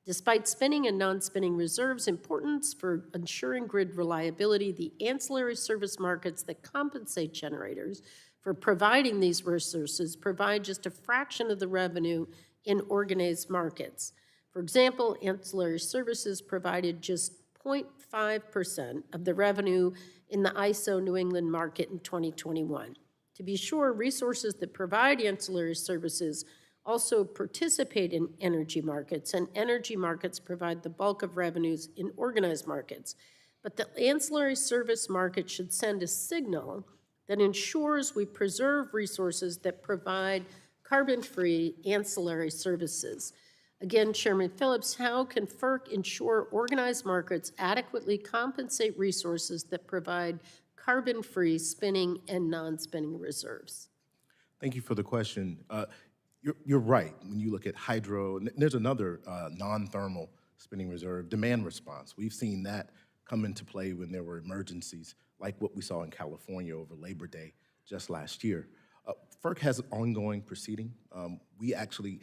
Despite spinning and non-spinning reserves' importance for ensuring grid reliability, the ancillary service markets that compensate generators for providing these resources provide just a fraction of the revenue in organized markets. For example, ancillary services provided just 0.5% of the revenue in the ISO New England market in 2021. To be sure, resources that provide ancillary services also participate in energy markets, and energy markets provide the bulk of revenues in organized markets. But the ancillary service market should send a signal that ensures we preserve resources that provide carbon-free ancillary services. Again, Chairman Phillips, how can FERC ensure organized markets adequately compensate resources that provide carbon-free spinning and non-spinning reserves? Thank you for the question. You're right. When you look at hydro, and there's another non-thermal spinning reserve, demand response. We've seen that come into play when there were emergencies like what we saw in California over Labor Day just last year. FERC has an ongoing proceeding. We actually,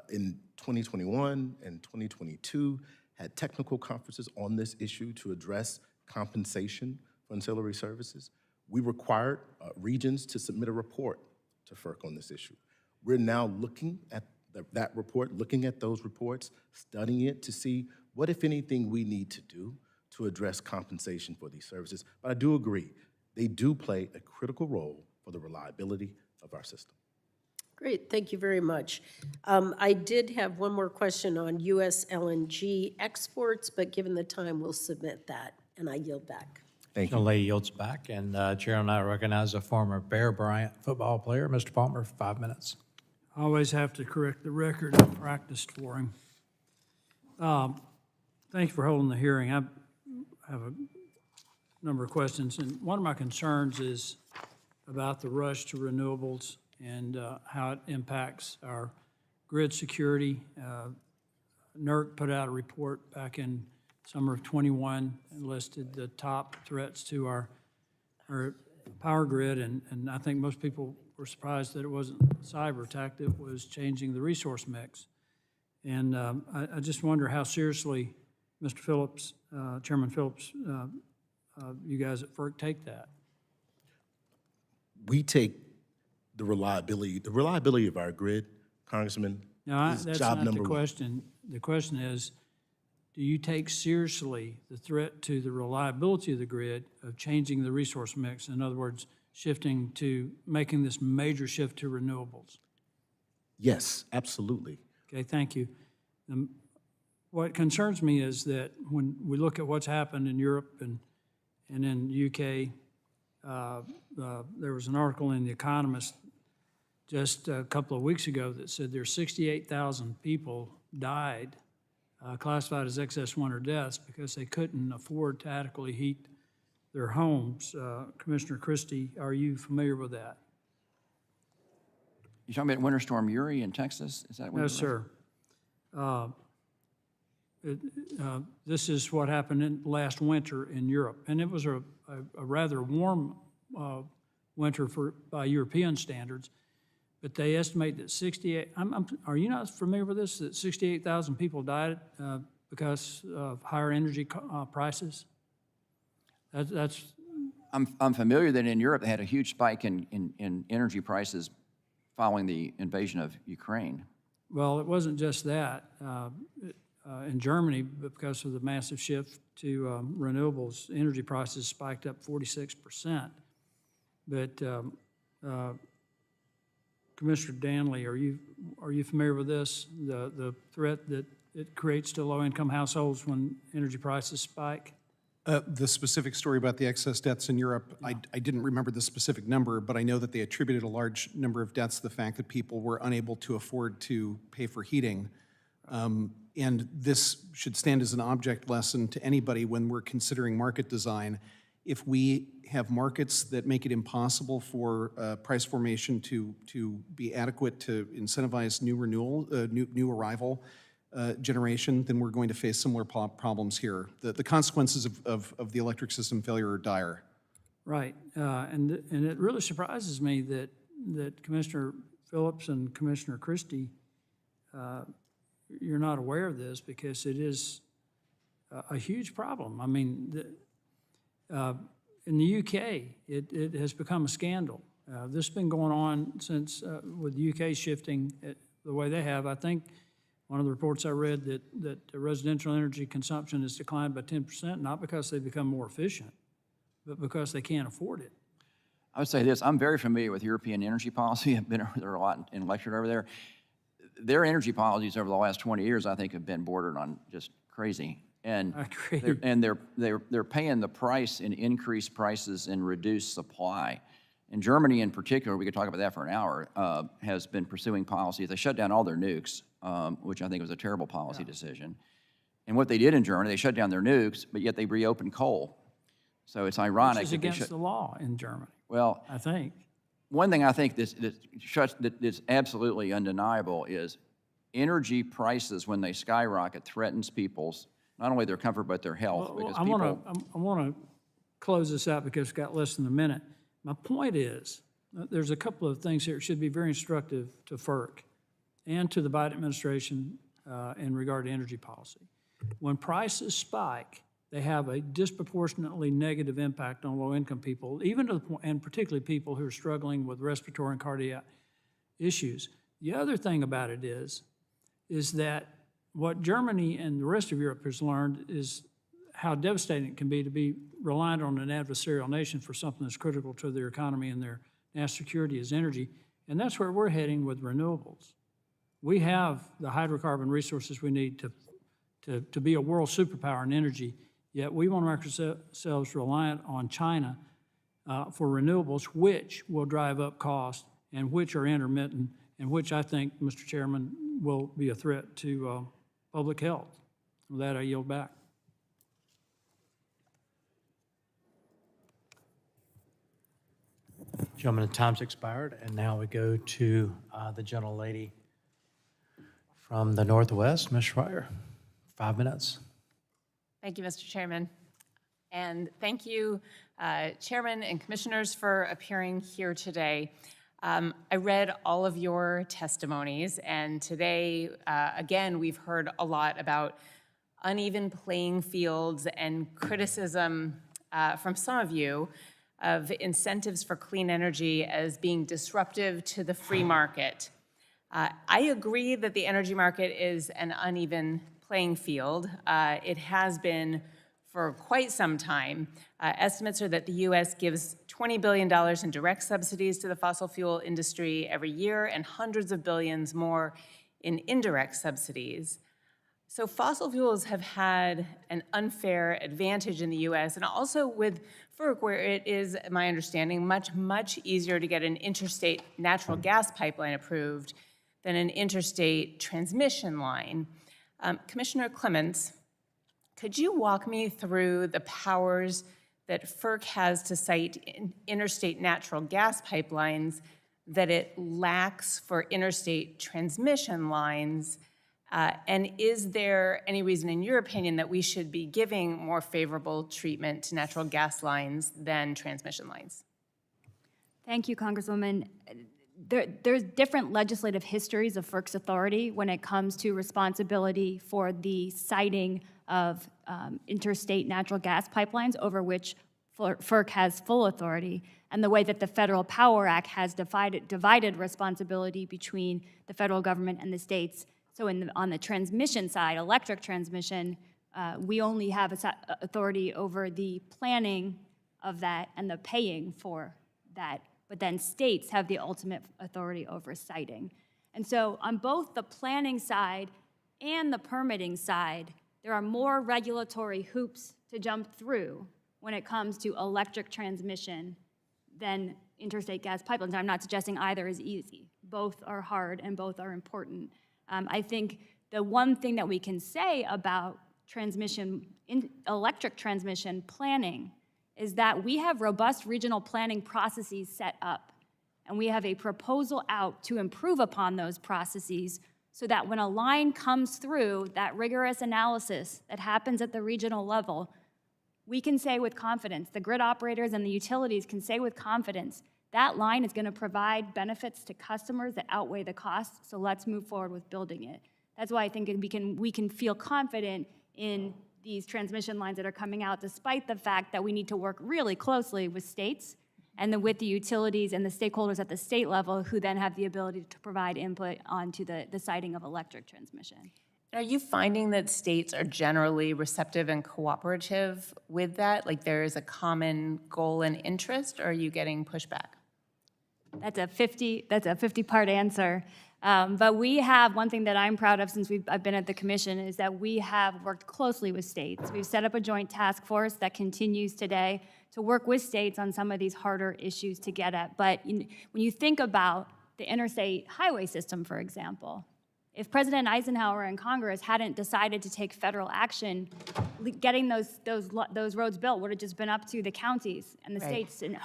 in 2021 and 2022, had technical conferences on this issue to address compensation for ancillary services. We required regions to submit a report to FERC on this issue. We're now looking at that report, looking at those reports, studying it to see what, if anything, we need to do to address compensation for these services. But I do agree, they do play a critical role for the reliability of our system. Great, thank you very much. I did have one more question on U.S. LNG exports, but given the time, we'll submit that, and I yield back. Thank you. The lady yields back, and Chair will now recognize a former Bear Bryant football player, Mr. Palmer, for 5 minutes. I always have to correct the record. I practiced for him. Thanks for holding the hearing. I have a number of questions, and one of my concerns is about the rush to renewables and how it impacts our grid security. NERC put out a report back in summer of 21 and listed the top threats to our power grid, and I think most people were surprised that it wasn't a cyber attack, it was changing the resource mix. And I just wonder how seriously, Mr. Phillips, Chairman Phillips, you guys at FERC take that. We take the reliability of our grid, Congressman, No, is that's job not number the one. question. The question is, do you take seriously the threat to the reliability of the grid of changing the resource mix? In other words, shifting to making this major shift to renewables? Yes, absolutely. Okay, thank you. What concerns me is that when we look at what's happened in Europe and in the UK, there was an article in The Economist just a couple of weeks ago that said there's 68,000 people died, classified as excess winter deaths, because they couldn't afford to adequately heat their homes. Commissioner Christie, are you familiar with that? You talking about Winter Storm Uri in Texas? Is that what No, you're sir. This is what happened last winter in Europe, and it was a rather warm winter by European standards. But they estimate that 68. Are you not familiar with this? That 68,000 people died because of higher energy prices. That's. I'm familiar that in Europe they had a huge spike in energy prices following the invasion of Ukraine. Well, it wasn't just that. In Germany, because of the massive shift to renewables, energy prices spiked up 46%. But Commissioner Danley, are you familiar with this? The threat that it creates to low-income households when energy prices spike? The specific story about the excess deaths in Europe, I didn't remember the specific number, but I know that they attributed a large number of deaths to the fact that people were unable to afford to pay for heating. And this should stand as an object lesson to anybody when we're considering market design. If we have markets that make it impossible for price formation to be adequate to incentivize new arrival generation, then we're going to face similar problems here. The consequences of the electric system failure are dire. Right, and it really surprises me that Commissioner Phillips and Commissioner Christie, you're not aware of this, because it is a huge problem. I mean, in the UK, it has become a scandal. This has been going on since, with the UK shifting the way they have. I think one of the reports I read that residential energy consumption has declined by 10%, not because they've become more efficient, but because they can't afford it. I would say this, I'm very familiar with European energy policy. I've been over there a lot and lectured over there. Their energy policies over the last 20 years, I think, have been bordered on just crazy. And they're paying the price in increased prices and reduced supply. And Germany in particular, we could talk about that for an hour, has been pursuing policies. They shut down all their nukes, which I think was a terrible policy decision. And what they did in Germany, they shut down their nukes, but yet they reopened coal. So it's ironic. Which is against the law in Germany, well, I think. One thing I think that's absolutely undeniable is energy prices, when they skyrocket, threatens people's, not only their comfort, but their health. Well, because I want to close this out because we've got less than a minute. My point is, there's a couple of things here that should be very instructive to FERC and to the Biden administration in regard to energy policy. When prices spike, they have a disproportionately negative impact on low-income people, even to the point, and particularly people who are struggling with respiratory and cardiac issues. The other thing about it is that what Germany and the rest of Europe has learned is how devastating it can be to be reliant on an adversarial nation for something that's critical to their economy and their national security is energy. And that's where we're heading with renewables. We have the hydrocarbon resources we need to be a world superpower in energy, yet we want to make ourselves reliant on China for renewables, which will drive up costs and which are intermittent, and which I think, Mr. Chairman, will be a threat to public health. With that, I yield back. Gentlemen, the time's expired, and now we go to the gentlelady from the Northwest, Ms. Schreier. 5 minutes. Thank you, Mr. Chairman. And thank you, Chairman and Commissioners, for appearing here today. I read all of your testimonies, and today, again, we've heard a lot about uneven playing fields and criticism from some of you of incentives for clean energy as being disruptive to the free market. I agree that the energy market is an uneven playing field. It has been for quite some time. Estimates are that the U.S. gives $20 billion in direct subsidies to the fossil fuel industry every year and hundreds of billions more in indirect subsidies. So fossil fuels have had an unfair advantage in the U.S. and also with FERC, where it is, my understanding, much easier to get an interstate natural gas pipeline approved than an interstate transmission line. Commissioner Clements, could you walk me through the powers that FERC has to site interstate natural gas pipelines that it lacks for interstate transmission lines? And is there any reason, in your opinion, that we should be giving more favorable treatment to natural gas lines than transmission lines? Thank you, Congresswoman. There's different legislative histories of FERC's authority when it comes to responsibility for the siting of interstate natural gas pipelines over which FERC has full authority, and the way that the Federal Power Act has divided responsibility between the federal government and the states. So on the transmission side, electric transmission, we only have authority over the planning of that and the paying for that, but then states have the ultimate authority over siting. And so on both the planning side and the permitting side, there are more regulatory hoops to jump through when it comes to electric transmission than interstate gas pipelines. I'm not suggesting either is easy. Both are hard and both are important. I think the one thing that we can say about electric transmission planning is that we have robust regional planning processes set up, and we have a proposal out to improve upon those processes so that when a line comes through, that rigorous analysis that happens at the regional level, we can say with confidence, the grid operators and the utilities can say with confidence, that line is going to provide benefits to customers that outweigh the costs, so let's move forward with building it. That's why I think we can feel confident in these transmission lines that are coming out, despite the fact that we need to work really closely with states and with the utilities and the stakeholders at the state level who then have the ability to provide input onto the siting of electric transmission. Are you finding that states are generally receptive and cooperative with that? Like there is a common goal and interest, or are you getting pushback? That's a 50-part answer. But we have, one thing that I'm proud of since I've been at the commission is that we have worked closely with states. We've set up a joint task force that continues today to work with states on some of these harder issues to get at. But when you think about the interstate highway system, for example, if President Eisenhower and Congress hadn't decided to take federal action, getting those roads built would have just been up to the counties and the states, and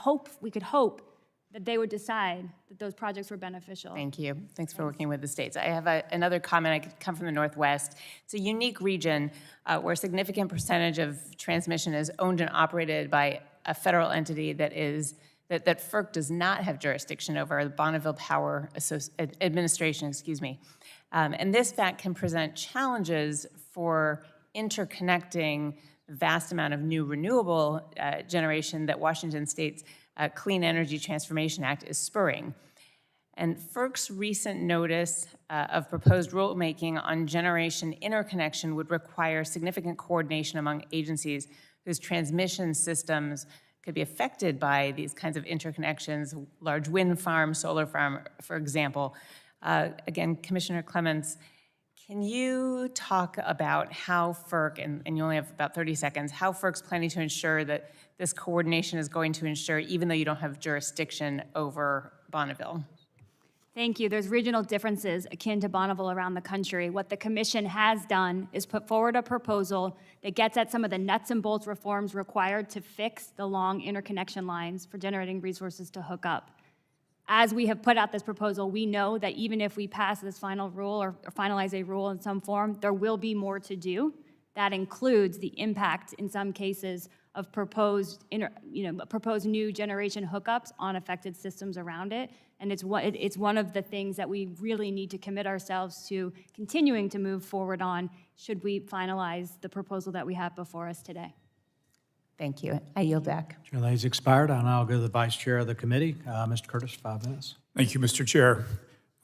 we could hope that they would decide that those projects were beneficial. Thank you. Thanks for working with the states. I have another comment. I come from the Northwest. It's a unique region where a significant percentage of transmission is owned and operated by a federal entity that FERC does not have jurisdiction over, the Bonneville Power Administration, and this fact can present challenges for interconnecting the vast amount of new renewable generation that Washington State's Clean Energy Transformation Act is spurring. And FERC's recent notice of proposed rulemaking on generation interconnection would require significant coordination among agencies whose transmission systems could be affected by these kinds of interconnections, large wind farm, solar farm, for example. Again, Commissioner Clements, can you talk about how FERC, and you only have about 30 seconds, how FERC's planning to ensure that this coordination is going to ensure, even though you don't have jurisdiction over Bonneville? Thank you. There's regional differences akin to Bonneville around the country. What the commission has done is put forward a proposal that gets at some of the nuts and bolts reforms required to fix the long interconnection lines for generating resources to hook up. As we have put out this proposal, we know that even if we pass this final rule or finalize a rule in some form, there will be more to do. That includes the impact, in some cases, of proposed new generation hookups on affected systems around it. And it's one of the things that we really need to commit ourselves to continuing to move forward on should we finalize the proposal that we have before us today. Thank you. I yield back. Chair lady's expired. I'll now go to the vice chair of the committee, Mr. Curtis, 5 minutes. Thank you, Mr. Chair.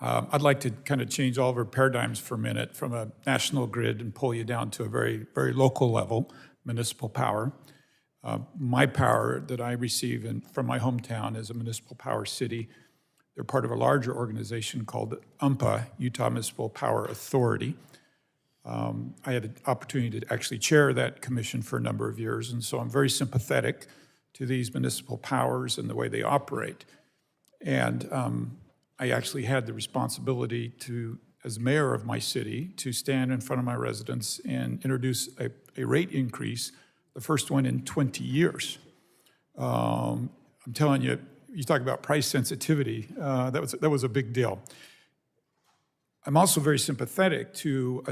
I'd like to kind of change all of our paradigms for a minute from a national grid and pull you down to a very, very local level, municipal power. My power that I receive from my hometown is a municipal power city. They're part of a larger organization called UMPA, Utah Municipal Power Authority. I had an opportunity to actually chair that commission for a number of years, and so I'm very sympathetic to these municipal powers and the way they operate. And I actually had the responsibility to, as mayor of my city, to stand in front of my residents and introduce a rate increase, the first one in 20 years. I'm telling you, you talk about price sensitivity, that was a big deal. I'm also very sympathetic to,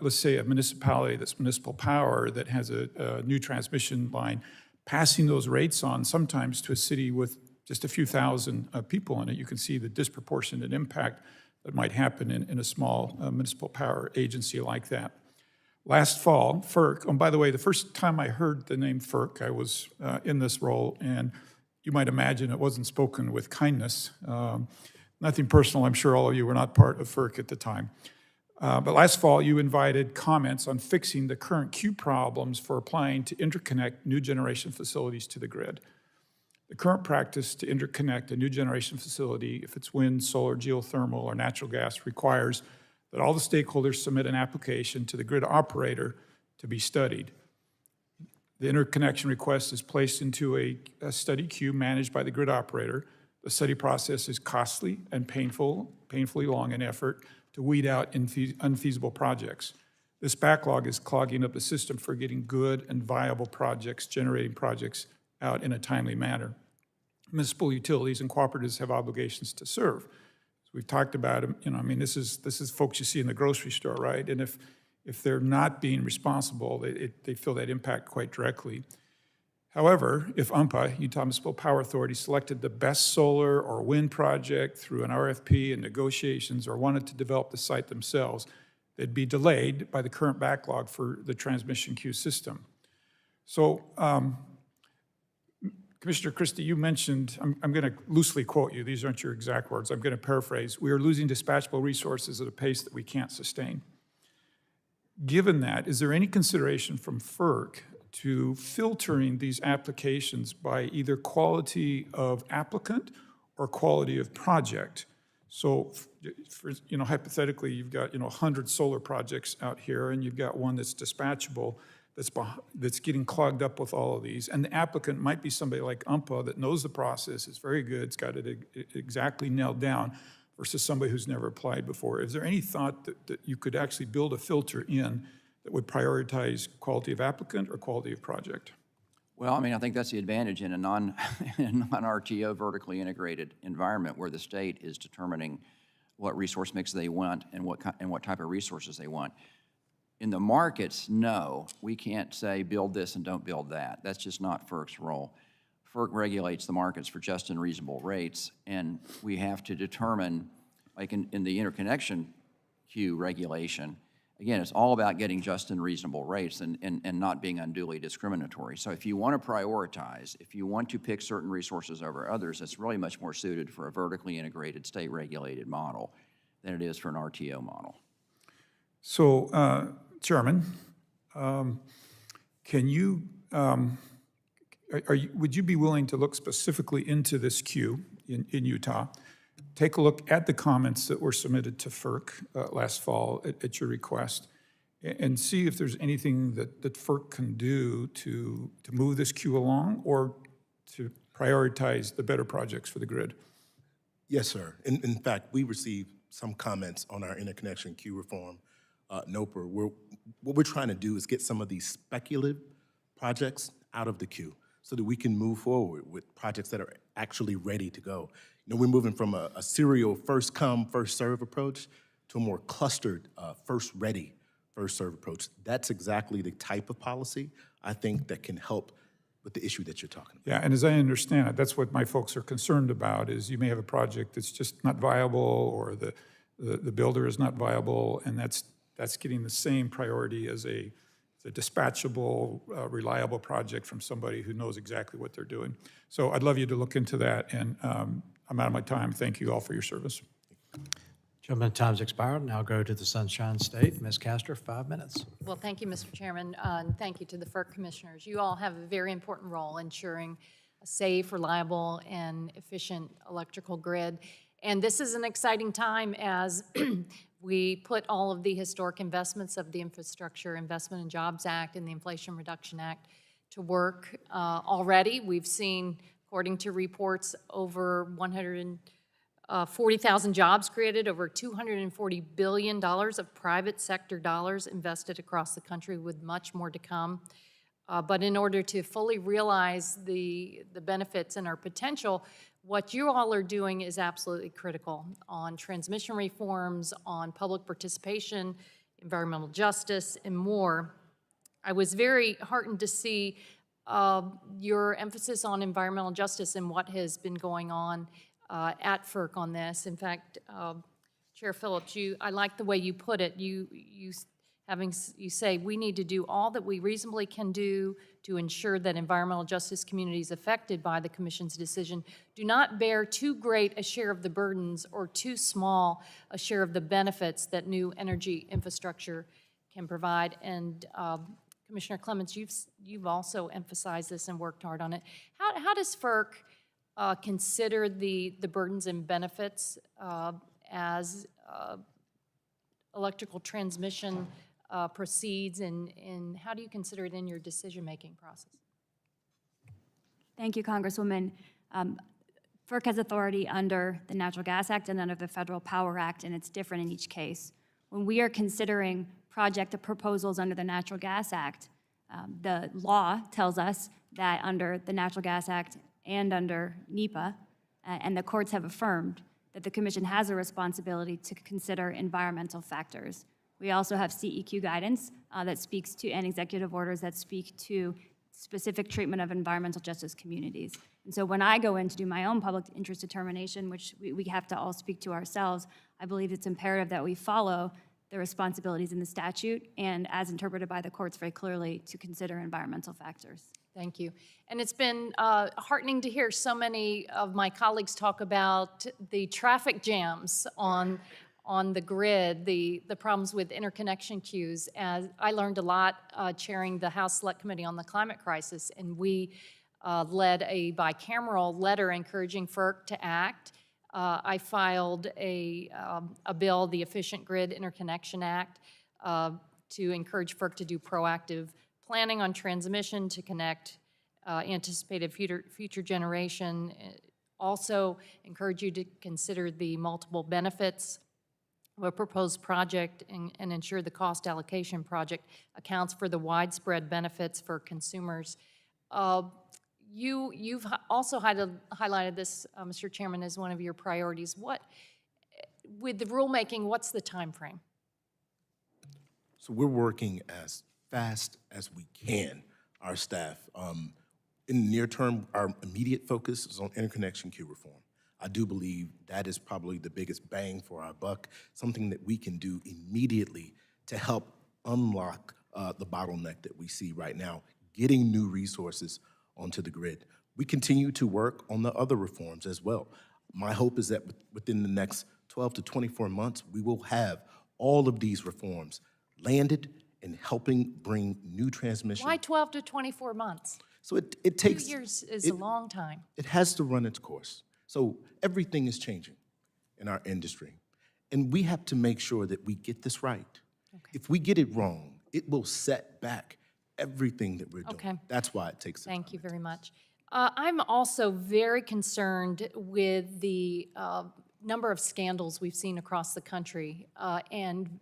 let's say, a municipality that's municipal power that has a new transmission line, passing those rates on sometimes to a city with just a few thousand people in it. You can see the disproportionate impact that might happen in a small municipal power agency like that. Last fall, FERC, oh, by the way, the first time I heard the name FERC, I was in this role, and you might imagine it wasn't spoken with kindness. Nothing personal, I'm sure all of you were not part of FERC at the time. But last fall, you invited comments on fixing the current queue problems for applying to interconnect new generation facilities to the grid. The current practice to interconnect a new generation facility, if it's wind, solar, geothermal, or natural gas, requires that all the stakeholders submit an application to the grid operator to be studied. The interconnection request is placed into a study queue managed by the grid operator. The study process is costly and painfully long in effort to weed out unfeasible projects. This backlog is clogging up the system for getting good and viable projects, generating projects out in a timely manner. Municipal utilities and cooperatives have obligations to serve. So we've talked about them, I mean, this is folks you see in the grocery store, right? And if they're not being responsible, they feel that impact quite directly. However, if UMPA, Utah Municipal Power Authority, selected the best solar or wind project through an RFP and negotiations or wanted to develop the site themselves, they'd be delayed by the current backlog for the transmission queue system. So, Commissioner Christie, you mentioned, I'm going to loosely quote you, these aren't your exact words, I'm going to paraphrase, we are losing dispatchable resources at a pace that we can't sustain. Given that, is there any consideration from FERC to filtering these applications by either quality of applicant or quality of project? So, hypothetically, you've got 100 solar projects out here, and you've got one that's dispatchable, that's getting clogged up with all of these, and the applicant might be somebody like UMPA that knows the process, is very good, it's got it exactly nailed down, versus somebody who's never applied before. Is there any thought that you could actually build a filter in that would prioritize quality of applicant or quality of project? Well, I mean, I think that's the advantage in a non-RTO vertically integrated environment where the state is determining what resource mix they want and what type of resources they want. In the markets, no, we can't say build this and don't build that. That's just not FERC's role. FERC regulates the markets for just and reasonable rates, and we have to determine, like in the interconnection queue regulation, again, it's all about getting just and reasonable rates and not being unduly discriminatory. So if you want to prioritize, if you want to pick certain resources over others, it's really much more suited for a vertically integrated state-regulated model than it is for an RTO model. So, Chairman, can you, would you be willing to look specifically into this queue in Utah, take a look at the comments that were submitted to FERC last fall at your request, and see if there's anything that FERC can do to move this queue along or to prioritize the better projects for the grid? Yes, sir. In fact, we received some comments on our interconnection queue reform, NOPR. What we're trying to do is get some of these speculative projects out of the queue so that we can move forward with projects that are actually ready to go. We're moving from a serial first come, first serve approach to a more clustered first ready, first serve approach. That's exactly the type of policy I think that can help with the issue that you're talking about. Yeah, and as I understand it, that's what my folks are concerned about, is you may have a project that's just not viable, or the builder is not viable, and that's getting the same priority as a dispatchable, reliable project from somebody who knows exactly what they're doing. So I'd love you to look into that, and I'm out of my time. Thank you all for your service. Gentlemen, time's expired. Now go to the Sunshine State. Ms. Castor, 5 minutes. Well, thank you, Mr. Chairman, and thank you to the FERC commissioners. You all have a very important role ensuring a safe, reliable, and efficient electrical grid. And this is an exciting time as we put all of the historic investments of the Infrastructure Investment and Jobs Act and the Inflation Reduction Act to work already. We've seen, according to reports, over 140,000 jobs created, over $240 billion of private sector dollars invested across the country, with much more to come. But in order to fully realize the benefits and our potential, what you all are doing is absolutely critical on transmission reforms, on public participation, environmental justice, and more. I was very heartened to see your emphasis on environmental justice and what has been going on at FERC on this. In fact, Chair Phillips, I like the way you put it. You say we need to do all that we reasonably can do to ensure that environmental justice communities affected by the Commission's decision do not bear too great a share of the burdens or too small a share of the benefits that new energy infrastructure can provide. And Commissioner Clements, you've also emphasized this and worked hard on it. How does FERC consider the burdens and benefits as electrical transmission proceeds, and how do you consider it in your decision-making process? Thank you, Congresswoman. FERC has authority under the Natural Gas Act and under the Federal Power Act, and it's different in each case. When we are considering project proposals under the Natural Gas Act, the law tells us that under the Natural Gas Act and under NEPA, and the courts have affirmed that the Commission has a responsibility to consider environmental factors. We also have CEQ guidance that speaks to, and executive orders that speak to specific treatment of environmental justice communities. And so when I go in to do my own public interest determination, which we have to all speak to ourselves, I believe it's imperative that we follow the responsibilities in the statute and as interpreted by the courts very clearly to consider environmental factors. Thank you. And it's been heartening to hear so many of my colleagues talk about the traffic jams on the grid, the problems with interconnection queues. As I learned a lot chairing the House Select Committee on the Climate Crisis, and we led a bicameral letter encouraging FERC to act. I filed a bill, the Efficient Grid Interconnection Act, to encourage FERC to do proactive planning on transmission to connect anticipated future generation. Also encourage you to consider the multiple benefits of a proposed project and ensure the cost allocation project accounts for the widespread benefits for consumers. You've also highlighted this, Mr. Chairman, as one of your priorities. With the rulemaking, what's the time frame? So we're working as fast as we can, our staff. In the near term, our immediate focus is on interconnection queue reform. I do believe that is probably the biggest bang for our buck, something that we can do immediately to help unlock the bottleneck that we see right now, getting new resources onto the grid. We continue to work on the other reforms as well. My hope is that within the next 12 to 24 months, we will have all of these reforms landed and helping bring new transmission. Why 12 to 24 months? So it takes— 2 years is a long time. It has to run its course. So everything is changing in our industry. And we have to make sure that we get this right. Okay. If we get it wrong, it will set back everything that we're doing. Okay. That's why it takes the time. Thank you very much. I'm also very concerned with the number of scandals we've seen across the country and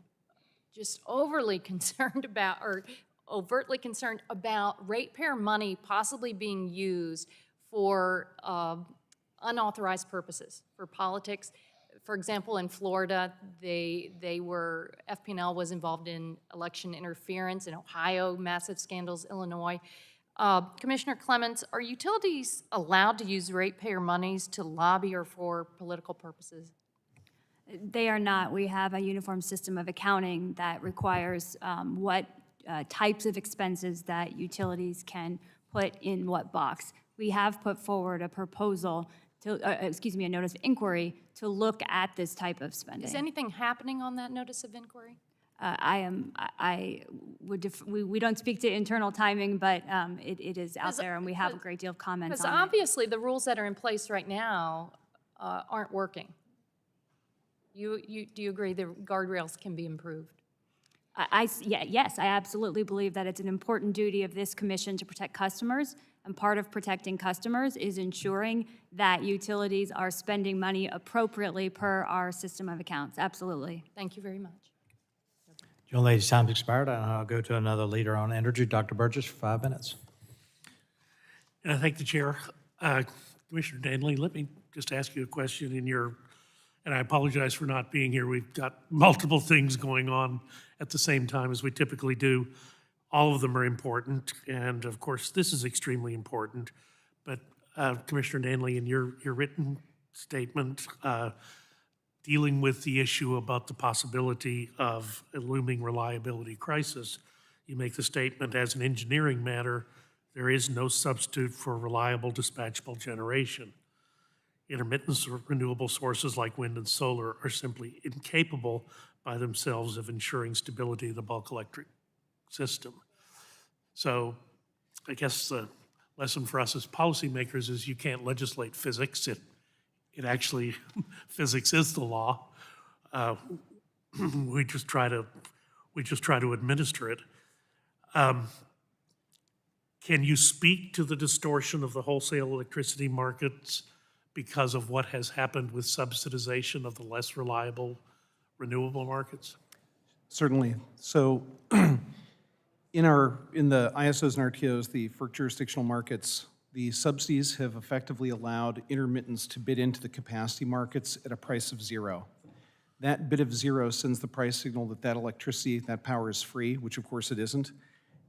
just overtly concerned about, or overtly concerned about ratepayer money possibly being used for unauthorized purposes, for politics. For example, in Florida, FP&L was involved in election interference. In Ohio, massive scandals. Illinois. Commissioner Clements, are utilities allowed to use ratepayer monies to lobby or for political purposes? They are not. We have a uniform system of accounting that requires what types of expenses that utilities can put in what box. We have put forward a proposal to, a notice of inquiry to look at this type of spending. Is anything happening on that notice of inquiry? We don't speak to internal timing, but it is out there, and we have a great deal of comments on it. Because obviously the rules that are in place right now aren't working. Do you agree the guardrails can be improved? Yes, I absolutely believe that it's an important duty of this commission to protect customers, and part of protecting customers is ensuring that utilities are spending money appropriately per our system of accounts. Absolutely. Thank you very much. Young lady's time's expired. I'll go to another leader on energy, Dr. Burgess, for 5 minutes. And I thank the chair. Commissioner Danley, let me just ask you a question and I apologize for not being here. We've got multiple things going on at the same time as we typically do. All of them are important, and of course, this is extremely important. But Commissioner Danley, in your written statement, dealing with the issue about the possibility of a looming reliability crisis, you make the statement, as an engineering matter, there is no substitute for reliable dispatchable generation. Intermittent renewable sources like wind and solar are simply incapable by themselves of ensuring stability of the bulk electric system. So I guess the lesson for us as policymakers is you can't legislate physics. It actually, physics is the law. We just try to administer it. Can you speak to the distortion of the wholesale electricity markets because of what has happened with subsidization of the less reliable renewable markets? Certainly. So in the ISOs and RTOs, the FERC jurisdictional markets, the subsidies have effectively allowed intermittents to bid into the capacity markets at a price of zero. That bid of zero sends the price signal that that electricity, that power is free, which of course it isn't,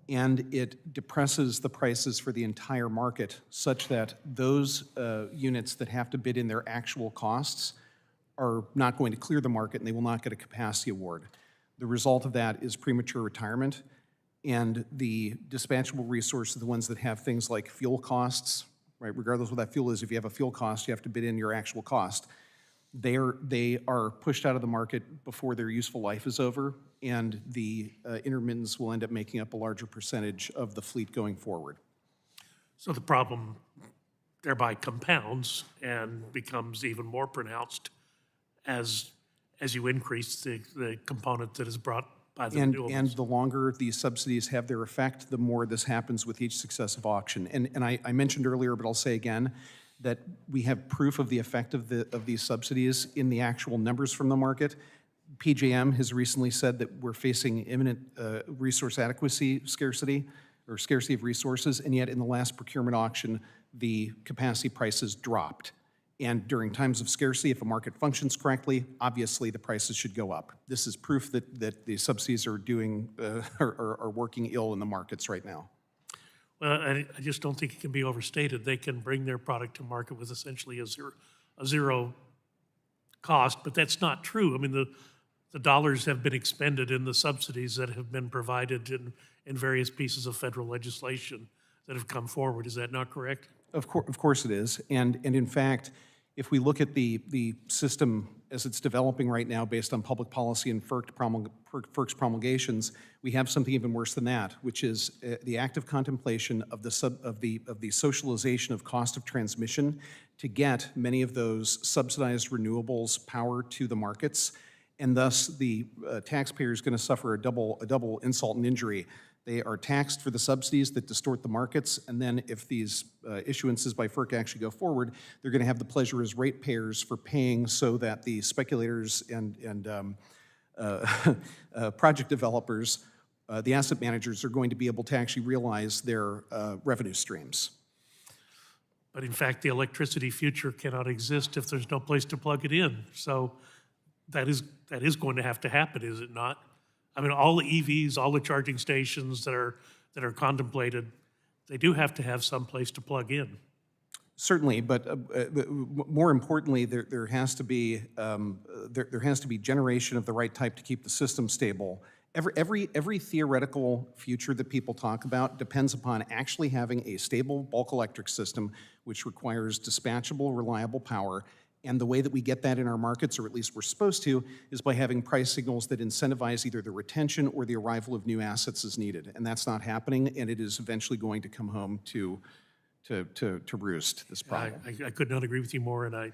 and it depresses the prices for the entire market such that those units that have to bid in their actual costs are not going to clear the market and they will not get a capacity award. The result of that is premature retirement, and the dispatchable resources, the ones that have things like fuel costs, right? Regardless of what that fuel is, if you have a fuel cost, you have to bid in your actual cost. They are pushed out of the market before their useful life is over, and the intermittents will end up making up a larger percentage of the fleet going forward. So the problem thereby compounds and becomes even more pronounced as you increase the component that is brought by the renewables. And the longer these subsidies have their effect, the more this happens with each successive auction. And I mentioned earlier, but I'll say again, that we have proof of the effect of these subsidies in the actual numbers from the market. PJM has recently said that we're facing imminent resource adequacy scarcity, or scarcity of resources, and yet in the last procurement auction, the capacity prices dropped. And during times of scarcity, if a market functions correctly, obviously the prices should go up. This is proof that the subsidies are working ill in the markets right now. Well, I just don't think it can be overstated. They can bring their product to market with essentially a zero cost, but that's not true. I mean, the dollars have been expended in the subsidies that have been provided in various pieces of federal legislation that have come forward. Is that not correct? Of course it is. And in fact, if we look at the system as it's developing right now based on public policy and FERC's promulgations, we have something even worse than that, which is the active contemplation of the socialization of cost of transmission to get many of those subsidized renewables power to the markets, and thus the taxpayer is going to suffer a double insult and injury. They are taxed for the subsidies that distort the markets, and then if these issuances by FERC actually go forward, they're going to have the pleasure as ratepayers for paying so that the speculators and project developers, the asset managers, are going to be able to actually realize their revenue streams. But in fact, the electricity future cannot exist if there's no place to plug it in. So that is going to happen, is it not? I mean, all the EVs, all the charging stations that are contemplated, they do have to have some place to plug in. Certainly, but more importantly, there has to be generation of the right type to keep the system stable. Every theoretical future that people talk about depends upon actually having a stable bulk electric system, which requires dispatchable, reliable power. And the way that we get that in our markets, or at least we're supposed to, is by having price signals that incentivize either the retention or the arrival of new assets as needed. And that's not happening, and it is eventually going to come home to roost, this problem. I could not agree with you more, and I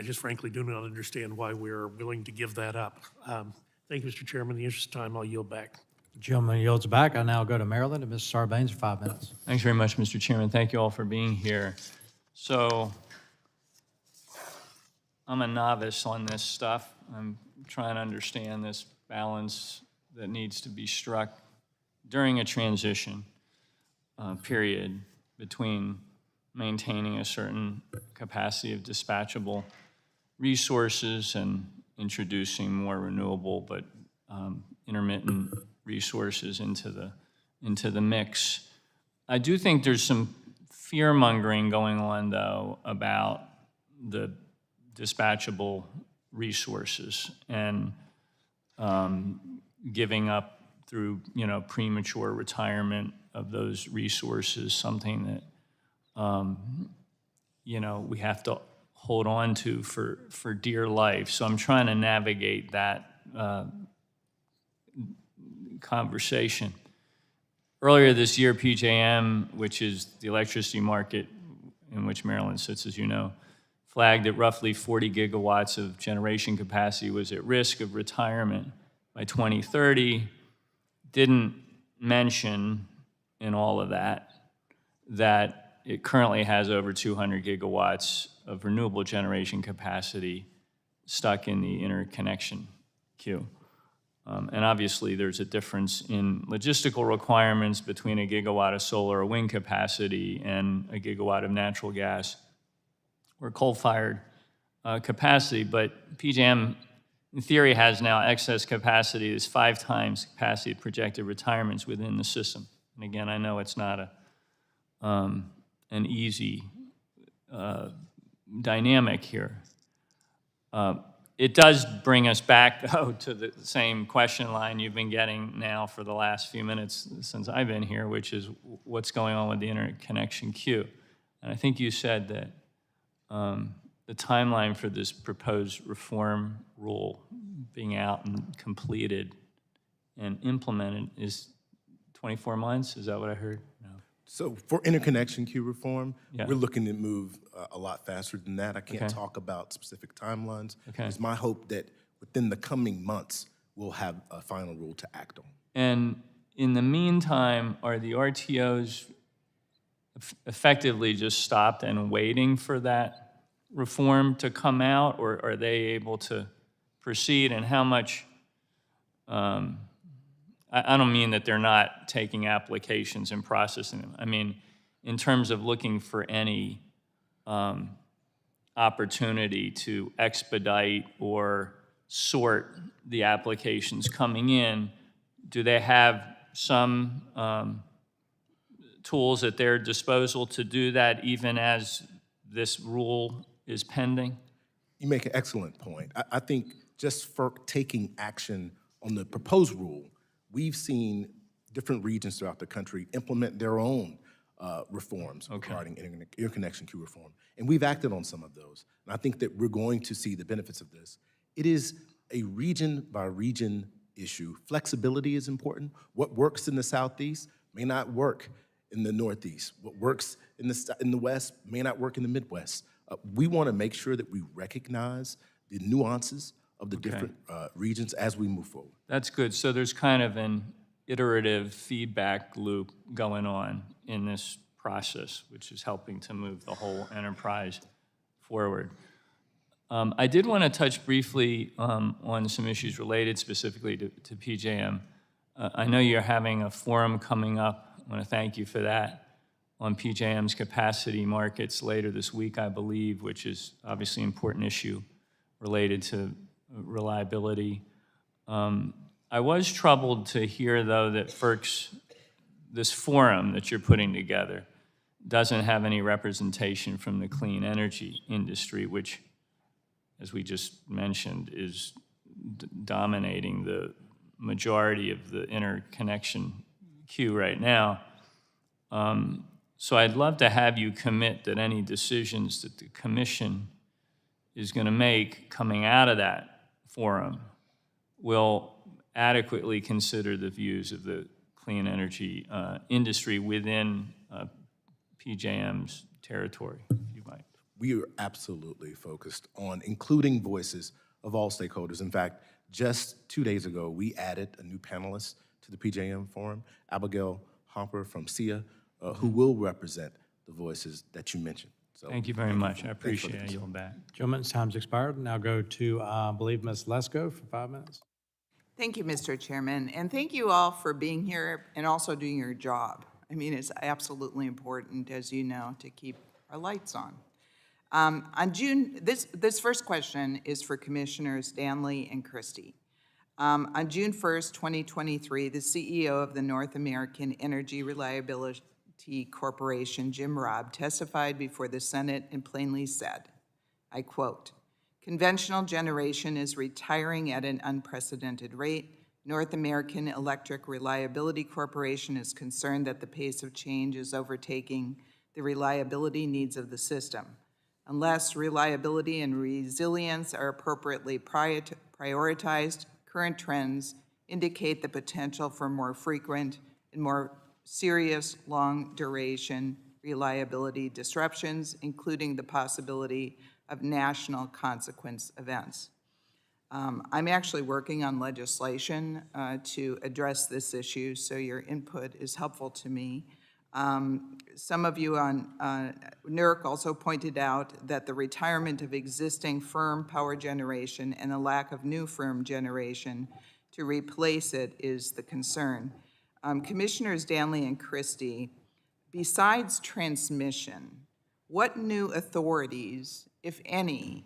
just frankly do not understand why we're willing to give that up. Thank you, Mr. Chairman. In the interest of time, I'll yield back. The gentleman yields back. I now go to Maryland and Mr. Sarbanes for 5 minutes. Thanks very much, Mr. Chairman. Thank you all for being here. So I'm a novice on this stuff. I'm trying to understand this balance that needs to be struck during a transition period between maintaining a certain capacity of dispatchable resources and introducing more renewable but intermittent resources into the mix. I do think there's some fear-mongering going on, though, about the dispatchable resources and giving up through, premature retirement of those resources, something that, we have to hold on to for dear life. So I'm trying to navigate that conversation. Earlier this year, PJM, which is the electricity market in which Maryland sits, as you know, flagged that roughly 40 gigawatts of generation capacity was at risk of retirement by 2030. Didn't mention in all of that it currently has over 200 gigawatts of renewable generation capacity stuck in the interconnection queue. And obviously, there's a difference in logistical requirements between a gigawatt of solar or wind capacity and a gigawatt of natural gas or coal-fired capacity. But PJM, in theory, has now excess capacity that's 5 times capacity of projected retirements within the system. And again, I know it's not an easy dynamic here. It does bring us back, though, to the same question line you've been getting now for the last few minutes since I've been here, which is what's going on with the interconnection queue. And I think you said that the timeline for this proposed reform rule being out and completed and implemented is 24 months. Is that what I heard? No. So for interconnection queue reform, Yeah. we're looking to move a lot faster than that. I can't talk about specific timelines. Okay. It's my hope that within the coming months, we'll have a final rule to act on. And in the meantime, are the RTOs effectively just stopped and waiting for that reform to come out, or are they able to proceed? And how much, I don't mean that they're not taking applications and processing them. I mean, in terms of looking for any opportunity to expedite or sort the applications coming in, do they have some tools at their disposal to do that even as this rule is pending? You make an excellent point. I think just FERC taking action on the proposed rule, we've seen different regions throughout the country implement their own reforms regarding interconnection queue reform. And we've acted on some of those. And I think that we're going to see the benefits of this. It is a region by region issue. Flexibility is important. What works in the Southeast may not work in the Northeast. What works in the West may not work in the Midwest. We want to make sure that we recognize the nuances of the different regions as we move forward. That's good. So there's kind of an iterative feedback loop going on in this process, which is helping to move the whole enterprise forward. I did want to touch briefly on some issues related specifically to PJM. I know you're having a forum coming up. I want to thank you for that, on PJM's capacity markets later this week, I believe, which is obviously an important issue related to reliability. I was troubled to hear, though, that FERC's, this forum that you're putting together, doesn't have any representation from the clean energy industry, which, as we just mentioned, is dominating the majority of the interconnection queue right now. So I'd love to have you commit that any decisions that the Commission is going to make coming out of that forum will adequately consider the views of the clean energy industry within PJM's territory, if you might. We are absolutely focused on including voices of all stakeholders. In fact, just 2 days ago, we added a new panelist to the PJM Forum, Abigail Hopper from SEIA, who will represent the voices that you mentioned. So Thank you very much. I appreciate it. You'll back. Gentlemen's time's expired. Now go to, I believe, Ms. Lesko for 5 minutes. Thank you, Mr. Chairman, and thank you all for being here and also doing your job. I mean, it's absolutely important, as you know, to keep our lights on. This first question is for Commissioners Danley and Christie. On June 1st, 2023, the CEO of the North American Energy Reliability Corporation, Jim Robb, testified before the Senate and plainly said, I quote, "Conventional generation is retiring at an unprecedented rate. North American Electric Reliability Corporation is concerned that the pace of change is overtaking the reliability needs of the system. Unless reliability and resilience are appropriately prioritized, current trends indicate the potential for more frequent and more serious long-duration reliability disruptions, including the possibility of national consequence events." I'm actually working on legislation to address this issue, so your input is helpful to me. Some of you on NERC also pointed out that the retirement of existing firm power generation and the lack of new firm generation to replace it is the concern. Commissioners Danley and Christie, besides transmission, what new authorities, if any,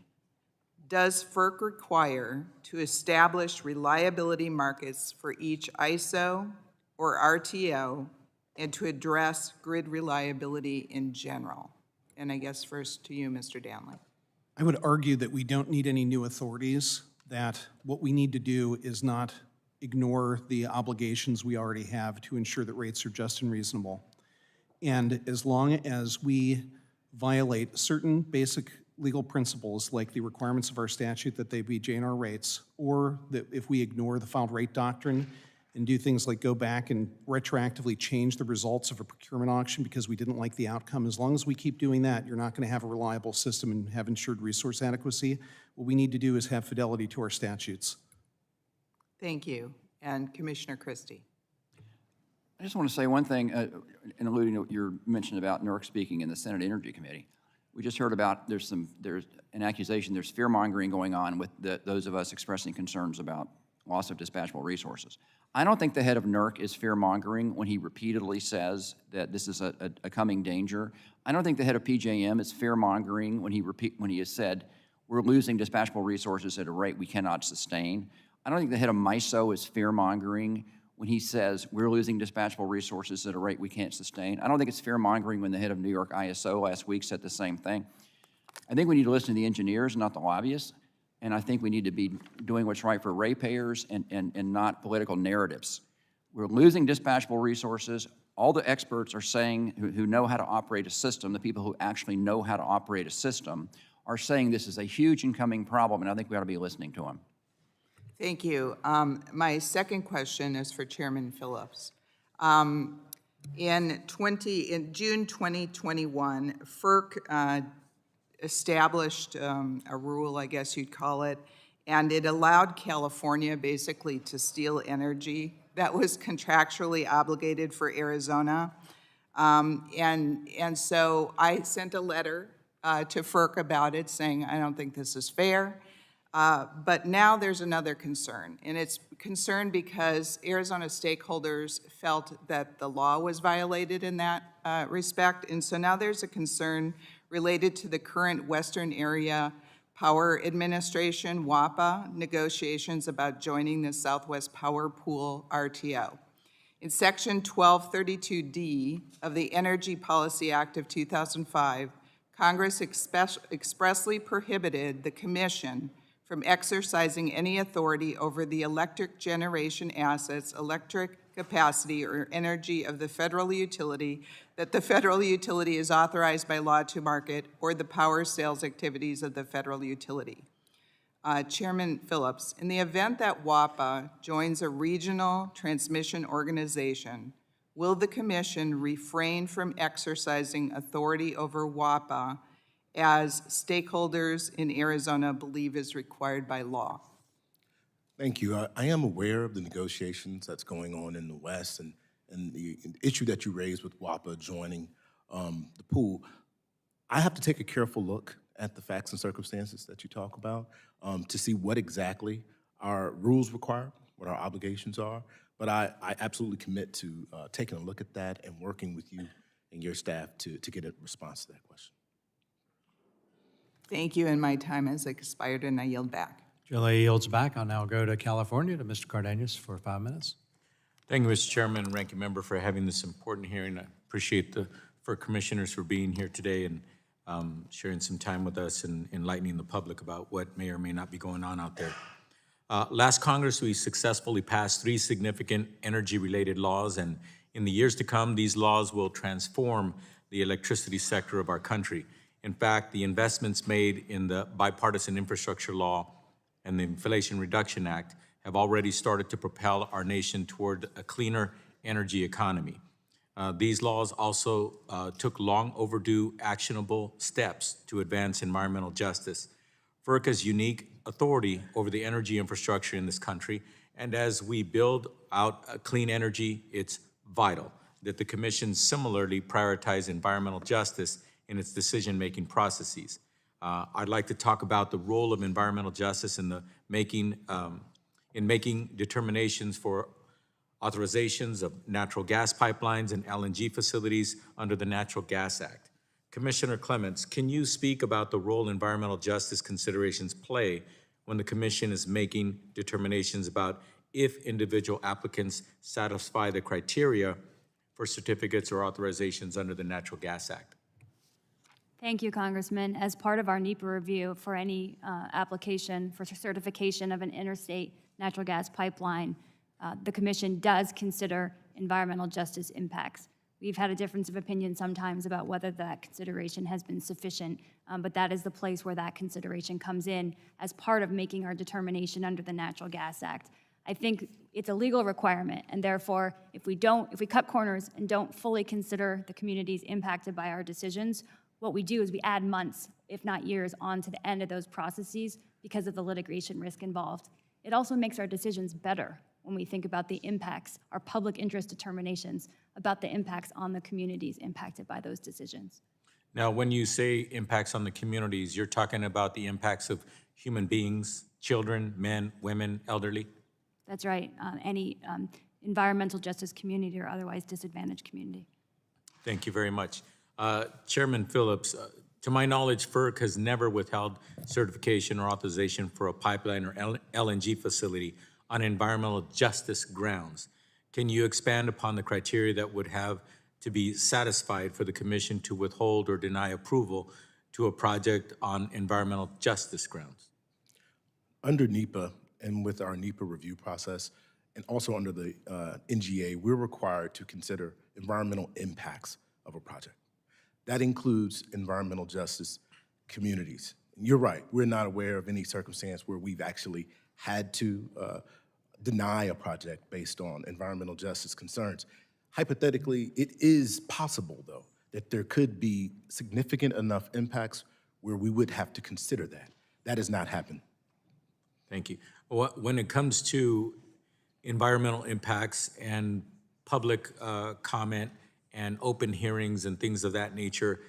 does FERC require to establish reliability markets for each ISO or RTO and to address grid reliability in general? And I guess first to you, Mr. Danley. I would argue that we don't need any new authorities, that what we need to do is not ignore the obligations we already have to ensure that rates are just and reasonable. And as long as we violate certain basic legal principles, like the requirements of our statute that they be J&R rates, or that if we ignore the filed rate doctrine and do things like go back and retroactively change the results of a procurement auction because we didn't like the outcome, as long as we keep doing that, you're not going to have a reliable system and have ensured resource adequacy. What we need to do is have fidelity to our statutes. Thank you. And Commissioner Christie. I just want to say one thing, in alluding to what you mentioned about NERC speaking in the Senate Energy Committee. We just heard about there's an accusation, there's fear-mongering going on with those of us expressing concerns about loss of dispatchable resources. I don't think the head of NERC is fear-mongering when he repeatedly says that this is a coming danger. I don't think the head of PJM is fear-mongering when he has said we're losing dispatchable resources at a rate we cannot sustain. I don't think the head of MISO is fear-mongering when he says we're losing dispatchable resources at a rate we can't sustain. I don't think it's fear-mongering when the head of New York ISO last week said the same thing. I think we need to listen to the engineers, not the lobbyists, and I think we need to be doing what's right for ratepayers and not political narratives. We're losing dispatchable resources. All the experts are saying, who know how to operate a system, the people who actually know how to operate a system, are saying this is a huge incoming problem, and I think we ought to be listening to them. Thank you. My second question is for Chairman Phillips. In June 2021, FERC established a rule, I guess you'd call it, and it allowed California basically to steal energy that was contractually obligated for Arizona. And so I sent a letter to FERC about it saying, I don't think this is fair. But now there's another concern, and it's concern because Arizona stakeholders felt that the law was violated in that respect, and so now there's a concern related to the current Western Area Power Administration, WAPA, negotiations about joining the Southwest Power Pool RTO. In Section 1232D of the Energy Policy Act of 2005, Congress expressly prohibited the Commission from exercising any authority over the electric generation assets, electric capacity, or energy of the federal utility that the federal utility is authorized by law to market, or the power sales activities of the federal utility. Chairman Phillips, in the event that WAPA joins a regional transmission organization, will the Commission refrain from exercising authority over WAPA as stakeholders in Arizona believe is required by law? Thank you. I am aware of the negotiations that's going on in the West and the issue that you raised with WAPA joining the pool. I have to take a careful look at the facts and circumstances that you talk about to see what exactly our rules require, what our obligations are. But I absolutely commit to taking a look at that and working with you and your staff to get a response to that question. Thank you, and my time has expired, and I yield back. Julie yields back. I'll now go to California to Mr. Cardenas for 5 minutes. Thank you, Mr. Chairman and Ranking Member, for having this important hearing. I appreciate the FERC commissioners for being here today and sharing some time with us and enlightening the public about what may or may not be going on out there. Last Congress, we successfully passed 3 significant energy-related laws, and in the years to come, these laws will transform the electricity sector of our country. In fact, the investments made in the bipartisan infrastructure law and the Inflation Reduction Act have already started to propel our nation toward a cleaner energy economy. These laws also took long overdue actionable steps to advance environmental justice. FERC has unique authority over the energy infrastructure in this country, and as we build out clean energy, it's vital that the Commission similarly prioritize environmental justice in its decision-making processes. I'd like to talk about the role of environmental justice in making determinations for authorizations of natural gas pipelines and LNG facilities under the Natural Gas Act. Commissioner Clements, can you speak about the role environmental justice considerations play when the Commission is making determinations about if individual applicants satisfy the criteria for certificates or authorizations under the Natural Gas Act? Thank you, Congressman. As part of our NEPA review for any application for certification of an interstate natural gas pipeline, the Commission does consider environmental justice impacts. We've had a difference of opinion sometimes about whether that consideration has been sufficient, but that is the place where that consideration comes in as part of making our determination under the Natural Gas Act. I think it's a legal requirement, and therefore, if we cut corners and don't fully consider the communities impacted by our decisions, what we do is we add months, if not years, on to the end of those processes because of the litigation risk involved. It also makes our decisions better when we think about the impacts, our public interest determinations, about the impacts on the communities impacted by those decisions. Now, when you say impacts on the communities, you're talking about the impacts of human beings, children, men, women, elderly? That's right, any environmental justice community or otherwise disadvantaged community. Thank you very much. Chairman Phillips, to my knowledge, FERC has never withheld certification or authorization for a pipeline or LNG facility on environmental justice grounds. Can you expand upon the criteria that would have to be satisfied for the Commission to withhold or deny approval to a project on environmental justice grounds? Under NEPA and with our NEPA review process, and also under the NGA, we're required to consider environmental impacts of a project. That includes environmental justice communities. And you're right, we're not aware of any circumstance where we've actually had to deny a project based on environmental justice concerns. Hypothetically, it is possible, though, that there could be significant enough impacts where we would have to consider that. That has not happened. Thank you. When it comes to environmental impacts and public comment and open hearings and things of that nature,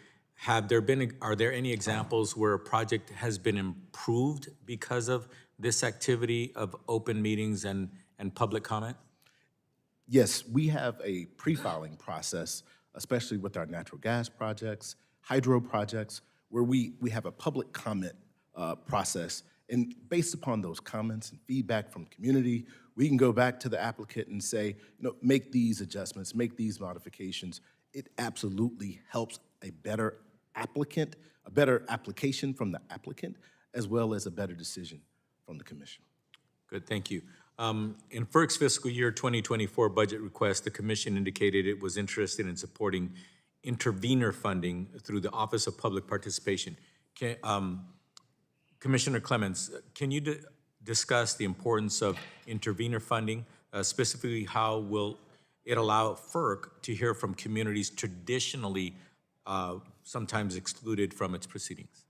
are there any examples where a project has been improved because of this activity of open meetings and public comment? Yes, we have a pre-filing process, especially with our natural gas projects, hydro projects, where we have a public comment process. And based upon those comments and feedback from community, we can go back to the applicant and say, make these adjustments, make these modifications. It absolutely helps a better applicant, a better application from the applicant, as well as a better decision from the Commission. Good, thank you. In FERC's fiscal year 2024 budget request, the Commission indicated it was interested in supporting intervenor funding through the Office of Public Participation. Commissioner Clements, can you discuss the importance of intervenor funding? Specifically, how will it allow FERC to hear from communities traditionally sometimes excluded from its proceedings?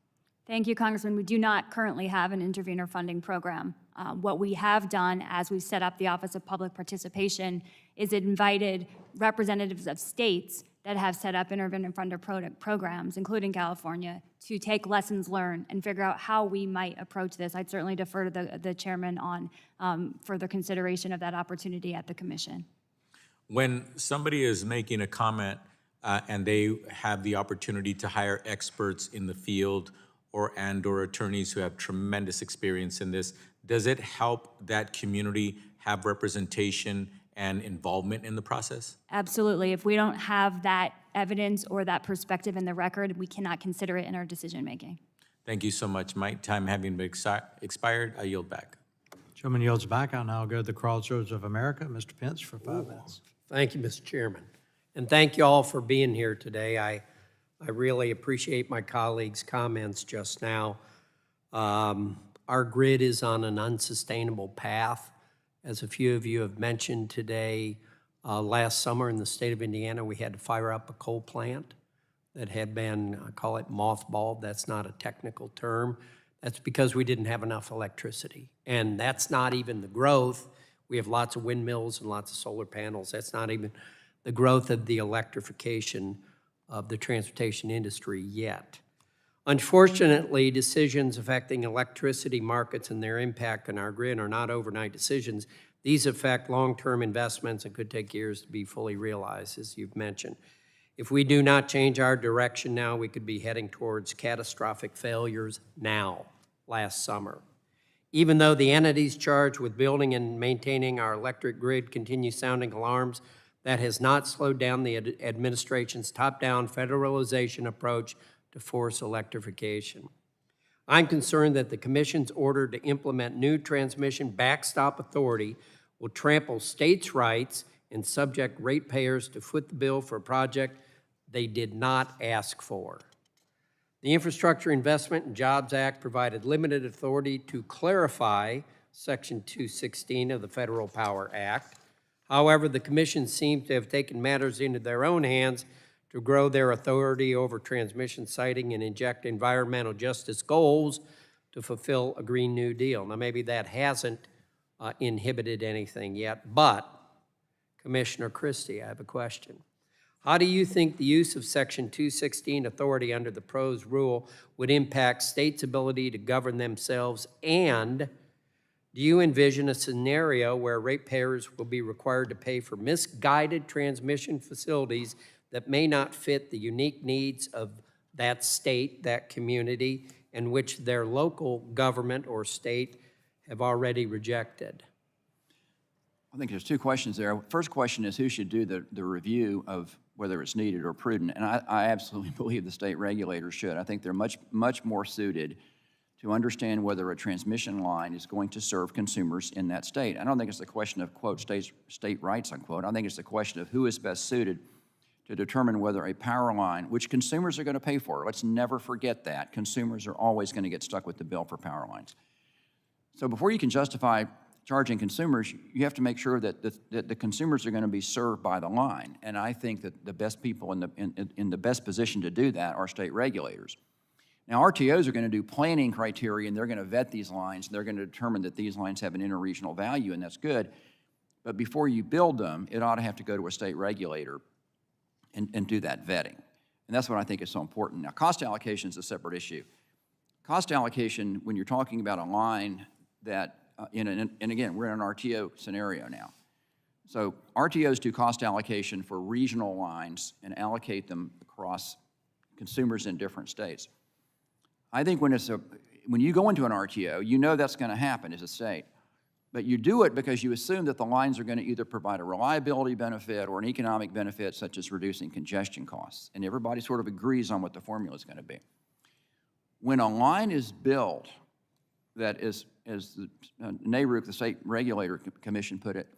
Thank you, Congressman. We do not currently have an intervenor funding program. What we have done as we've set up the Office of Public Participation is invited representatives of states that have set up intervenor funder programs, including California, to take lessons learned and figure out how we might approach this. I'd certainly defer to the chairman on further consideration of that opportunity at the Commission. When somebody is making a comment and they have the opportunity to hire experts in the field or attorneys who have tremendous experience in this. Does it help that community have representation and involvement in the process? Absolutely. If we don't have that evidence or that perspective in the record, we cannot consider it in our decision-making. Thank you so much. My time having been expired, I yield back. Gentleman yields back. I'll now go to the Crossroads of America. Mr. Pence for 5 minutes. Thank you, Mr. Chairman. And thank you all for being here today. I really appreciate my colleagues' comments just now. Our grid is on an unsustainable path. As a few of you have mentioned today, last summer in the state of Indiana, we had to fire up a coal plant that had been, I call it mothballed. That's not a technical term. That's because we didn't have enough electricity. And that's not even the growth. We have lots of windmills and lots of solar panels. That's not even the growth of the electrification of the transportation industry yet. Unfortunately, decisions affecting electricity markets and their impact on our grid are not overnight decisions. These affect long-term investments and could take years to be fully realized, as you've mentioned. If we do not change our direction now, we could be heading towards catastrophic failures now, last summer. Even though the entities charged with building and maintaining our electric grid continue sounding alarms, that has not slowed down the administration's top-down federalization approach to force electrification. I'm concerned that the Commission's order to implement new transmission backstop authority will trample states' rights and subject ratepayers to foot the bill for a project they did not ask for. The Infrastructure Investment and Jobs Act provided limited authority to clarify Section 216 of the Federal Power Act. However, the Commission seems to have taken matters into their own hands to grow their authority over transmission siting and inject environmental justice goals to fulfill a Green New Deal. Now, maybe that hasn't inhibited anything yet, but Commissioner Christie, I have a question. How do you think the use of Section 216 authority under the PROS rule would impact states' ability to govern themselves? And do you envision a scenario where ratepayers will be required to pay for misguided transmission facilities that may not fit the unique needs of that state, that community, and which their local government or state have already rejected? I think there's two questions there. First question is who should do the review of whether it's needed or prudent, and I absolutely believe the state regulators should. I think they're much more suited to understand whether a transmission line is going to serve consumers in that state. I don't think it's a question of, quote, state rights, unquote. I think it's a question of who is best suited to determine whether a power line, which consumers are going to pay for, let's never forget that. Consumers are always going to get stuck with the bill for power lines. So before you can justify charging consumers, you have to make sure that the consumers are going to be served by the line. And I think that the best people in the best position to do that are state regulators. Now, RTOs are going to do planning criteria, and they're going to vet these lines, and they're going to determine that these lines have an interregional value, and that's good. But before you build them, it ought to have to go to a state regulator and do that vetting. And that's what I think is so important. Now, cost allocation is a separate issue. Cost allocation, when you're talking about a line that, and again, we're in an RTO scenario now. So RTOs do cost allocation for regional lines and allocate them across consumers in different states. I think when you go into an RTO, you know that's going to happen as a state. But you do it because you assume that the lines are going to either provide a reliability benefit or an economic benefit, such as reducing congestion costs. And everybody sort of agrees on what the formula is going to be. When a line is built that is, as the NARUC, the State Regulator Commission put it,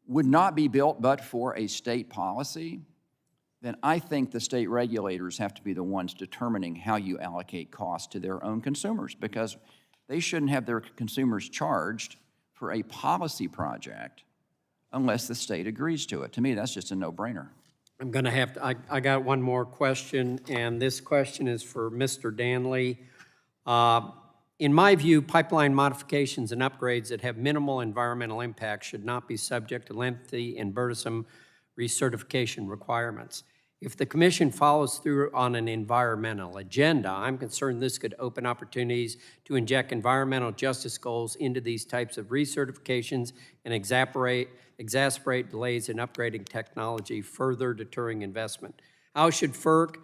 would not be built but for a state policy, then I think the state regulators have to be the ones determining how you allocate costs to their own consumers, because they shouldn't have their consumers charged for a policy project unless the state agrees to it. To me, that's just a no-brainer. I'm going to have to, I got one more question, and this question is for Mr. Danley. In my view, pipeline modifications and upgrades that have minimal environmental impact should not be subject to lengthy and burdensome recertification requirements. If the Commission follows through on an environmental agenda, I'm concerned this could open opportunities to inject environmental justice goals into these types of recertifications and exacerbate delays in upgrading technology, further deterring investment. How should FERC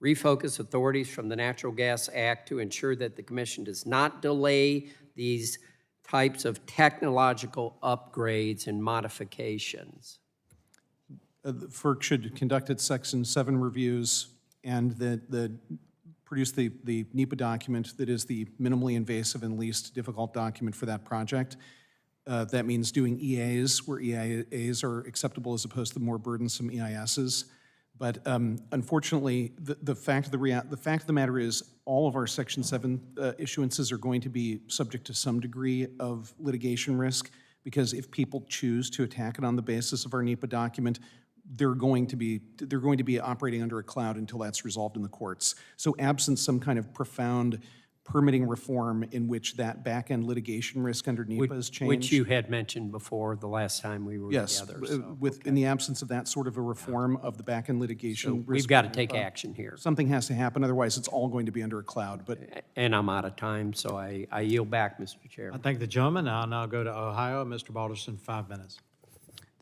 refocus authorities from the Natural Gas Act to ensure that the commission does not delay these types of technological upgrades and modifications. FERC should conduct its Section 7 reviews and produce the NEPA document that is the minimally invasive and least difficult document for that project. That means doing EAs where EIAs are acceptable as opposed to the more burdensome EISs. But unfortunately, the fact of the matter is all of our Section 7 issuances are going to be subject to some degree of litigation risk, because if people choose to attack it on the basis of our NEPA document, they're going to be operating under a cloud until that's resolved in the courts. So absent some kind of profound permitting reform in which that back-end litigation risk under NEPA is changed. Which you had mentioned before the last time we were together. Yes, in the absence of that sort of a reform of the back-end litigation risk. We've got to take action here. Something has to happen, otherwise it's all going to be under a cloud. And I'm out of time, so I yield back, Mr. Chairman. I thank the gentleman. I'll now go to Ohio. Mr. Balderson, 5 minutes.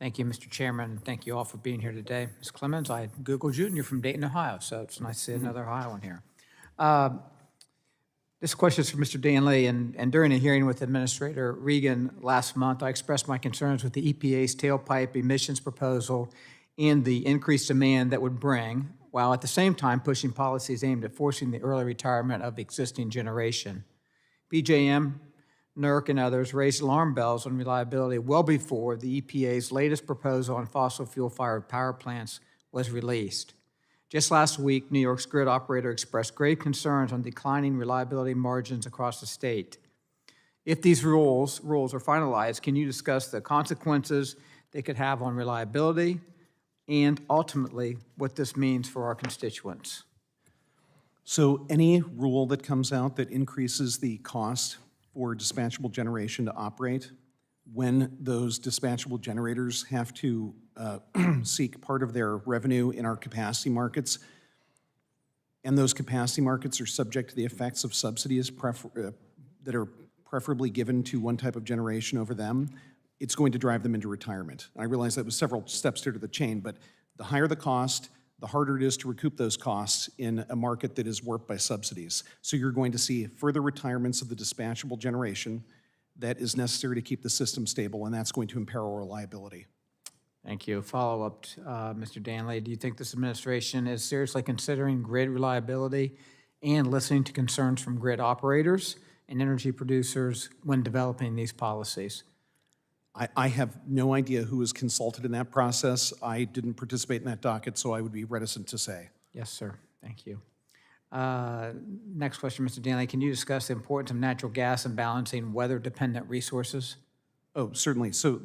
Thank you, Mr. Chairman. Thank you all for being here today. Ms. Clements, I Googled you and you're from Dayton, Ohio, so it's nice to see another Ohioan here. This question is for Mr. Danley, and during a hearing with Administrator Regan last month, I expressed my concerns with the EPA's tailpipe emissions proposal and the increased demand that would bring, while at the same time pushing policies aimed at forcing the early retirement of existing generation. PJM, NERC, and others raised alarm bells on reliability well before the EPA's latest proposal on fossil fuel-fired power plants was released. Just last week, New York's grid operator expressed grave concerns on declining reliability margins across the state. If these rules are finalized, can you discuss the consequences they could have on reliability and ultimately what this means for our constituents? So any rule that comes out that increases the cost for dispatchable generation to operate, when those dispatchable generators have to seek part of their revenue in our capacity markets, and those capacity markets are subject to the effects of subsidies that are preferably given to one type of generation over them, it's going to drive them into retirement. I realize that was several steps here to the chain, but the higher the cost, the harder it is to recoup those costs in a market that is warped by subsidies. So you're going to see further retirements of the dispatchable generation that is necessary to keep the system stable, and that's going to imperil reliability. Thank you. Follow-up, Mr. Danley. Do you think this administration is seriously considering grid reliability and listening to concerns from grid operators and energy producers when developing these policies? I have no idea who was consulted in that process. I didn't participate in that docket, so I would be reticent to say. Yes, sir. Thank you. Next question, Mr. Danley. Can you discuss the importance of natural gas and balancing weather-dependent resources? Oh, certainly. So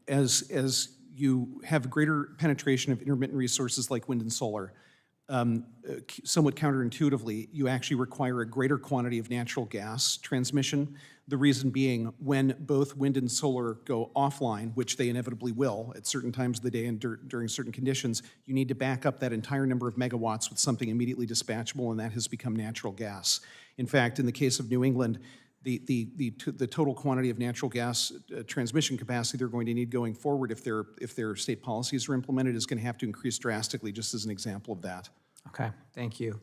as you have greater penetration of intermittent resources like wind and solar, somewhat counterintuitively, you actually require a greater quantity of natural gas transmission. The reason being, when both wind and solar go offline, which they inevitably will at certain times of the day and during certain conditions, you need to back up that entire number of megawatts with something immediately dispatchable, and that has become natural gas. In fact, in the case of New England, the total quantity of natural gas transmission capacity they're going to need going forward if their state policies are implemented is going to have to increase drastically, just as an example of that. Okay, thank you.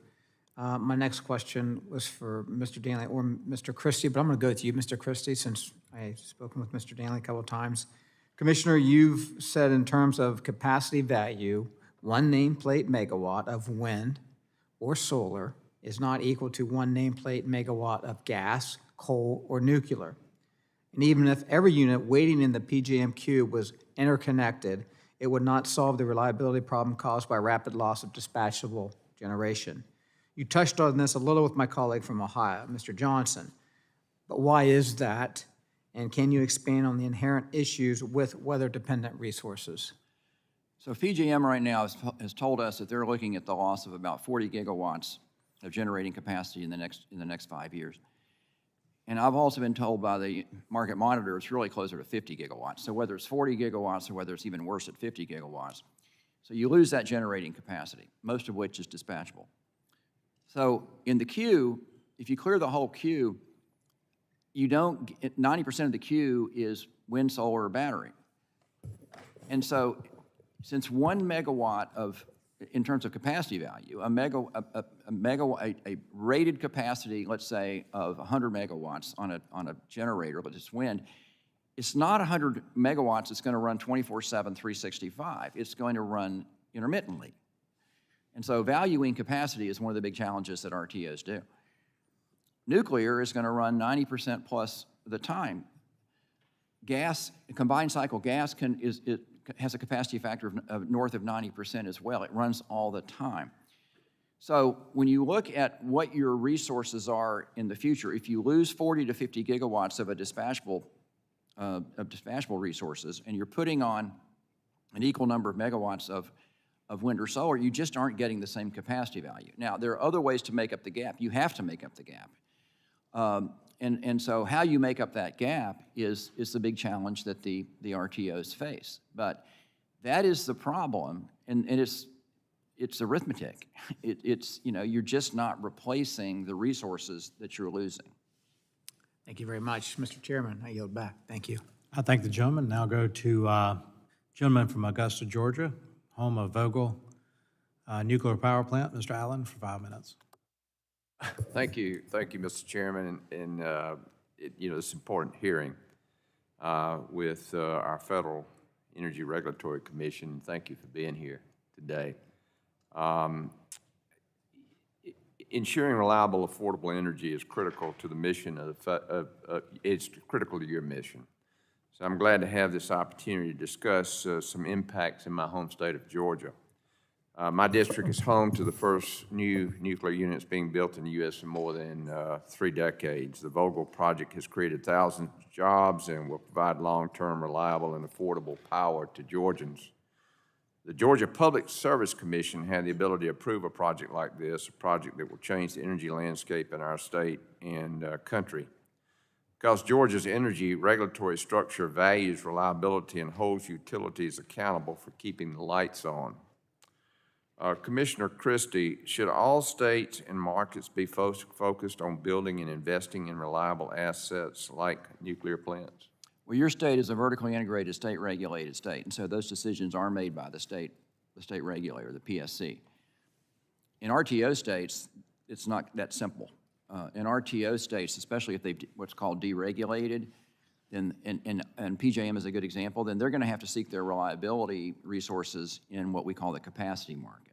My next question was for Mr. Danley or Mr. Christie, but I'm going to go to you, Mr. Christie, since I've spoken with Mr. Danley a couple of times. Commissioner, you've said in terms of capacity value, 1 nameplate megawatt of wind or solar is not equal to 1 nameplate megawatt of gas, coal, or nuclear. And even if every unit waiting in the PJM queue was interconnected, it would not solve the reliability problem caused by rapid loss of dispatchable generation. You touched on this a little with my colleague from Ohio, Mr. Johnson, but why is that? And can you expand on the inherent issues with weather-dependent resources? So PJM right now has told us that they're looking at the loss of about 40 gigawatts of generating capacity in the next 5 years. And I've also been told by the market monitor it's really closer to 50 gigawatts. So whether it's 40 gigawatts or whether it's even worse at 50 gigawatts. So you lose that generating capacity, most of which is dispatchable. So in the queue, if you clear the whole queue, you don't get 90% of the queue is wind, solar, or battery. And so since 1 megawatt of in terms of capacity value, a rated capacity, let's say, of 100 megawatts on a generator, but it's wind, it's not 100 megawatts that's going to run 24/7, 365. It's going to run intermittently. And so valuing capacity is one of the big challenges that RTOs do. Nuclear is going to run 90% plus of the time. Gas, combined cycle gas, has a capacity factor of north of 90% as well. It runs all the time. So when you look at what your resources are in the future, if you lose 40 to 50 gigawatts of dispatchable resources, and you're putting on an equal number of megawatts of wind or solar, you just aren't getting the same capacity value. Now, there are other ways to make up the gap. You have to make up the gap. And so how you make up that gap is the big challenge that the RTOs face. But that is the problem, and it's arithmetic. It's you're just not replacing the resources that you're losing. Thank you very much. Mr. Chairman, I yield back. Thank you. I thank the gentleman. Now go to gentleman from Augusta, Georgia, home of Vogtle Nuclear Power Plant, Mr. Allen, for 5 minutes. Thank you, Mr. Chairman, and this important hearing with our Federal Energy Regulatory Commission. Thank you for being here today. Ensuring reliable, affordable energy is critical to the mission it's critical to your mission. So I'm glad to have this opportunity to discuss some impacts in my home state of Georgia. My district is home to the first new nuclear units being built in the U.S. in more than 3 decades. The Vogtle project has created thousands of jobs and will provide long-term, reliable, and affordable power to Georgians. The Georgia Public Service Commission had the ability to approve a project like this, a project that will change the energy landscape in our state and country. Because Georgia's energy regulatory structure values reliability and holds utilities accountable for keeping the lights on. Commissioner Christie, should all states and markets be focused on building and investing in reliable assets like nuclear plants? Well, your state is a vertically integrated, state-regulated state, and so those decisions are made by the state regulator, the PSC. In RTO states, it's not that simple. In RTO states, especially if they've what's called deregulated, and PJM is a good example, then they're going to have to seek their reliability resources in what we call the capacity market.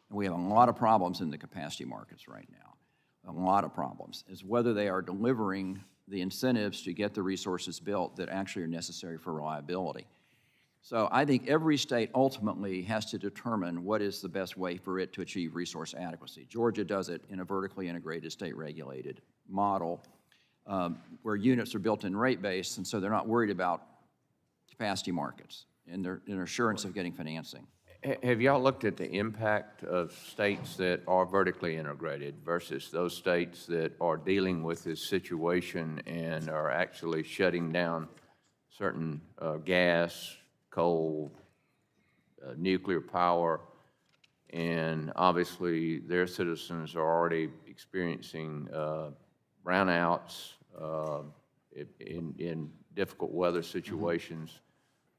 And we have a lot of problems in the capacity markets right now, a lot of problems, is whether they are delivering the incentives to get the resources built that actually are necessary for reliability. So I think every state ultimately has to determine what is the best way for it to achieve resource adequacy. Georgia does it in a vertically integrated, state-regulated model where units are built in rate base, and so they're not worried about capacity markets and their assurance of getting financing. Have y'all looked at the impact of states that are vertically integrated versus those states that are dealing with this situation and are actually shutting down certain gas, coal, nuclear power, and obviously their citizens are already experiencing brownouts in difficult weather situations?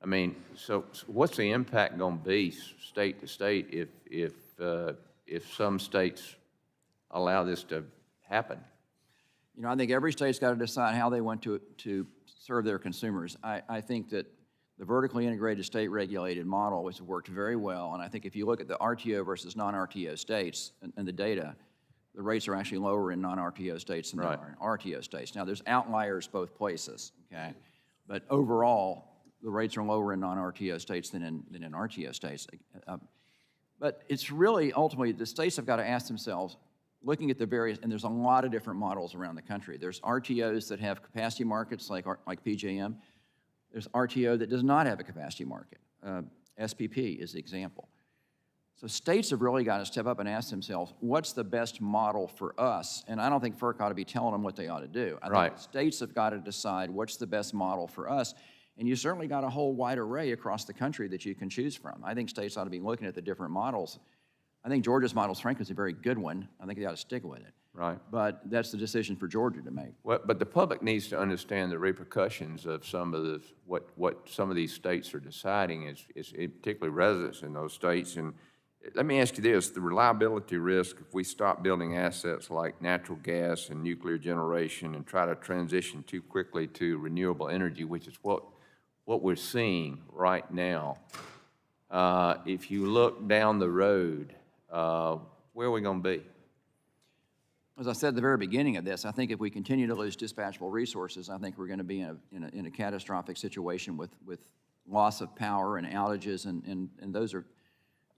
I mean, so what's the impact going to be state to state if some states allow this to happen? You know, I think every state's got to decide how they want to serve their consumers. I think that the vertically integrated, state-regulated model has worked very well, and I think if you look at the RTO versus non-RTO states and the data, the rates are actually lower in non-RTO states than they are in RTO states. Now, there's outliers both places, okay? But overall, the rates are lower in non-RTO states than in RTO states. But it's really, ultimately, the states have got to ask themselves, looking at the various, and there's a lot of different models around the country. There's RTOs that have capacity markets like PJM. There's RTO that does not have a capacity market. SPP is the example. So states have really got to step up and ask themselves, what's the best model for us? And I don't think FERC ought to be telling them what they ought to do. I think states have got to decide what's the best model for us. And you certainly got a whole wide array across the country that you can choose from. I think states ought to be looking at the different models. I think Georgia's model, frankly, is a very good one. I think they ought to stick with it. Right. But that's the decision for Georgia to make. Well, but the public needs to understand the repercussions of some of the what some of these states are deciding, is particularly residents in those states. And let me ask you this, the reliability risk, if we stop building assets like natural gas and nuclear generation and try to transition too quickly to renewable energy, which is what we're seeing right now, if you look down the road, where are we going to be? As I said at the very beginning of this, I think if we continue to lose dispatchable resources, I think we're going to be in a catastrophic situation with loss of power and outages, and those are,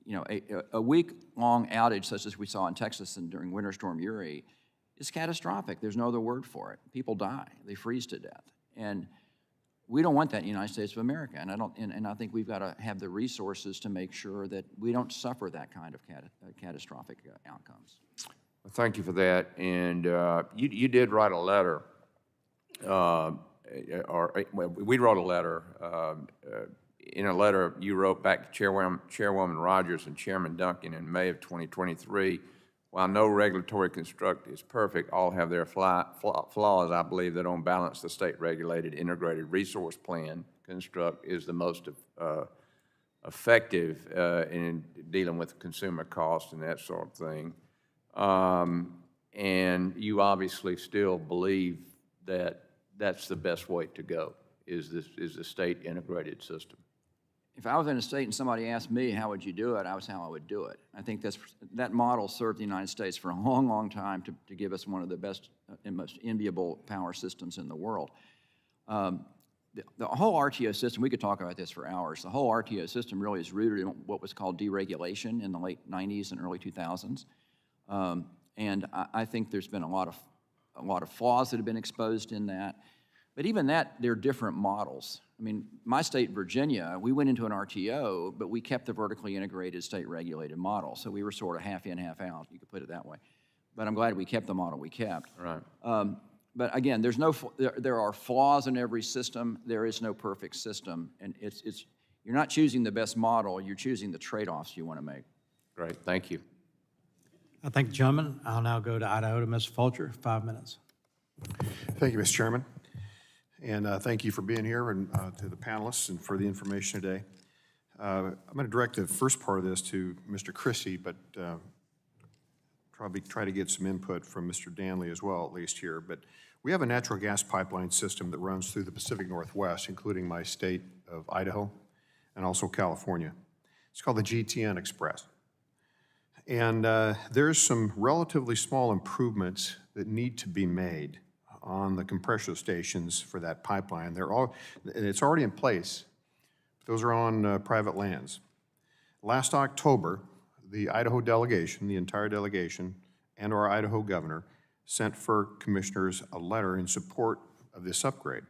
you know, a week-long outage such as we saw in Texas and during Winter Storm Uri is catastrophic. There's no other word for it. People die. They freeze to death. And we don't want that in the United States of America, and I think we've got to have the resources to make sure that we don't suffer that kind of catastrophic outcomes. Well, thank you for that. And you did write a letter, we wrote a letter. In a letter you wrote back to Chairwoman Rogers and Chairman Duncan in May of 2023, while no regulatory construct is perfect, all have their flaws. I believe that on balance, the state-regulated integrated resource plan construct is the most effective in dealing with consumer costs and that sort of thing. And you obviously still believe that that's the best way to go, is the state integrated system. If I was in a state and somebody asked me, how would you do it, I was how I would do it. I think that model served the United States for a long, long time to give us one of the best and most enviable power systems in the world. The whole RTO system, we could talk about this for hours, the whole RTO system really is rooted in what was called deregulation in the late 90s and early 2000s. And I think there's been a lot of flaws that have been exposed in that. But even that, they're different models. I mean, my state, Virginia, we went into an RTO, but we kept the vertically integrated state-regulated model. So we were sort of half in, half out, you could put it that way. But I'm glad we kept the model we kept. Right. But again, there are flaws in every system. There is no perfect system. And you're not choosing the best model, you're choosing the trade-offs you want to make. Great, thank you. I thank the gentleman. I'll now go to Idaho to Ms. Fulcher, 5 minutes. Thank you, Mr. Chairman. And thank you for being here and to the panelists and for the information today. I'm going to direct the first part of this to Mr. Christie, but probably try to get some input from Mr. Danley as well, at least here. But we have a natural gas pipeline system that runs through the Pacific Northwest, including my state of Idaho and also California. It's called the GTN Express. And there's some relatively small improvements that need to be made on the compressor stations for that pipeline. And it's already in place. Those are on private lands. Last October, the Idaho delegation, the entire delegation, and our Idaho governor sent FERC commissioners a letter in support of this upgrade.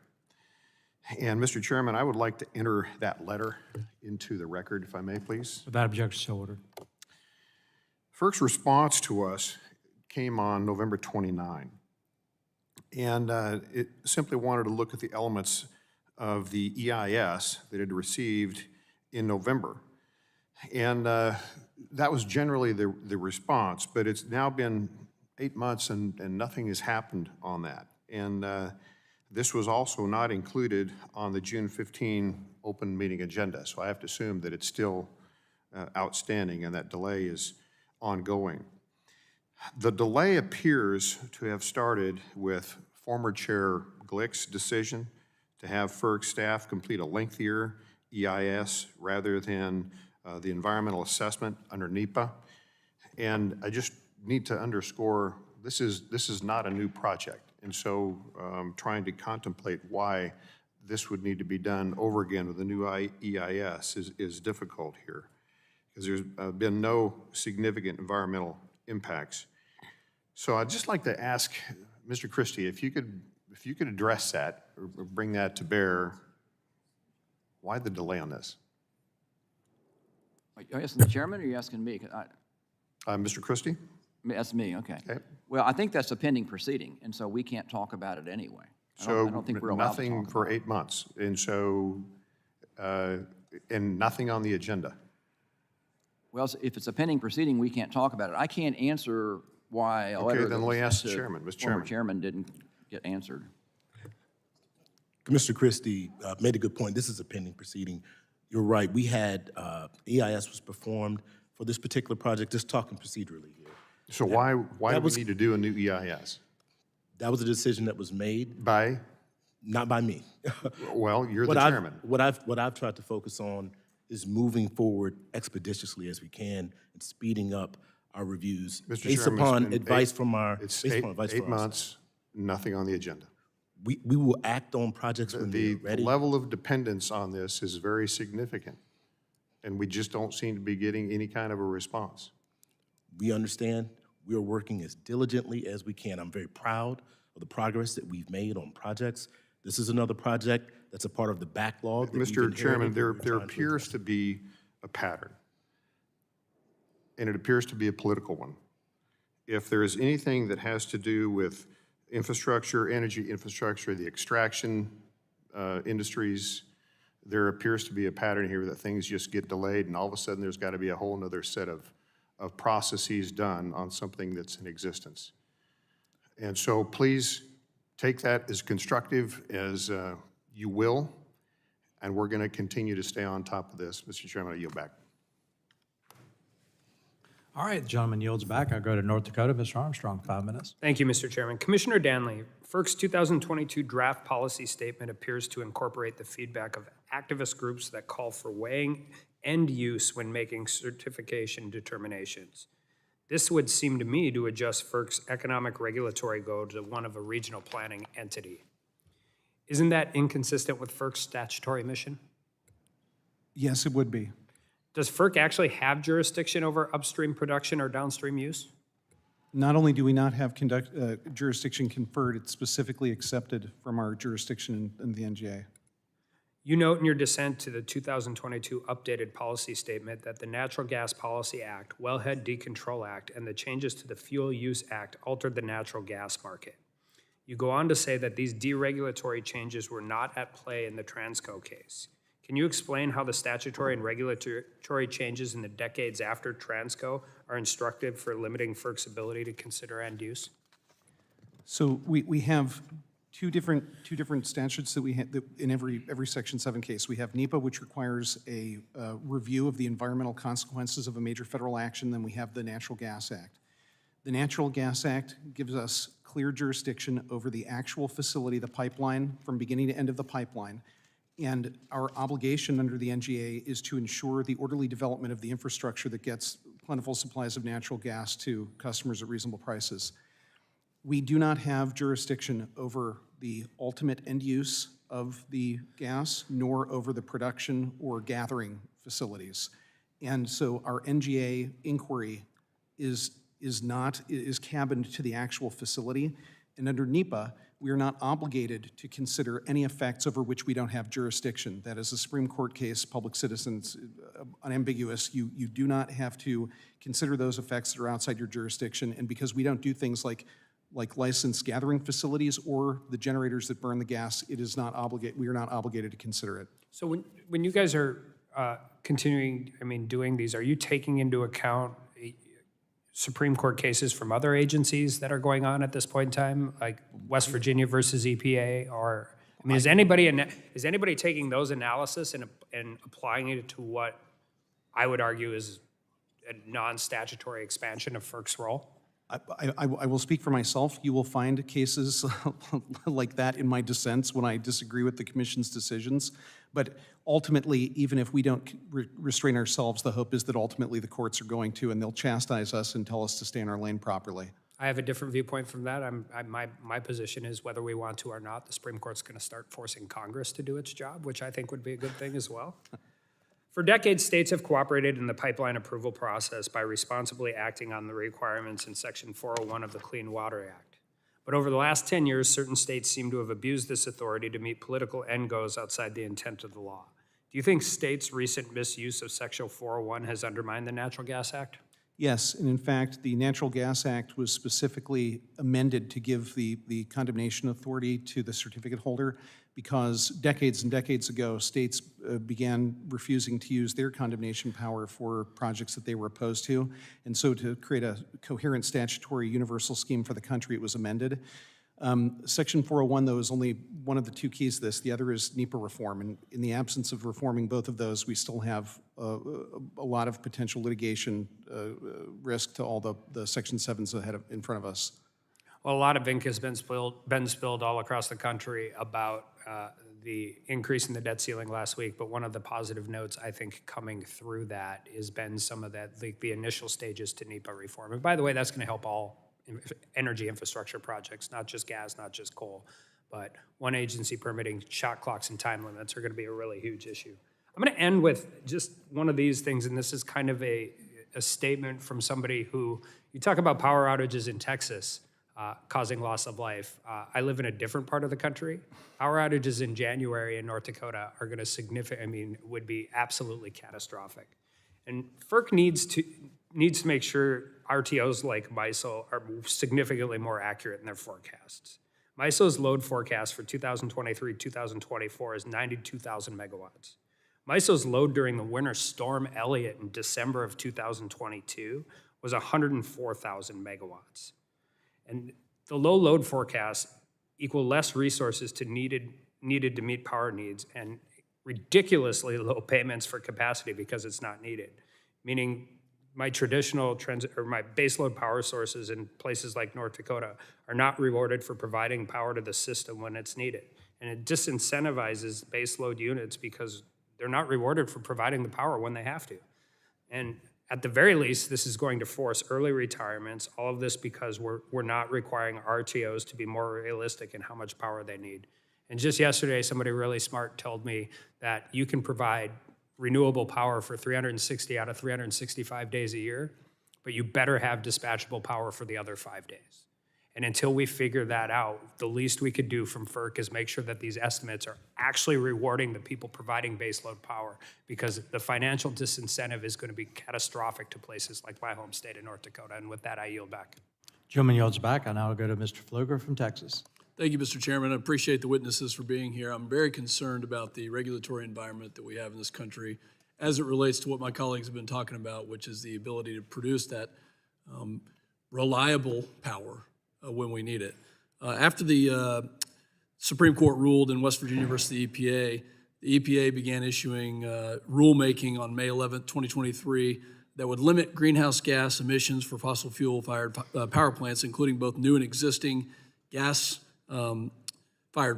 And Mr. Chairman, I would like to enter that letter into the record, if I may, please. Without objection, so ordered. FERC's response to us came on November 29. And it simply wanted to look at the elements of the EIS that it had received in November. And that was generally the response, but it's now been 8 months and nothing has happened on that. And this was also not included on the June 15 open meeting agenda, so I have to assume that it's still outstanding and that delay is ongoing. The delay appears to have started with former Chair Glick's decision to have FERC staff complete a lengthier EIS rather than the environmental assessment under NEPA. And I just need to underscore, this is not a new project. And so trying to contemplate why this would need to be done over again with a new EIS is difficult here, because there's been no significant environmental impacts. So I'd just like to ask Mr. Christie, if you could address that or bring that to bear. Why the delay on this? Are you asking the chairman or are you asking me? Mr. Christie? That's me, okay. Well, I think that's a pending proceeding, and so we can't talk about it anyway. I don't think we're allowed to nothing talk for about 8 months, and so, and nothing on the agenda. Well, if it's a pending proceeding, we can't talk about it. I can't answer why a letter then that let me was ask sent the to chairman. Mr. former Chairman. chairman didn't get answered. Mr. Christie made a good point. This is a pending proceeding. You're right. We had, EIS was performed for this particular project, just talking procedurally here. So why do we was- need to do a new EIS? That was a decision that was made, By, not by me. well, you're the What I've- chairman. What I've tried to focus on is moving forward expeditiously as we can and speeding up our reviews Mr. based Chairman, upon it's been advice from our, It's based eight upon advice from our- months, nothing on the agenda. We will act on projects when The they're ready. level of dependence on this is very significant, and we just don't seem to be getting any kind of a response. We understand. We are working as diligently as we can. I'm very proud of the progress that we've made on projects. This is another project that's a part of the backlog that we've Mr. Chairman, inherited that there we're trying to appears to be a pattern, and it appears to be a political one. If there is anything that has to do with infrastructure, energy infrastructure, the extraction industries, there appears to be a pattern here that things just get delayed, and all of a sudden there's got to be a whole nother set of processes done on something that's in existence. And so please take that as constructive as you will, and we're going to continue to stay on top of this. Mr. Chairman, I yield back. All right, the gentleman yields back. I'll go to North Dakota. Mr. Armstrong, 5 minutes. Thank you, Mr. Chairman. Commissioner Danley, FERC's 2022 draft policy statement appears to incorporate the feedback of activist groups that call for weighing end use when making certification determinations. This would seem to me to adjust FERC's economic regulatory goal to one of a regional planning entity. Isn't that inconsistent with FERC's statutory mission? Yes, it would be. Does FERC actually have jurisdiction over upstream production or downstream use? Not only do we not have jurisdiction conferred, it's specifically accepted from our jurisdiction in the NGA. You note in your dissent to the 2022 updated policy statement that the Natural Gas Policy Act, Wellhead Decontrol Act, and the changes to the Fuel Use Act altered the natural gas market. You go on to say that these deregulatory changes were not at play in the Transco case. Can you explain how the statutory and regulatory changes in the decades after Transco are instructive for limiting FERC's ability to consider end use? So we have two different statutes that we have in every Section 7 case. We have NEPA, which requires a review of the environmental consequences of a major federal action. Then we have the Natural Gas Act. The Natural Gas Act gives us clear jurisdiction over the actual facility, the pipeline, from beginning to end of the pipeline. And our obligation under the NGA is to ensure the orderly development of the infrastructure that gets plentiful supplies of natural gas to customers at reasonable prices. We do not have jurisdiction over the ultimate end use of the gas, nor over the production or gathering facilities. And so our NGA inquiry is cabined to the actual facility. And under NEPA, we are not obligated to consider any effects over which we don't have jurisdiction. That is a Supreme Court case, Public Citizens, unambiguous. You do not have to consider those effects that are outside your jurisdiction. And because we don't do things like licensed gathering facilities or the generators that burn the gas, we are not obligated to consider it. So when you guys are continuing, doing these, are you taking into account Supreme Court cases from other agencies that are going on at this point in time, like West Virginia versus EPA, or is anybody taking those analysis and applying it to what I would argue is a non-statutory expansion of FERC's role? I will speak for myself. You will find cases like that in my dissents when I disagree with the Commission's decisions. But ultimately, even if we don't restrain ourselves, the hope is that ultimately the courts are going to, and they'll chastise us and tell us to stay in our lane properly. I have a different viewpoint from that. My position is whether we want to or not, the Supreme Court's going to start forcing Congress to do its job, which I think would be a good thing as well. For decades, states have cooperated in the pipeline approval process by responsibly acting on the requirements in Section 401 of the Clean Water Act. But over the last 10 years, certain states seem to have abused this authority to meet political end goals outside the intent of the law. Do you think states' recent misuse of Section 401 has undermined the Natural Gas Act? Yes, and in fact, the Natural Gas Act was specifically amended to give the condemnation authority to the certificate holder because decades and decades ago, states began refusing to use their condemnation power for projects that they were opposed to. And so to create a coherent statutory universal scheme for the country, it was amended. Section 401, though, is only one of the two keys to this. The other is NEPA reform. And in the absence of reforming both of those, we still have a lot of potential litigation risk to all the Section 7s in front of us. Well, a lot of ink has been spilled all across the country about the increase in the debt ceiling last week, but one of the positive notes I think coming through that has been some of that, the initial stages to NEPA reform. And by the way, that's going to help all energy infrastructure projects, not just gas, not just coal, but one agency permitting, shot clocks and time limits are going to be a really huge issue. I'm going to end with just one of these things, and this is kind of a statement from somebody who, you talk about power outages in Texas causing loss of life. I live in a different part of the country. Power outages in January in North Dakota are going to would be absolutely catastrophic. And FERC needs to make sure RTOs like MISO are significantly more accurate in their forecasts. MISO's load forecast for 2023-2024 is 92,000 megawatts. MISO's load during the winter storm Elliott in December of 2022 was 104,000 megawatts. And the low load forecasts equal less resources needed to meet power needs and ridiculously low payments for capacity because it's not needed. Meaning my traditional my baseload power sources in places like North Dakota are not rewarded for providing power to the system when it's needed. And it disincentivizes baseload units because they're not rewarded for providing the power when they have to. And at the very least, this is going to force early retirements, all of this because we're not requiring RTOs to be more realistic in how much power they need. And just yesterday, somebody really smart told me that you can provide renewable power for 360 out of 365 days a year, but you better have dispatchable power for the other 5 days. And until we figure that out, the least we could do from FERC is make sure that these estimates are actually rewarding the people providing baseload power, because the financial disincentive is going to be catastrophic to places like my home state of North Dakota. And with that, I yield back. Gentleman yields back. I now go to Mr. Pfluger from Texas. Thank you, Mr. Chairman. I appreciate the witnesses for being here. I'm very concerned about the regulatory environment that we have in this country as it relates to what my colleagues have been talking about, which is the ability to produce that reliable power when we need it. After the Supreme Court ruled in West Virginia versus the EPA began issuing rulemaking on May 11th, 2023, that would limit greenhouse gas emissions for fossil fuel-fired power plants, including both new and existing gas-fired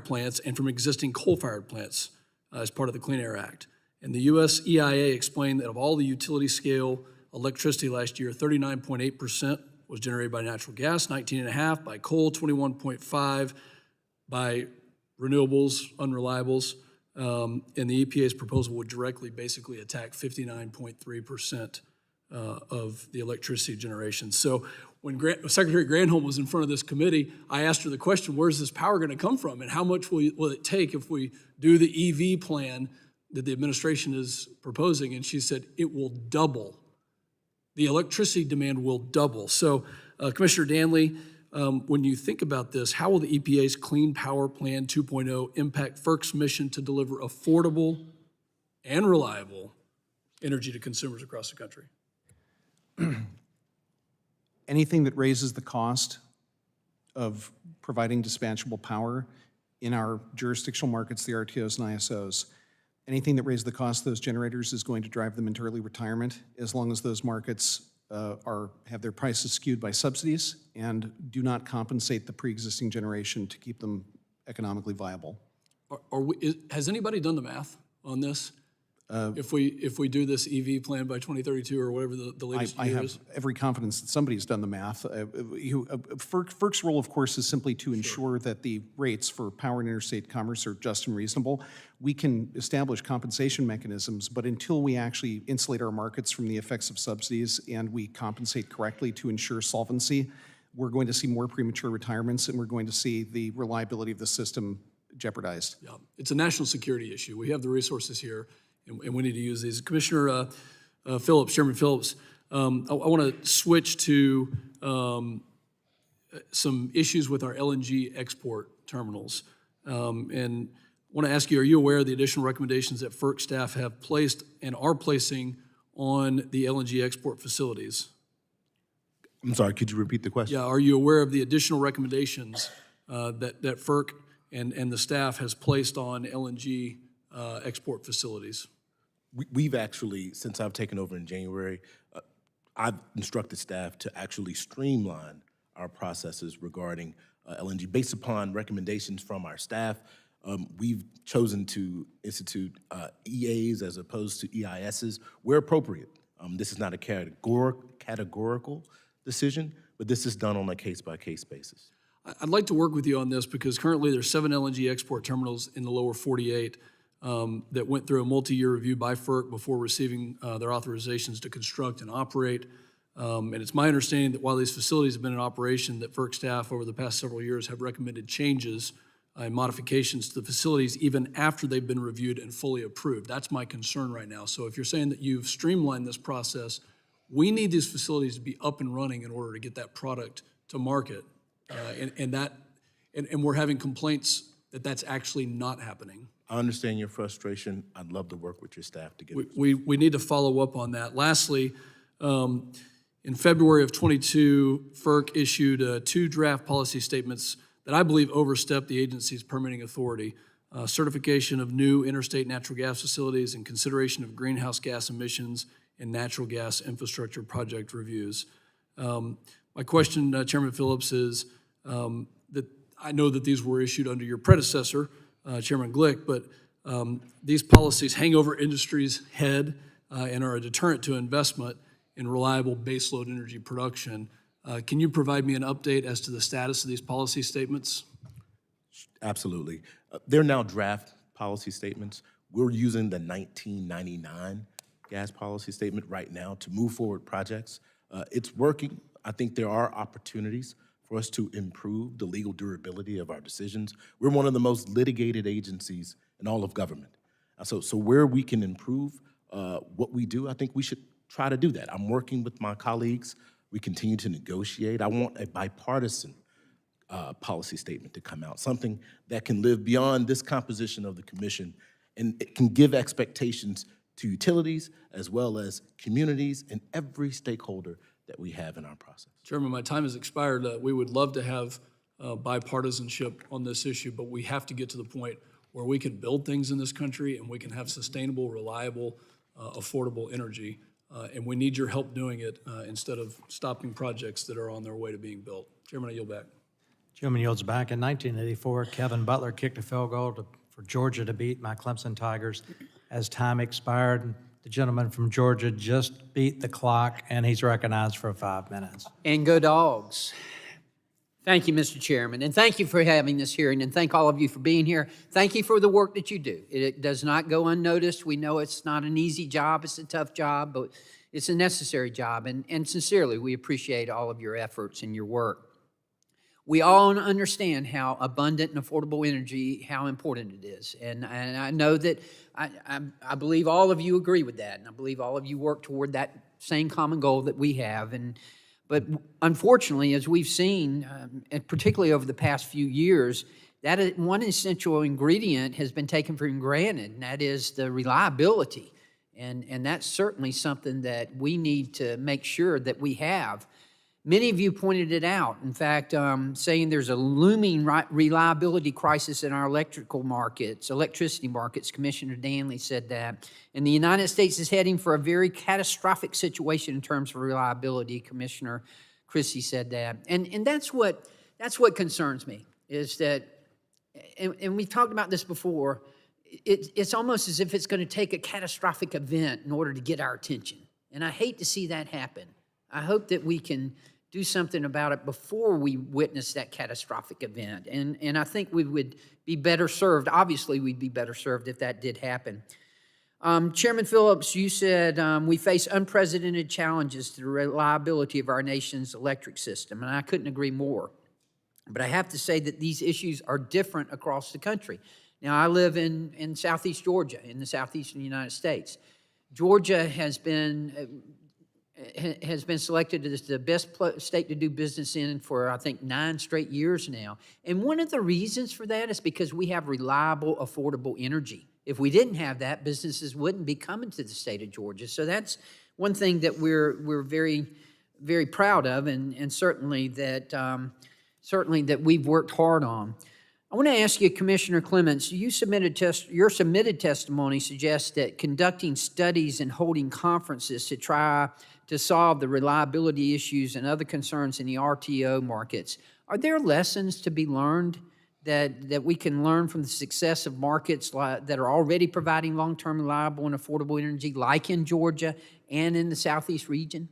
plants and from existing coal-fired plants as part of the Clean Air Act. And the US EIA explained that of all the utility-scale electricity last year, 39.8% was generated by natural gas, 19.5% by coal, 21.5% by renewables, unreliables, and the EPA's proposal would directly basically attack 59.3% of the electricity generation. So when Secretary Granholm was in front of this committee, I asked her the question, where's this power going to come from, and how much will it take if we do the EV plan that the administration is proposing? And she said, it will double. The electricity demand will double. So, Commissioner Danley, when you think about this, how will the EPA's Clean Power Plan 2.0 impact FERC's mission to deliver affordable and reliable energy to consumers across the country? Anything that raises the cost of providing dispatchable power in our jurisdictional markets, the RTOs and ISOs, anything that raises the cost of those generators is going to drive them into early retirement, as long as those markets have their prices skewed by subsidies and do not compensate the pre-existing generation to keep them economically viable. Has anybody done the math on this? If we do this EV plan by 2032 or whatever the latest year is? I have every confidence that somebody's done the math. FERC's role, of course, is simply to ensure that the rates for power and interstate commerce are just and reasonable. We can establish compensation mechanisms, but until we actually insulate our markets from the effects of subsidies and we compensate correctly to ensure solvency, we're going to see more premature retirements and we're going to see the reliability of the system jeopardized. Yeah, it's a national security issue. We have the resources here, and we need to use these. Commissioner Phillips, Chairman Phillips, I want to switch to some issues with our LNG export terminals. And I want to ask you, are you aware of the additional recommendations that FERC staff have placed and are placing on the LNG export facilities? I'm sorry, could you repeat the question? Yeah, are you aware of the additional recommendations that FERC and the staff has placed on LNG export facilities? We've actually, since I've taken over in January, I've instructed staff to actually streamline our processes regarding LNG. Based upon recommendations from our staff, we've chosen to institute EAs as opposed to EISs where appropriate. This is not a categorical decision, but this is done on a case-by-case basis. I'd like to work with you on this because currently there's 7 LNG export terminals in the lower 48 that went through a multi-year review by FERC before receiving their authorizations to construct and operate. And it's my understanding that while these facilities have been in operation, that FERC staff over the past several years have recommended changes and modifications to the facilities even after they've been reviewed and fully approved. That's my concern right now. So if you're saying that you've streamlined this process, we need these facilities to be up and running in order to get that product to market. And we're having complaints that that's actually not happening. I understand your frustration. I'd love to work with your staff to get it. We need to follow up on that. Lastly, in February of 22, FERC issued 2 draft policy statements that I believe overstepped the agency's permitting authority. Certification of new interstate natural gas facilities and consideration of greenhouse gas emissions and natural gas infrastructure project reviews. My question, Chairman Phillips, is that I know that these were issued under your predecessor, Chairman Glick, but these policies hang over industry's head and are a deterrent to investment in reliable baseload energy production. Can you provide me an update as to the status of these policy statements? Absolutely. They're now draft policy statements. We're using the 1999 gas policy statement right now to move forward projects. It's working. I think there are opportunities for us to improve the legal durability of our decisions. We're one of the most litigated agencies in all of government. So where we can improve what we do, I think we should try to do that. I'm working with my colleagues. We continue to negotiate. I want a bipartisan policy statement to come out, something that can live beyond this composition of the commission, and it can give expectations to utilities as well as communities and every stakeholder that we have in our process. Chairman, my time has expired. We would love to have bipartisanship on this issue, but we have to get to the point where we can build things in this country and we can have sustainable, reliable, affordable energy. And we need your help doing it instead of stopping projects that are on their way to being built. Chairman, I yield back. Chairman yields back. In 1984, Kevin Butler kicked a field goal for Georgia to beat my Clemson Tigers. As time expired, the gentleman from Georgia just beat the clock, and he's recognized for 5 minutes. And go Dogs. Thank you, Mr. Chairman, and thank you for having this hearing, and thank all of you for being here. Thank you for the work that you do. It does not go unnoticed. We know it's not an easy job. It's a tough job, but it's a necessary job, and sincerely, we appreciate all of your efforts and your work. We all understand how abundant and affordable energy, how important it is, and I know that I believe all of you agree with that, and I believe all of you work toward that same common goal that we have. But unfortunately, as we've seen, and particularly over the past few years, that one essential ingredient has been taken for granted, and that is the reliability. And that's certainly something that we need to make sure that we have. Many of you pointed it out, in fact, saying there's a looming reliability crisis in our electricity markets. Commissioner Danley said that. And the United States is heading for a very catastrophic situation in terms of reliability. Commissioner Christie said that. And that's what concerns me, is that, and we've talked about this before, it's almost as if it's going to take a catastrophic event in order to get our attention. And I hate to see that happen. I hope that we can do something about it before we witness that catastrophic event. And I think we would be better served, obviously we'd be better served if that did happen. Chairman Phillips, you said we face unprecedented challenges to the reliability of our nation's electric system, and I couldn't agree more. But I have to say that these issues are different across the country. Now, I live in southeast Georgia, in the southeastern United States. Georgia has been selected as the best state to do business in for, I think, 9 straight years now. And one of the reasons for that is because we have reliable, affordable energy. If we didn't have that, businesses wouldn't be coming to the state of Georgia. So that's one thing that we're very, very proud of, and certainly that certainly that we've worked hard on. I want to ask you, Commissioner Clements, your submitted testimony suggests that conducting studies and holding conferences to try to solve the reliability issues and other concerns in the RTO markets. Are there lessons to be learned that we can learn from the success of markets that are already providing long-term reliable and affordable energy, like in Georgia and in the Southeast region?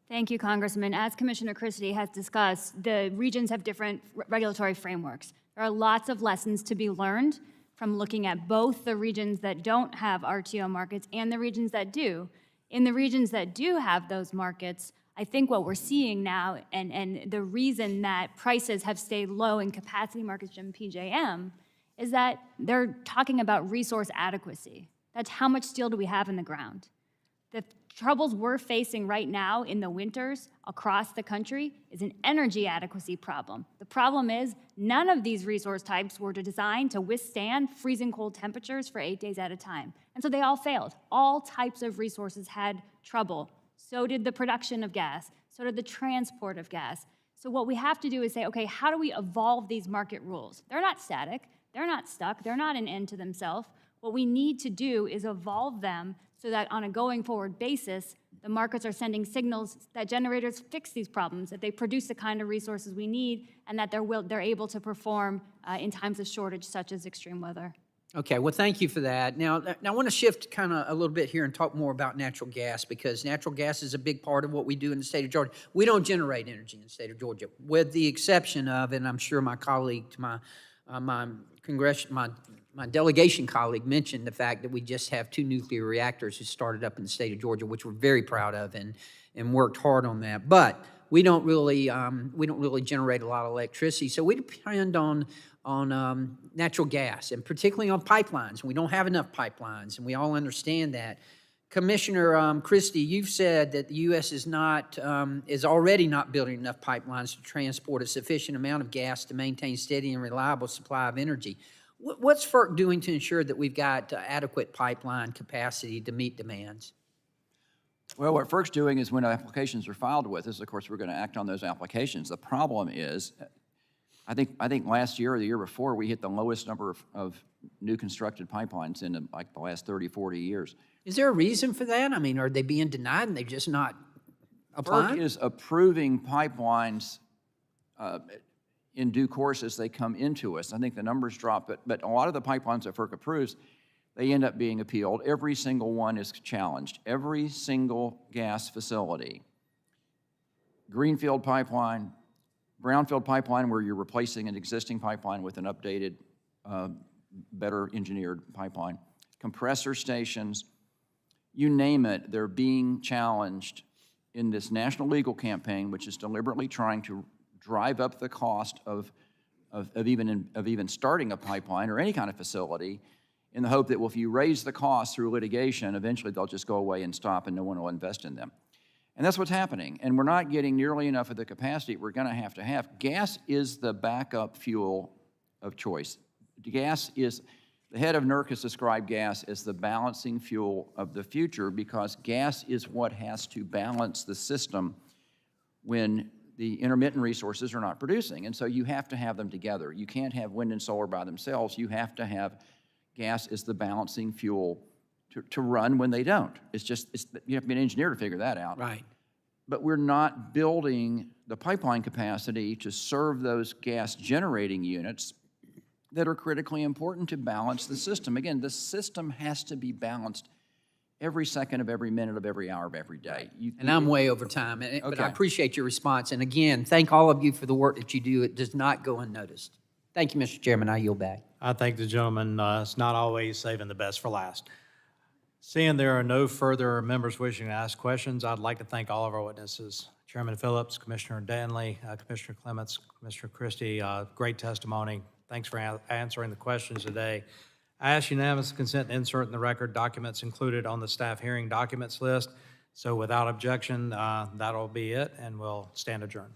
Thank you, Congressman. As Commissioner Christie has discussed, the regions have different regulatory frameworks. There are lots of lessons to be learned from looking at both the regions that don't have RTO markets and the regions that do. In the regions that do have those markets, I think what we're seeing now, and the reason that prices have stayed low in capacity markets and PJM, is that they're talking about resource adequacy. That's how much steel do we have in the ground. The troubles we're facing right now in the winters across the country is an energy adequacy problem. The problem is none of these resource types were designed to withstand freezing cold temperatures for 8 days at a time. And so they all failed. All types of resources had trouble. So did the production of gas. So did the transport of gas. So what we have to do is say, okay, how do we evolve these market rules? They're not static. They're not stuck. They're not an end to themselves. What we need to do is evolve them so that on a going forward basis, the markets are sending signals that generators fix these problems, that they produce the kind of resources we need, and that they're able to perform in times of shortage, such as extreme weather. Okay, well, thank you for that. Now I want to shift kind of a little bit here and talk more about natural gas, because natural gas is a big part of what we do in the state of Georgia. We don't generate energy in the state of Georgia, with the exception of, and I'm sure my colleague, my delegation colleague mentioned the fact that we just have 2 nuclear reactors who started up in the state of Georgia, which we're very proud of and worked hard on that. But we don't really generate a lot of electricity, so we depend on natural gas, and particularly on pipelines. We don't have enough pipelines, and we all understand that. Commissioner Christie, you've said that the U.S. is already not building enough pipelines to transport a sufficient amount of gas to maintain steady and reliable supply of energy. What's FERC doing to ensure that we've got adequate pipeline capacity to meet demands? Well, what FERC's doing is when applications are filed with us, of course, we're going to act on those applications. The problem is, I think last year or the year before, we hit the lowest number of new constructed pipelines in like the last 30, 40 years. Is there a reason for that? I mean, are they being denied and they're just not applying? FERC is approving pipelines in due course as they come into us. I think the numbers drop, but a lot of the pipelines that FERC approves, they end up being appealed. Every single one is challenged. Every single gas facility, greenfield pipeline, brownfield pipeline where you're replacing an existing pipeline with an updated, better engineered pipeline, compressor stations, you name it, they're being challenged in this national legal campaign, which is deliberately trying to drive up the cost of even starting a pipeline or any kind of facility, in the hope that, well, if you raise the cost through litigation, eventually they'll just go away and stop and no one will invest in them. And that's what's happening. And we're not getting nearly enough of the capacity we're going to have. Gas is the backup fuel of choice. Gas is, the head of NERC has described gas as the balancing fuel of the future, because gas is what has to balance the system when the intermittent resources are not producing. And so you have to have them together. You can't have wind and solar by themselves. You have to have gas as the balancing fuel to run when they don't. You have to be an engineer to figure that out. Right. But we're not building the pipeline capacity to serve those gas generating units that are critically important to balance the system. Again, the system has to be balanced every second of every minute of every hour of every day. And I'm way over time, but I appreciate your response. And again, thank all of you for the work that you do. It does not go unnoticed. Thank you, Mr. Chairman. I yield back. I thank the gentleman. It's not always saving the best for last. Seeing there are no further members wishing to ask questions, I'd like to thank all of our witnesses. Chairman Phillips, Commissioner Danley, Commissioner Clements, Commissioner Christie, great testimony. Thanks for answering the questions today. I ask unanimous consent to insert in the record documents included on the staff hearing documents list. So without objection, that'll be it, and we'll stand adjourned.